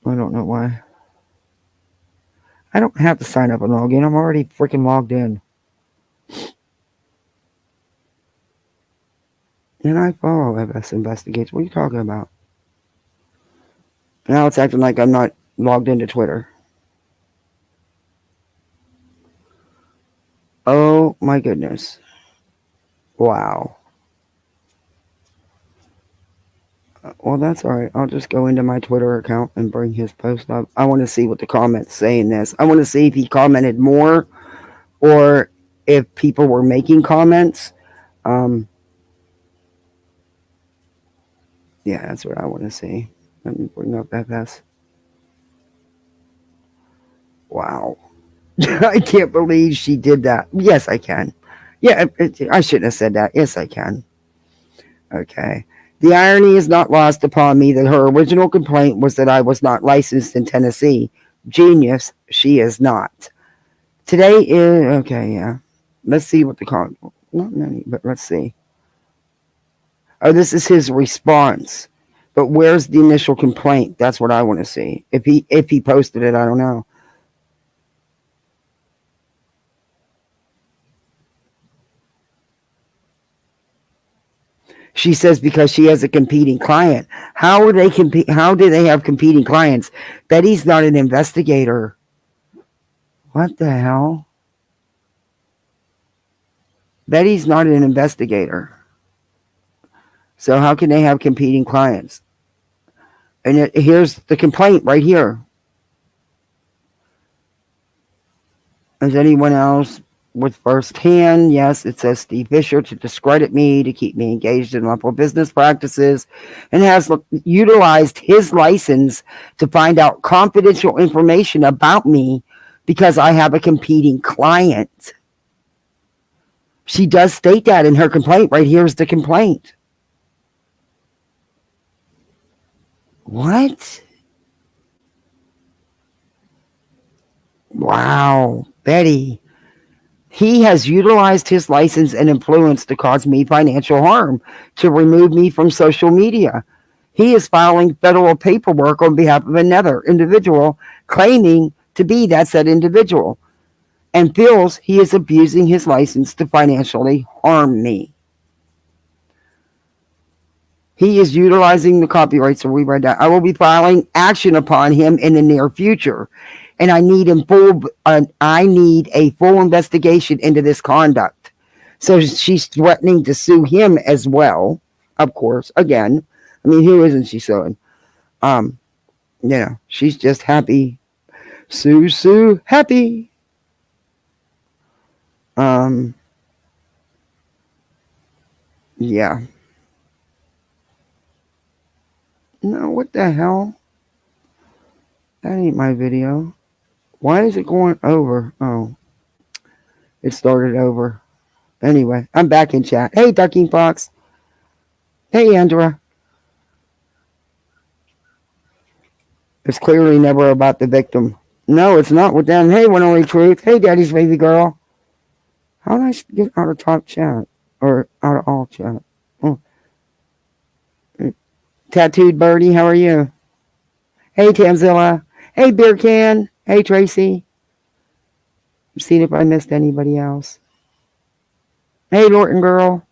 I don't know why. I don't have to sign up and log in. I'm already freaking logged in. And I follow FS Investigates. What are you talking about? Now it's acting like I'm not logged into Twitter. Oh my goodness. Wow. Well, that's alright. I'll just go into my Twitter account and bring his post up. I want to see what the comments say in this. I want to see if he commented more or if people were making comments. Yeah, that's what I want to see. Let me bring up FS. Wow. I can't believe she did that. Yes, I can. Yeah, I shouldn't have said that. Yes, I can. Okay. The irony is not lost upon me that her original complaint was that I was not licensed in Tennessee. Genius, she is not. Today is, okay, yeah. Let's see what the comment, not many, but let's see. Oh, this is his response. But where's the initial complaint? That's what I want to see. If he posted it, I don't know. She says because she has a competing client. How are they compete? How do they have competing clients? Betty's not an investigator. What the hell? Betty's not an investigator. So how can they have competing clients? And here's the complaint right here. Is anyone else with firsthand? Yes, it says Steve Fisher to discredit me, to keep me engaged in unlawful business practices, and has utilized his license to find out confidential information about me because I have a competing client. She does state that in her complaint. Right here is the complaint. What? Wow, Betty. He has utilized his license and influence to cause me financial harm, to remove me from social media. He is filing federal paperwork on behalf of another individual, claiming to be that said individual, and feels he is abusing his license to financially harm me. He is utilizing the copyright, so we read that. I will be filing action upon him in the near future, and I need a full investigation into this conduct. So she's threatening to sue him as well, of course. Again, I mean, who isn't she suing? She's just happy. Sue, happy. Yeah. No, what the hell? That ain't my video. Why is it going over? Oh, it started over. Anyway, I'm back in chat. Hey, Ducking Fox. Hey, Andra. It's clearly never about the victim. No, it's not with them. Hey, One Only Truth. Hey, Daddy's baby girl. How did I get out of top chat? Or out of all chat? Oh. Tattooed Birdie, how are you? Hey, Tamzilla. Hey, Beer Can. Hey, Tracy. I'm seeing if I missed anybody else. Hey, Norton Girl.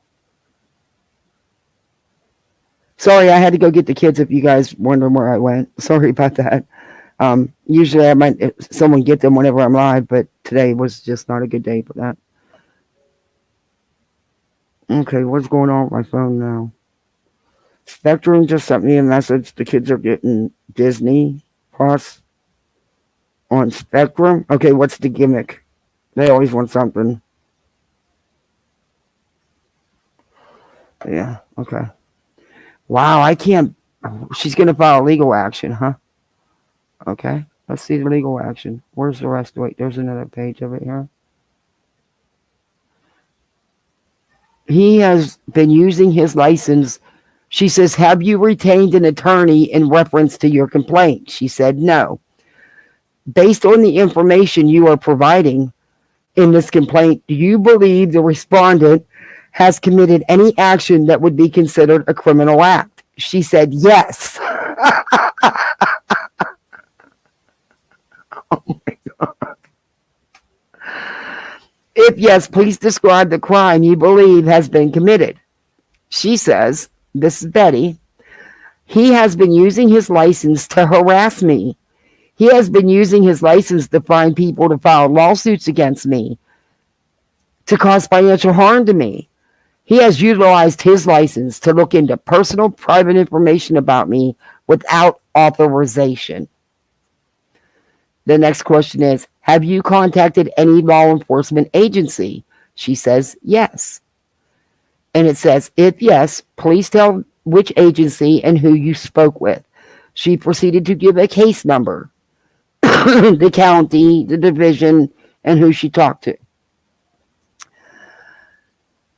Sorry, I had to go get the kids if you guys wondering where I went. Sorry about that. Usually I might someone get them whenever I'm live, but today was just not a good day for that. Okay, what's going on with my phone now? Spectrum just sent me a message. The kids are getting Disney Plus on Spectrum. Okay, what's the gimmick? They always want something. Yeah, okay. Wow, I can't. She's going to file legal action, huh? Okay, let's see the legal action. Where's the rest? Wait, there's another page of it here. he has been using his license. She says, have you retained an attorney in reference to your complaint? She said, no. Based on the information you are providing in this complaint, do you believe the respondent has committed any action that would be considered a criminal act? She said, yes. Oh my God. If yes, please describe the crime you believe has been committed. She says, this is Betty, he has been using his license to harass me. He has been using his license to find people to file lawsuits against me, to cause financial harm to me. He has utilized his license to look into personal, private information about me without authorization. The next question is, have you contacted any law enforcement agency? She says, yes. And it says, if yes, please tell which agency and who you spoke with. She proceeded to give a case number, the county, the division, and who she talked to.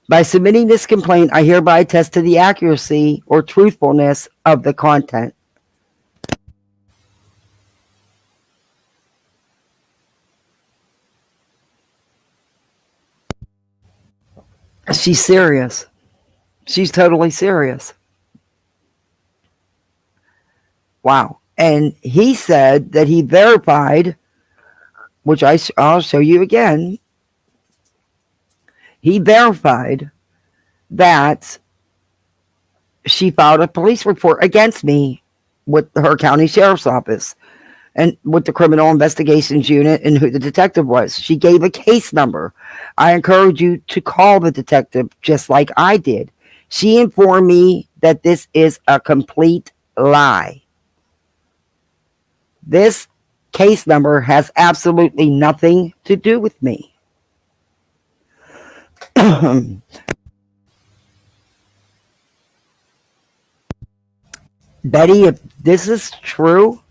By submitting this complaint, I hereby attest to the accuracy or truthfulness of the content. She's serious. She's totally serious. Wow. And he said that he verified, which I'll show you again. He verified that she filed a police report against me with her county sheriff's office and with the criminal investigations unit and who the detective was. She gave a case number. I encourage you to call the detective just like I did. She informed me that this is a complete lie. This case number has absolutely nothing to do with me. Betty, if this is true,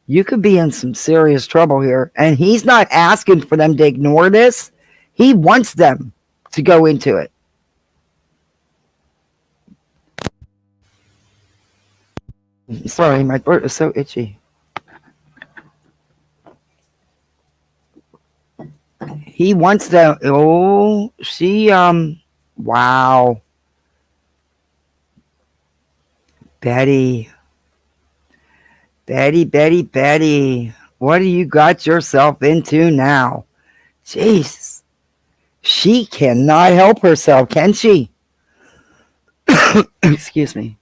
you could be in some serious trouble here. And he's not asking for them to ignore this. He wants them to go into it. Sorry, my throat is so itchy. He wants them. Oh, wow. Betty. What do you got yourself into now? Jeez. She cannot help herself, can she? Excuse me.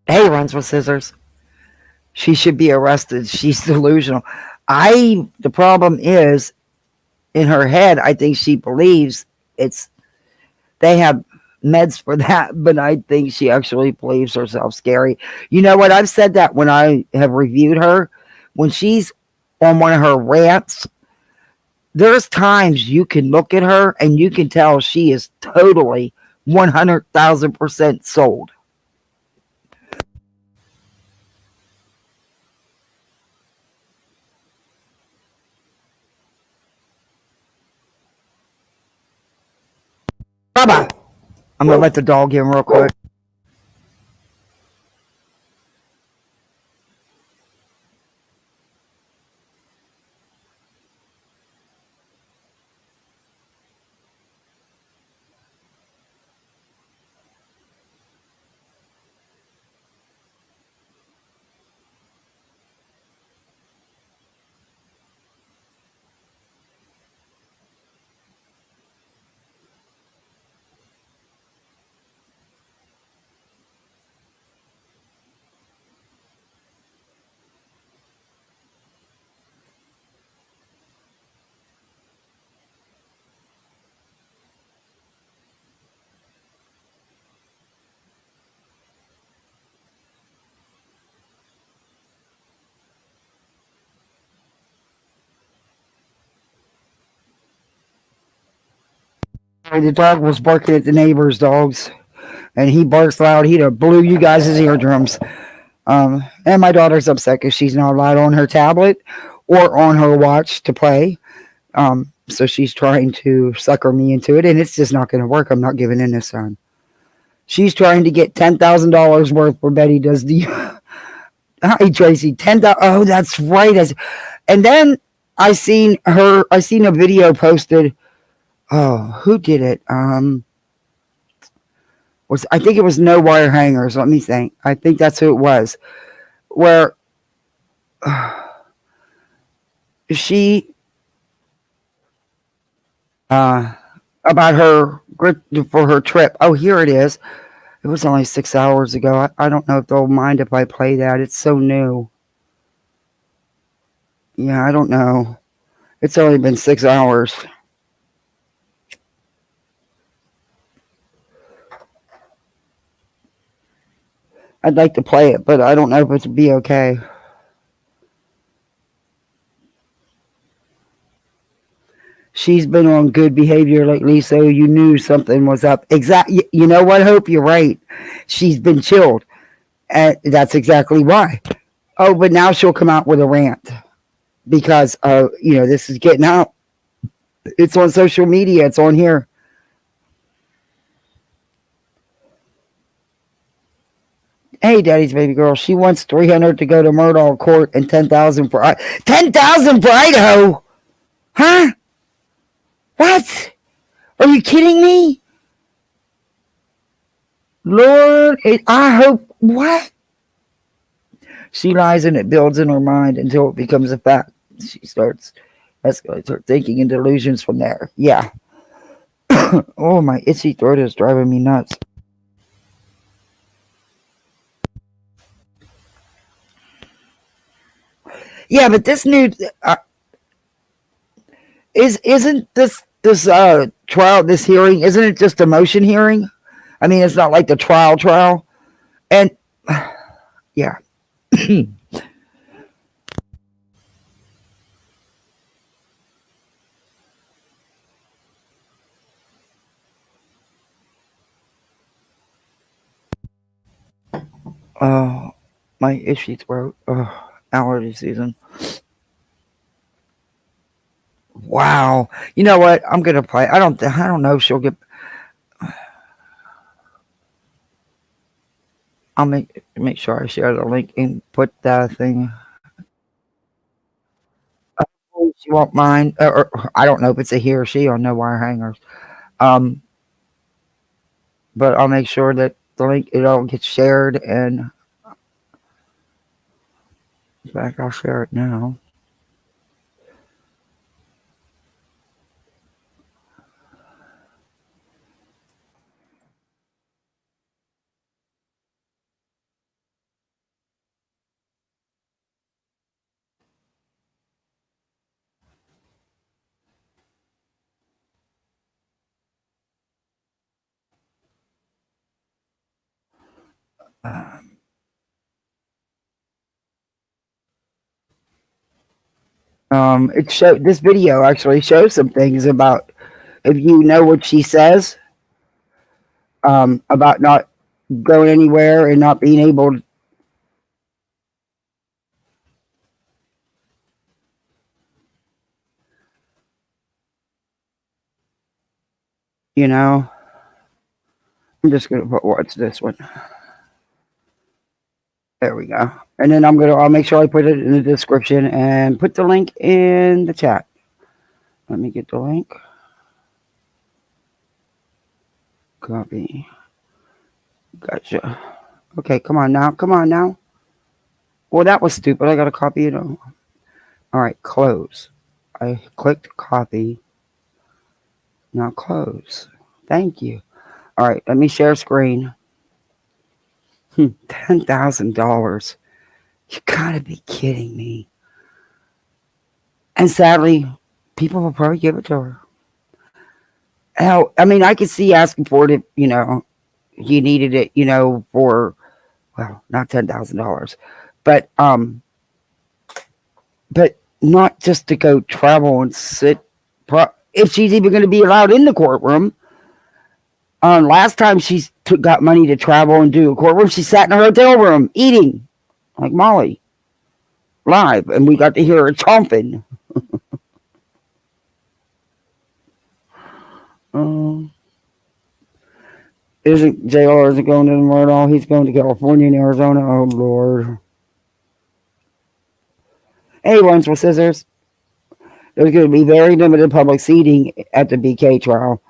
Hey, runs with scissors. She should be arrested. She's delusional. The problem is, in her head, I think she believes they have meds for that, but I think she actually believes herself scary. You know what? I've said that when I have reviewed her. When she's on one of her rants, there's times you can look at her and you can tell she is totally 100,000% sold. Bye-bye. I'm going to let the dog in real quick. The dog was barking at the neighbor's dogs, and he barks loud. He'd have blew you guys' eardrums. And my daughter's upset because she's not allowed on her tablet or on her watch to play. So she's trying to sucker me into it, and it's just not going to work. I'm not giving in this time. She's trying to get $10,000 worth where Betty does the. Hi, Tracy. 10,000. Oh, that's right. And then I seen a video posted. Oh, who did it? I think it was No Wire Hangers. Let me think. I think that's who it was. Where she about her for her trip. Oh, here it is. It was only 6 hours ago. I don't know if they'll mind if I play that. It's so new. Yeah, I don't know. It's only been 6 hours. I'd like to play it, but I don't know if it'll be okay. She's been on good behavior lately, so you knew something was up. Exactly. You know what, Hope? You're right. She's been chilled. And that's exactly why. Oh, but now she'll come out with a rant. Because, this is getting out. It's on social media. It's on here. Hey, Daddy's baby girl. She wants $300 to go to Murdoch Court and $10,000 for Idaho. Huh? What? Are you kidding me? Lord, I hope. What? She lies and it builds in her mind until it becomes a fact. She starts her thinking in delusions from there. Yeah. Oh, my itchy throat is driving me nuts. Yeah, but this new isn't this trial, this hearing, isn't it just a motion hearing? I mean, it's not like the trial. And yeah. Oh, my itchy throat. Oh, allergy season. Wow. You know what? I'm gonna play. I don't know if she'll get. I'll make sure I share the link and put that thing. She won't mind, or I don't know if it's a he or she on No Wire Hangers. But I'll make sure that the link it all gets shared, and in fact, I'll share it now. This video actually shows some things about if you know what she says, about not going anywhere and not being able to, I'm just gonna watch this one. There we go. And then I'll make sure I put it in the description and put the link in the chat. Let me get the link. Copy. Gotcha. Okay, come on now. Well, that was stupid. I gotta copy it. All right, close. I clicked copy. Now close. Thank you. All right, let me share screen. $10,000. You gotta be kidding me. And sadly, people will probably give it to her. Hell, I mean, I could see asking for it if, you needed it, for, well, not $10,000. But not just to go travel and sit, if she's even going to be allowed in the courtroom. Last time she got money to travel and do a courtroom, she sat in a hotel room eating like Molly live, and we got to hear her chomping. Isn't JR isn't going to Myrtle? He's going to California and Arizona. Oh Lord. Hey, ones with scissors. There's going to be very limited public seating at the BK trial.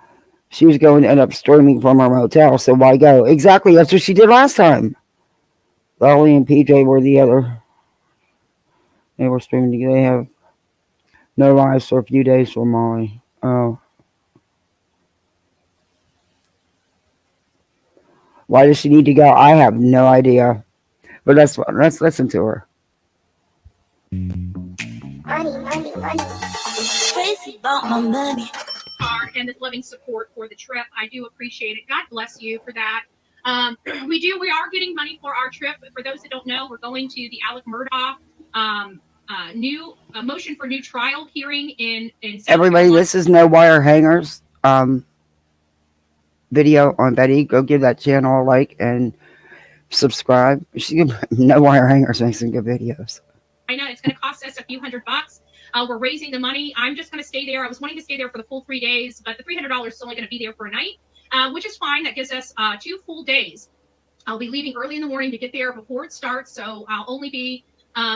She was going to end up streaming from her motel, so why go? Exactly, that's what she did last time. Lolly and PJ were the other. They were streaming together. They have no lives for a few days for Molly. Oh. Why does she need to go? I have no idea. But let's listen to her. Money. Crazy about my money. And this loving support for the trip. I do appreciate it. God bless you for that. We are getting money for our trip. For those that don't know, we're going to the Alec Murdaugh new motion for new trial hearing in everybody, this is No Wire Hangers video on Betty. Go give that channel a like and subscribe. No Wire Hangers makes some good videos. I know it's going to cost us a few $100. We're raising the money. I'm just going to stay there. I was wanting to stay there for the full 3 days, but the $300 is only going to be there for a night, which is fine. That gives us 2 full days. I'll be leaving early in the morning to get there before it starts, so I'll only be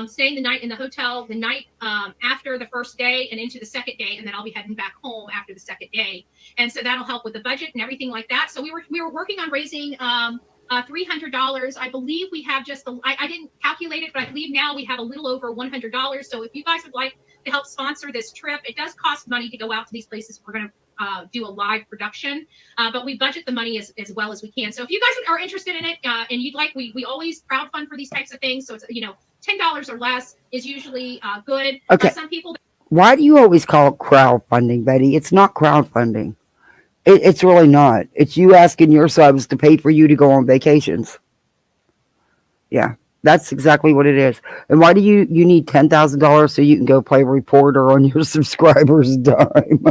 staying the night in the hotel the night after the first day and into the second day, and then I'll be heading back home after the second day. And so that'll help with the budget and everything like that. So we were working on raising $300. I believe we have just I didn't calculate it, but I believe now we have a little over $100. So if you guys would like to help sponsor this trip, it does cost money to go out to these places. We're going to do a live production, but we budget the money as well as we can. So if you guys are interested in it and you'd like, we always crowdfund for these types of things. So it's, $10 or less is usually good. Okay. Some people. Why do you always call it crowdfunding, Betty? It's not crowdfunding. It's really not. It's you asking your subs to pay for you to go on vacations. Yeah, that's exactly what it is. And why do you need $10,000 so you can go play reporter on your subscribers' dime?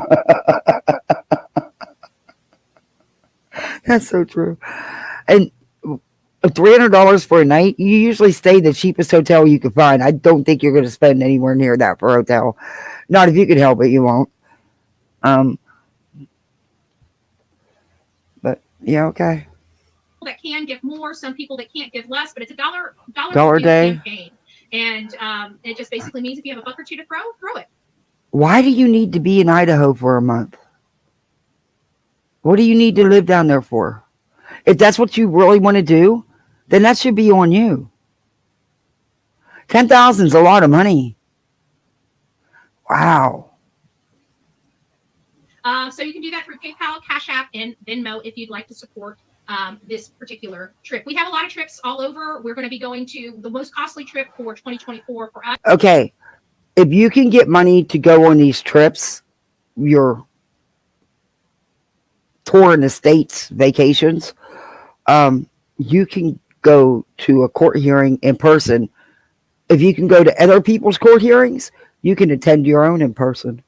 That's so true. And $300 for a night, you usually stay the cheapest hotel you can find. I don't think you're going to spend anywhere near that for a hotel. Not if you can help it, you won't. But yeah, okay. That can give more, some people that can't give less, but it's $1 a day campaign. And it just basically means if you have a buck or two to throw it. Why do you need to be in Idaho for a month? What do you need to live down there for? If that's what you really want to do, then that should be on you. $10,000 is a lot of money. Wow. So you can do that through PayPal, Cash App, and Venmo if you'd like to support this particular trip. We have a lot of trips all over. We're going to be going to the most costly trip for 2024 for us. Okay. If you can get money to go on these trips, your tour in the States vacations, you can go to a court hearing in person. If you can go to other people's court hearings, you can attend your own in person.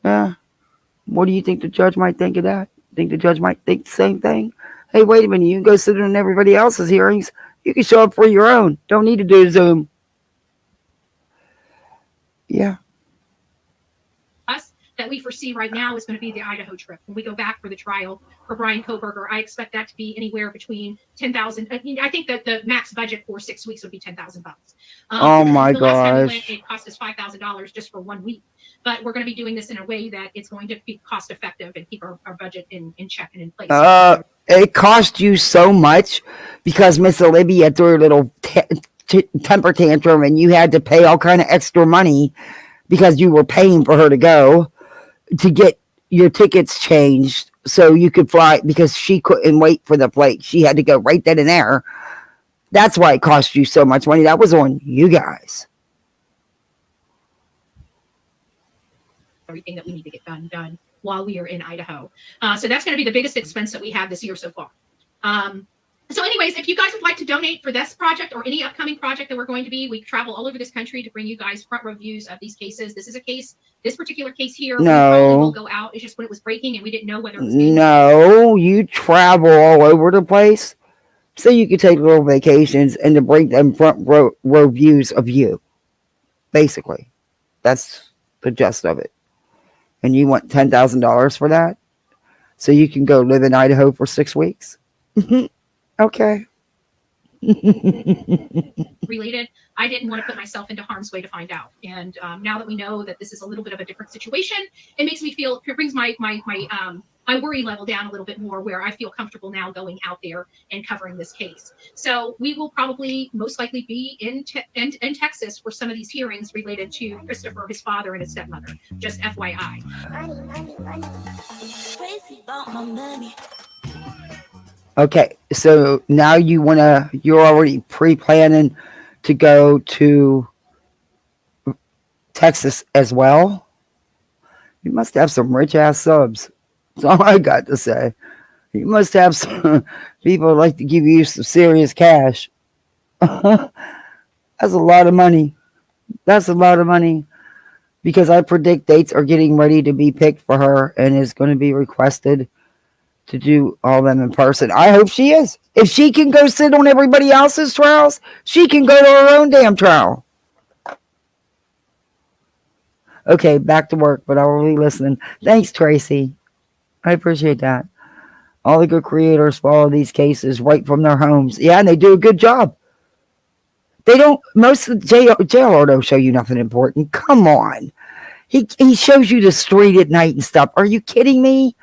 What do you think the judge might think of that? Think the judge might think the same thing? Hey, wait a minute. You can go sit in everybody else's hearings. You can show up for your own. Don't need to do Zoom. Yeah. Us that we foresee right now is going to be the Idaho trip. When we go back for the trial for Brian Koberger, I expect that to be anywhere between $10,000. I think that the max budget for 6 weeks would be $10,000. Oh my gosh! Last time we went, gosh. it cost us $5,000 just for 1 week. But we're going to be doing this in a way that it's going to be cost effective and keep our budget in check and in place. It cost you so much because Miss Olivia threw a little temper tantrum and you had to pay all kind of extra money because you were paying for her to go to get your tickets changed so you could fly because she couldn't wait for the flight. She had to go right then and there. That's why it cost you so much money. That was on you guys. Everything that we need to get done while we are in Idaho. So that's going to be the biggest expense that we have this year so far. So anyways, if you guys would like to donate for this project or any upcoming project that we're going to be, we travel all over this country to bring you guys front row views of these cases. This is a case, this particular case here, No. will go out. It's just when it was breaking and we didn't know whether it was No, you travel all over the place so you can take little vacations and to bring them front row views of you. Basically. That's the gist of it. And you want $10,000 for that? so you can go live in Idaho for 6 weeks. Okay. Related, I didn't want to put myself into harm's way to find out. And now that we know that this is a little bit of a different situation, it makes me feel, it brings my worry level down a little bit more, where I feel comfortable now going out there and covering this case. So we will probably most likely be in Texas for some of these hearings related to Christopher, his father, and his stepmother. Just FYI. Money. Crazy about my money. Okay, so now you're already pre-planning to go to Texas as well? You must have some rich-ass subs. That's all I got to say. You must have some people like to give you some serious cash. That's a lot of money. That's a lot of money. Because I predict dates are getting ready to be picked for her and is going to be requested to do all them in person. I hope she is. If she can go sit on everybody else's trials, she can go to her own damn trial. Okay, back to work, but I will be listening. Thanks, Tracy. I appreciate that. All the good creators follow these cases right from their homes. Yeah, and they do a good job. They don't, most of the JLR don't show you nothing important. Come on. He shows you the street at night and stuff. Are you kidding me?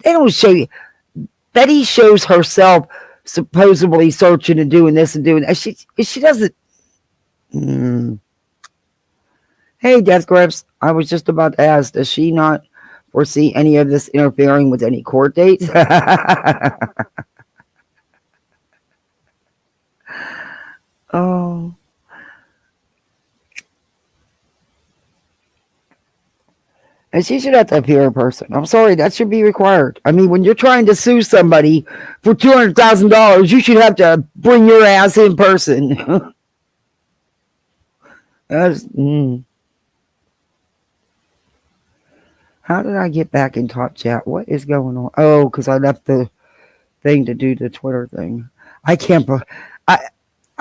They don't show you. Betty shows herself supposedly searching and doing this and doing that. She doesn't. Hey, Death Grips. I was just about to ask, does she not foresee any of this interfering with any court dates? Oh. And she should have to appear in person. I'm sorry, that should be required. I mean, when you're trying to sue somebody for $200,000, you should have to bring your ass in person. How did I get back in Top Chat? What is going on? Oh, because I left the thing to do the Twitter thing. I can't.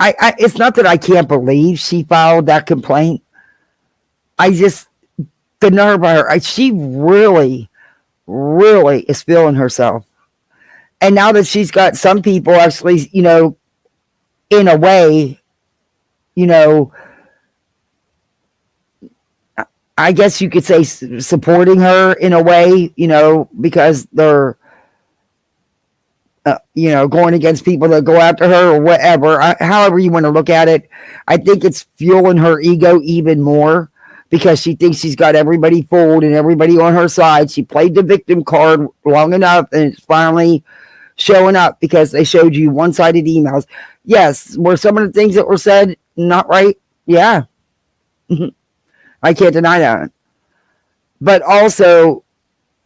It's not that I can't believe she filed that complaint. The nerve of her, she really, really is feeling herself. And now that she's got some people actually, in a way, I guess you could say supporting her in a way, because they're, going against people that go after her or whatever. However you want to look at it, I think it's fueling her ego even more. Because she thinks she's got everybody fooled and everybody on her side. She played the victim card long enough and it's finally showing up because they showed you one-sided emails. Yes, were some of the things that were said not right? Yeah. I can't deny that. But also,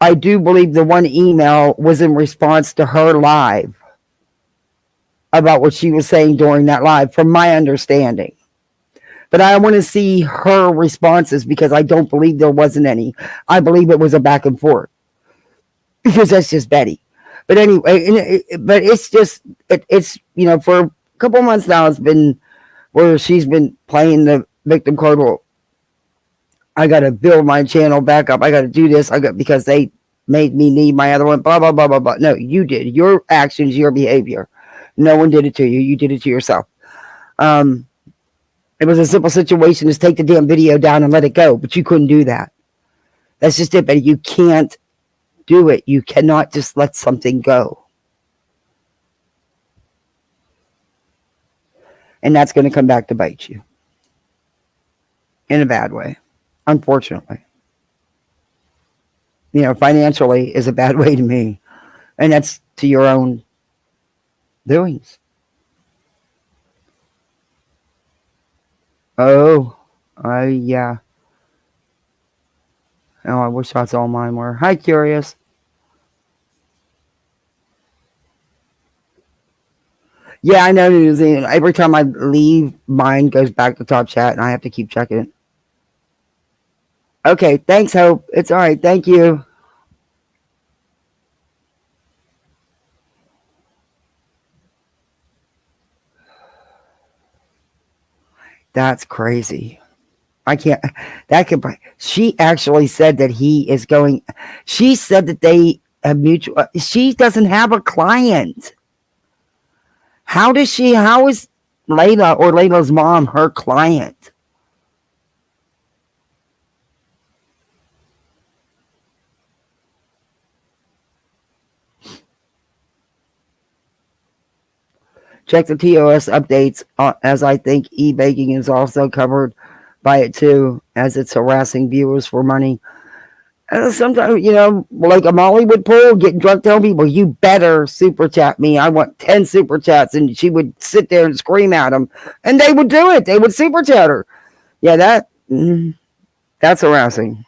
I do believe the one email was in response to her live about what she was saying during that live, from my understanding. But I want to see her responses because I don't believe there wasn't any. I believe it was a back and forth. Because that's just Betty. But anyway, but it's just, it's, for a couple of months now, it's been where she's been playing the victim card. Well, I got to build my channel back up. I got to do this. Because they made me need my other one, blah, blah, blah, blah, blah. No, you did. Your actions, your behavior. No one did it to you. You did it to yourself. It was a simple situation, just take the damn video down and let it go. But you couldn't do that. That's just it, but you can't do it. You cannot just let something go. And that's going to come back to bite you. In a bad way. Unfortunately. Financially is a bad way to me. And that's to your own doings. Oh, yeah. Oh, I wish that's all mine were. Hi, Curious. Yeah, I know. Every time I leave, mine goes back to Top Chat, and I have to keep checking it. Okay, thanks, Hope. It's all right. Thank you. That's crazy. I can't. She actually said that he is going. She said that a mutual. She doesn't have a client. How is Layla or Layla's mom her client? Check the TOS updates, as I think e-baking is also covered by it too, as it's harassing viewers for money. Sometimes, like a Molly would pull, getting drunk, telling people, you better super chat me. I want 10 super chats. And she would sit there and scream at them. And they would do it. They would super chat her. Yeah, that's harassing.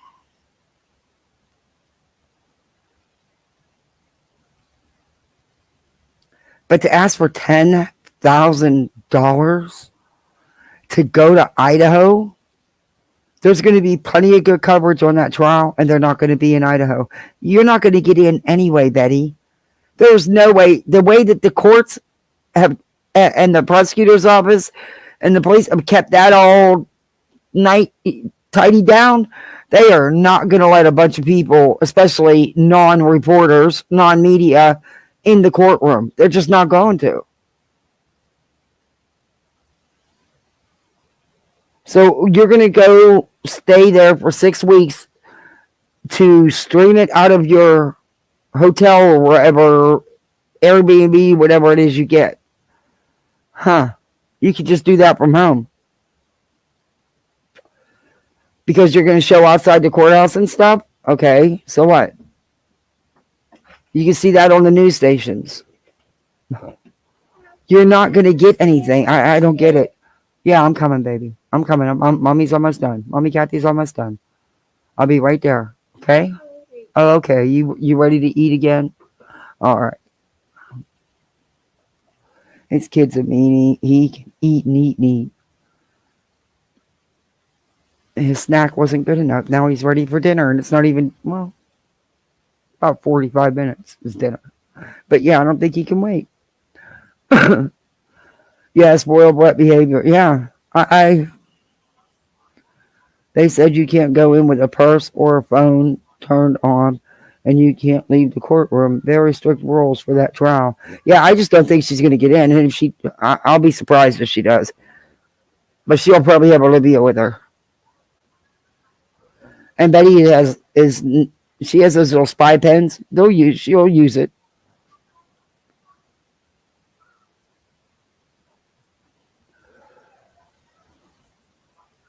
But to ask for $10,000 to go to Idaho, there's going to be plenty of good coverage on that trial, and they're not going to be in Idaho. You're not going to get in anyway, Betty. There's no way. The way that the courts have, and the prosecutor's office and the police have kept that all night tidied down, they are not going to let a bunch of people, especially non-reporters, non-media, in the courtroom. They're just not going to. So you're going to go stay there for 6 weeks to stream it out of your hotel or wherever, Airbnb, whatever it is you get. You could just do that from home. Because you're going to show outside the courthouse and stuff? Okay, so what? You can see that on the news stations. You're not going to get anything. I don't get it. Yeah, I'm coming, baby. I'm coming. Mommy's almost done. Mommy Kathy's almost done. I'll be right there. Okay? Oh, okay. You ready to eat again? All right. His kid's a meanie. He can eat and eat and eat. His snack wasn't good enough. Now he's ready for dinner, and it's not even, about 45 minutes is dinner. But yeah, I don't think he can wait. Yeah, spoiled brat behavior. Yeah, they said you can't go in with a purse or a phone turned on, and you can't leave the courtroom. Very strict rules for that trial. Yeah, I just don't think she's going to get in. And if I'll be surprised if she does. But she'll probably have Olivia with her. And Betty has those little spy pens. She'll use it.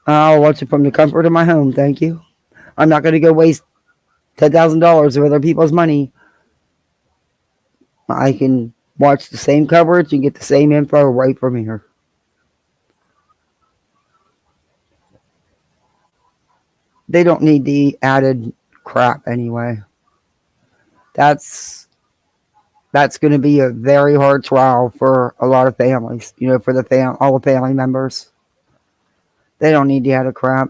I'll watch it from the comfort of my home, thank you. I'm not going to go waste $10,000 of other people's money. I can watch the same coverage and get the same info right from here. They don't need the added crap anyway. That's going to be a very hard trial for a lot of families. For all the family members. They don't need the added crap.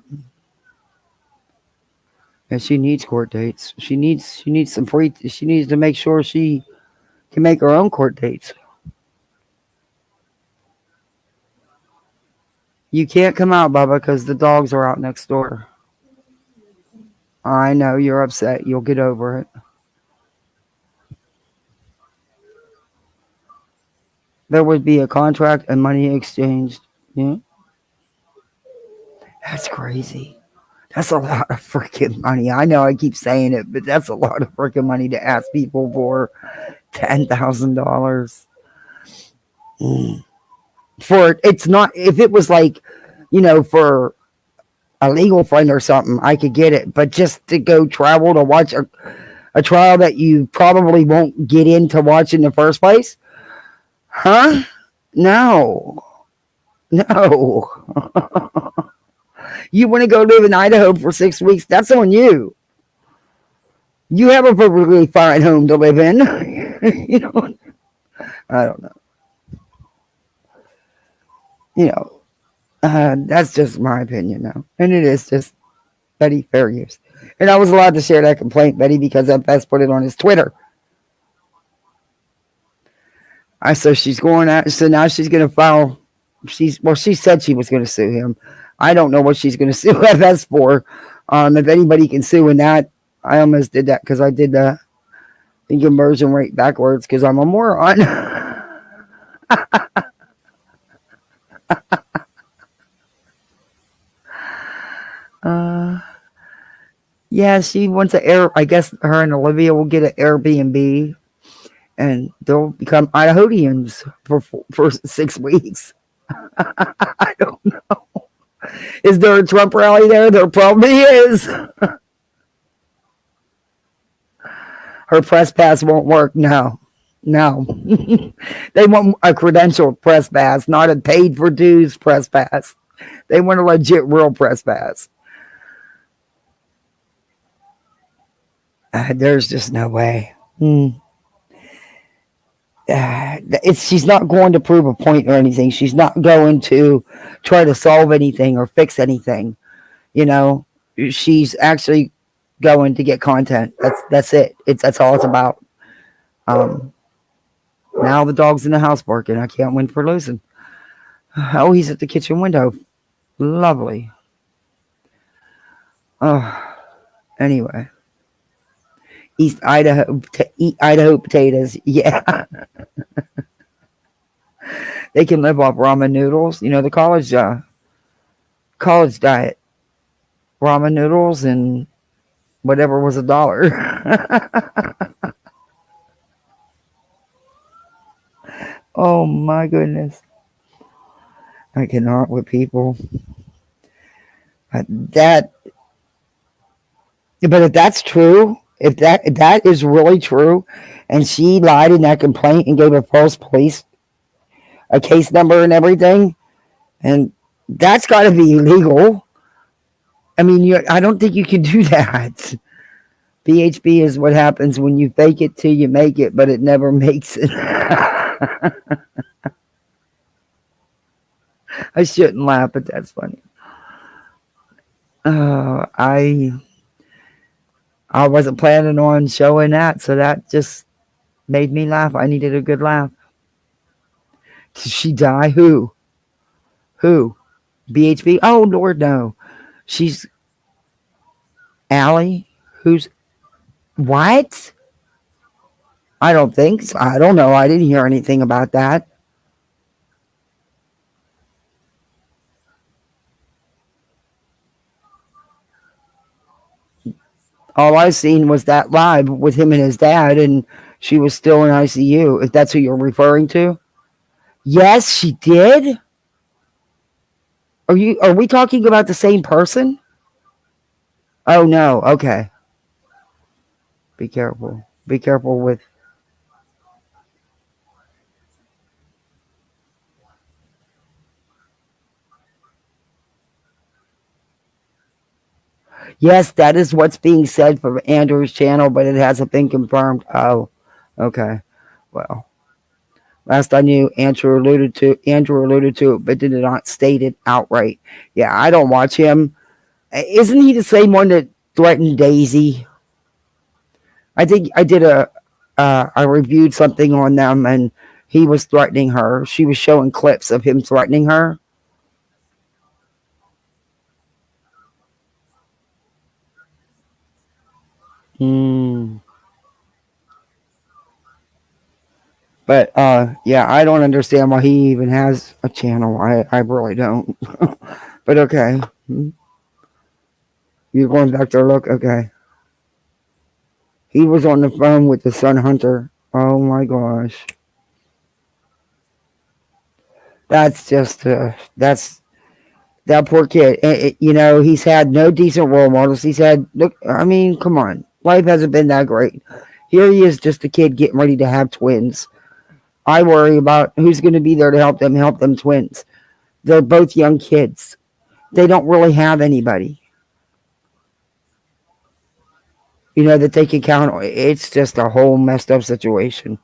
And she needs court dates. She needs to make sure she can make her own court dates. You can't come out, Bubba, because the dogs are out next door. I know you're upset. You'll get over it. There would be a contract and money exchanged. Yeah. That's crazy. That's a lot of freaking money. I know I keep saying it, but that's a lot of freaking money to ask people for $10,000. It's not, if it was like, for a legal friend or something, I could get it. But just to go travel to watch a trial that you probably won't get in to watch in the first place? Huh? No. You want to go live in Idaho for 6 weeks? That's on you. You have a perfectly fine home to live in. I don't know. That's just my opinion now. And it is just Betty, fair use. And I was allowed to share that complaint, Betty, because FS put it on his Twitter. So she's going out. So now she's going to file. She said she was going to sue him. I don't know what she's going to sue FS for. If anybody can sue in that, I almost did that because I did the conversion rate backwards because I'm a moron. Yeah, she wants I guess her and Olivia will get an Airbnb and they'll become Idahoans for 6 weeks. I don't know. Is there a Trump rally there? There probably is. Her press pass won't work. No. They want a credentialed press pass, not a paid for dues press pass. They want a legit real press pass. There's just no way. She's not going to prove a point or anything. She's not going to try to solve anything or fix anything. She's actually going to get content. That's it. That's all it's about. Now the dog's in the house barking. I can't win for losing. Oh, he's at the kitchen window. Lovely. Anyway. East Idaho, eat Idaho potatoes. Yeah. They can live off ramen noodles. The college diet. Ramen noodles and whatever was $1. Oh my goodness. I cannot with people. But if that's true, if that is really true, and she lied in that complaint and gave a false police a case number and everything, and that's got to be illegal. I mean, I don't think you can do that. BHB is what happens when you fake it till you make it, but it never makes it. I shouldn't laugh, but that's funny. I wasn't planning on showing that, so that just made me laugh. I needed a good laugh. Did she die? Who? BHB? Oh, Lord, no. She's Allie? Who's... What? I don't think so. I don't know. I didn't hear anything about that. All I seen was that live with him and his dad, and she was still in ICU. If that's who you're referring to. Yes, she did. Are we talking about the same person? Oh no. Okay. Be careful. Be careful with. Yes, that is what's being said from Andrew's channel, but it hasn't been confirmed. Oh, okay. Well, last I knew, Andrew alluded to it, but did not state it outright. Yeah, I don't watch him. Isn't he the same one that threatened Daisy? I think I reviewed something on them, and he was threatening her. She was showing clips of him threatening her. But yeah, I don't understand why he even has a channel. I really don't. But okay. You're going back to look? Okay. He was on the phone with the Sun Hunter. Oh my gosh. That's just that poor kid. He's had no decent role models. I mean, come on. Life hasn't been that great. Here he is, just a kid getting ready to have twins. I worry about who's going to be there to help them twins. They're both young kids. They don't really have anybody, that they can count on. It's just a whole messed up situation.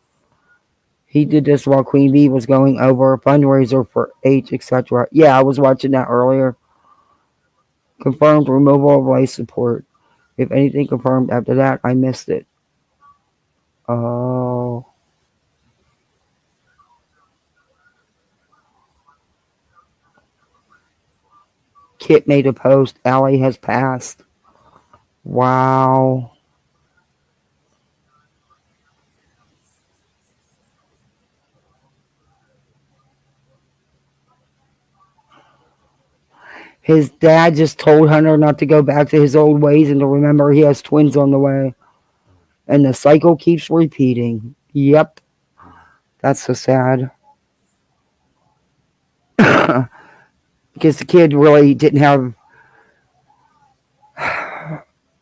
He did this while Queen Bee was going over a fundraiser for H, etc. Yeah, I was watching that earlier. Confirmed removal of life support. If anything confirmed after that, I missed it. Oh. Kit made a post. Allie has passed. Wow. His dad just told Hunter not to go back to his old ways and to remember he has twins on the way. And the cycle keeps repeating. Yep. That's so sad. Because the kid really didn't have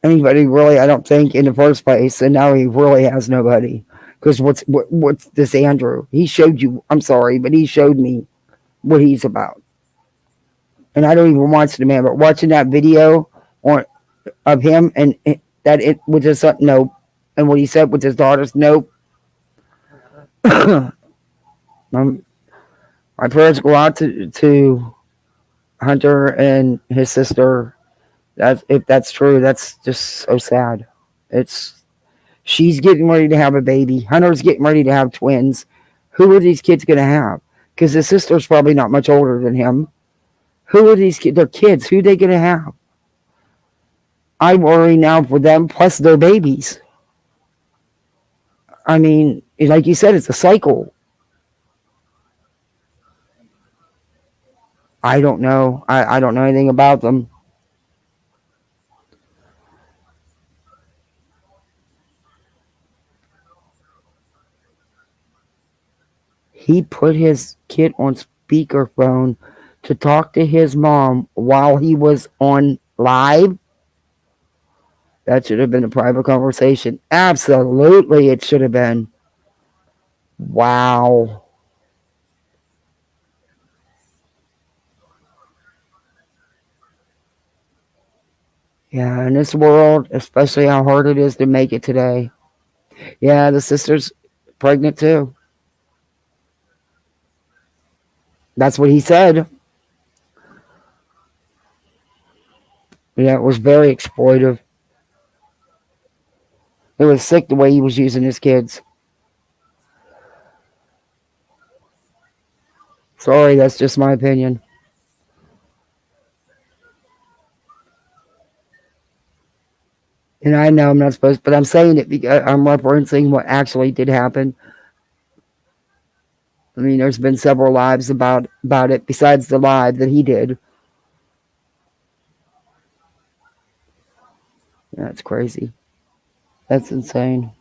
anybody really, I don't think, in the first place. And now he really has nobody. Because what's this Andrew? He showed you, I'm sorry, but he showed me what he's about. And I don't even watch the man, but watching that video of him and that it with his son, nope. And what he said with his daughters, nope. My prayers go out to Hunter and his sister. If that's true, that's just so sad. She's getting ready to have a baby. Hunter's getting ready to have twins. Who are these kids going to have? Because his sister's probably not much older than him. Who are these kids? They're kids. Who are they going to have? I worry now for them, plus their babies. I mean, like you said, it's a cycle. I don't know. I don't know anything about them. He put his kid on speakerphone to talk to his mom while he was on live. That should have been a private conversation. Absolutely, it should have been. Wow. Yeah, in this world, especially how hard it is to make it today. Yeah, the sister's pregnant too. That's what he said. Yeah, it was very exploitive. It was sick the way he was using his kids. Sorry, that's just my opinion. And I know I'm not supposed, but I'm saying it because I'm referencing what actually did happen. I mean, there's been several lives about it besides the live that he did. That's crazy. That's insane.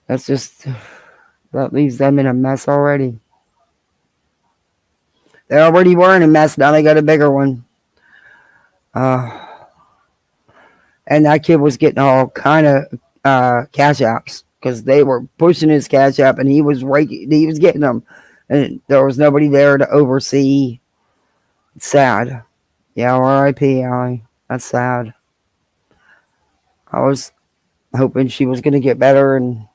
That leaves them in a mess already. They already were in a mess. Now they got a bigger one. And that kid was getting all kind of cash apps because they were pushing his cash app, and he was getting them, and there was nobody there to oversee. It's sad. Yeah, R.I.P. Allie. That's sad. I was hoping she was going to get better, and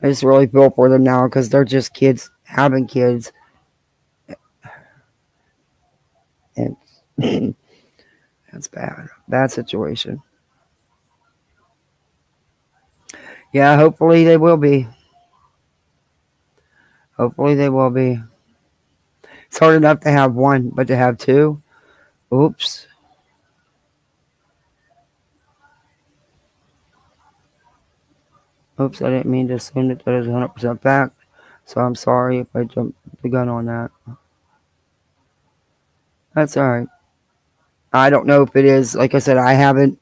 I just really feel for them now because they're just kids having kids. And that's bad. Bad situation. Yeah, hopefully they will be. Hopefully they will be. It's hard enough to have one, but to have two? Oops. Oops, I didn't mean to assume that is 100% fact. So I'm sorry if I jumped the gun on that. That's alright. I don't know if it is. Like I said, I don't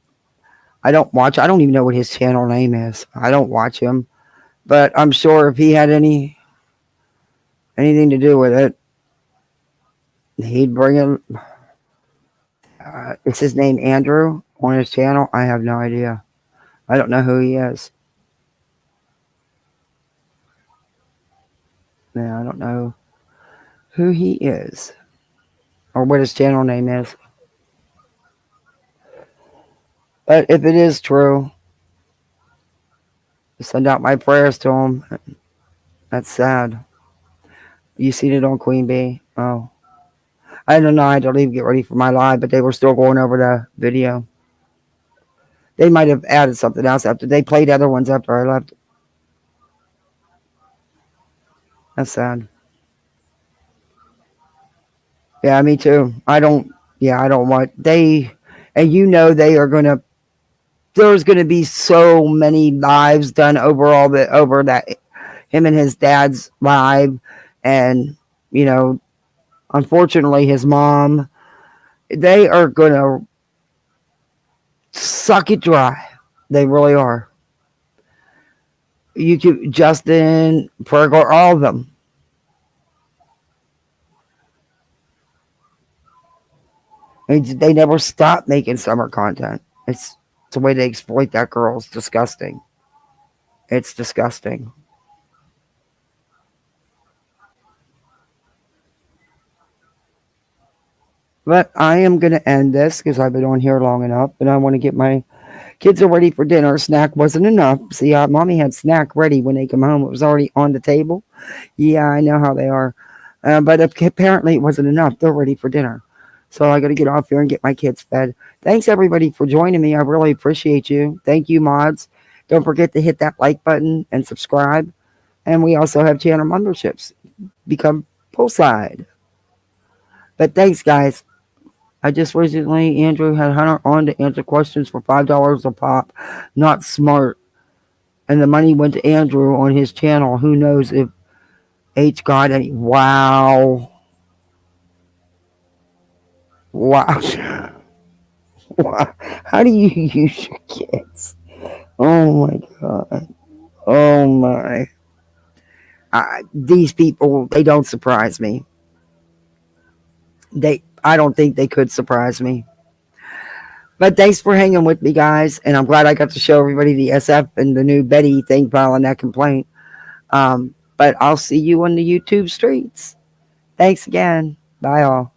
even know what his channel name is. I don't watch him. But I'm sure if he had anything to do with it, he'd bring him. Is his name Andrew on his channel? I have no idea. I don't know who he is. Yeah, I don't know who he is or what his channel name is. But if it is true, send out my prayers to him. That's sad. You seen it on Queen Bee? Oh. I don't know. I had to leave, get ready for my live, but they were still going over the video. They might have added something else after. They played other ones after I left. That's sad. Yeah, me too. I don't want they are gonna there's gonna be so many lives done over that him and his dad's vibe, and you know, unfortunately, his mom. They are gonna suck it dry. They really are. You could Justin, Pergor, all of them. They never stop making summer content. It's the way they exploit that girl. It's disgusting. It's disgusting. But I am going to end this because I've been on here long enough, and I want to get my kids are ready for dinner. Snack wasn't enough. See, mommy had snack ready when they come home. It was already on the table. Yeah, I know how they are. But apparently it wasn't enough. They're ready for dinner. So I got to get off here and get my kids fed. Thanks, everybody, for joining me. I really appreciate you. Thank you, mods. Don't forget to hit that like button and subscribe. And we also have channel memberships. Become poolside. But thanks, guys. I just recently, Andrew had Hunter on to answer questions for $5 a pop. Not smart. And the money went to Andrew on his channel. Who knows if H got any. Wow. Wow. Wow. How do you use your kids? Oh my God. Oh my. These people, they don't surprise me. I don't think they could surprise me. But thanks for hanging with me, guys. And I'm glad I got to show everybody the SF and the new Betty thing filing that complaint. But I'll see you on the YouTube streets. Thanks again. Bye, all.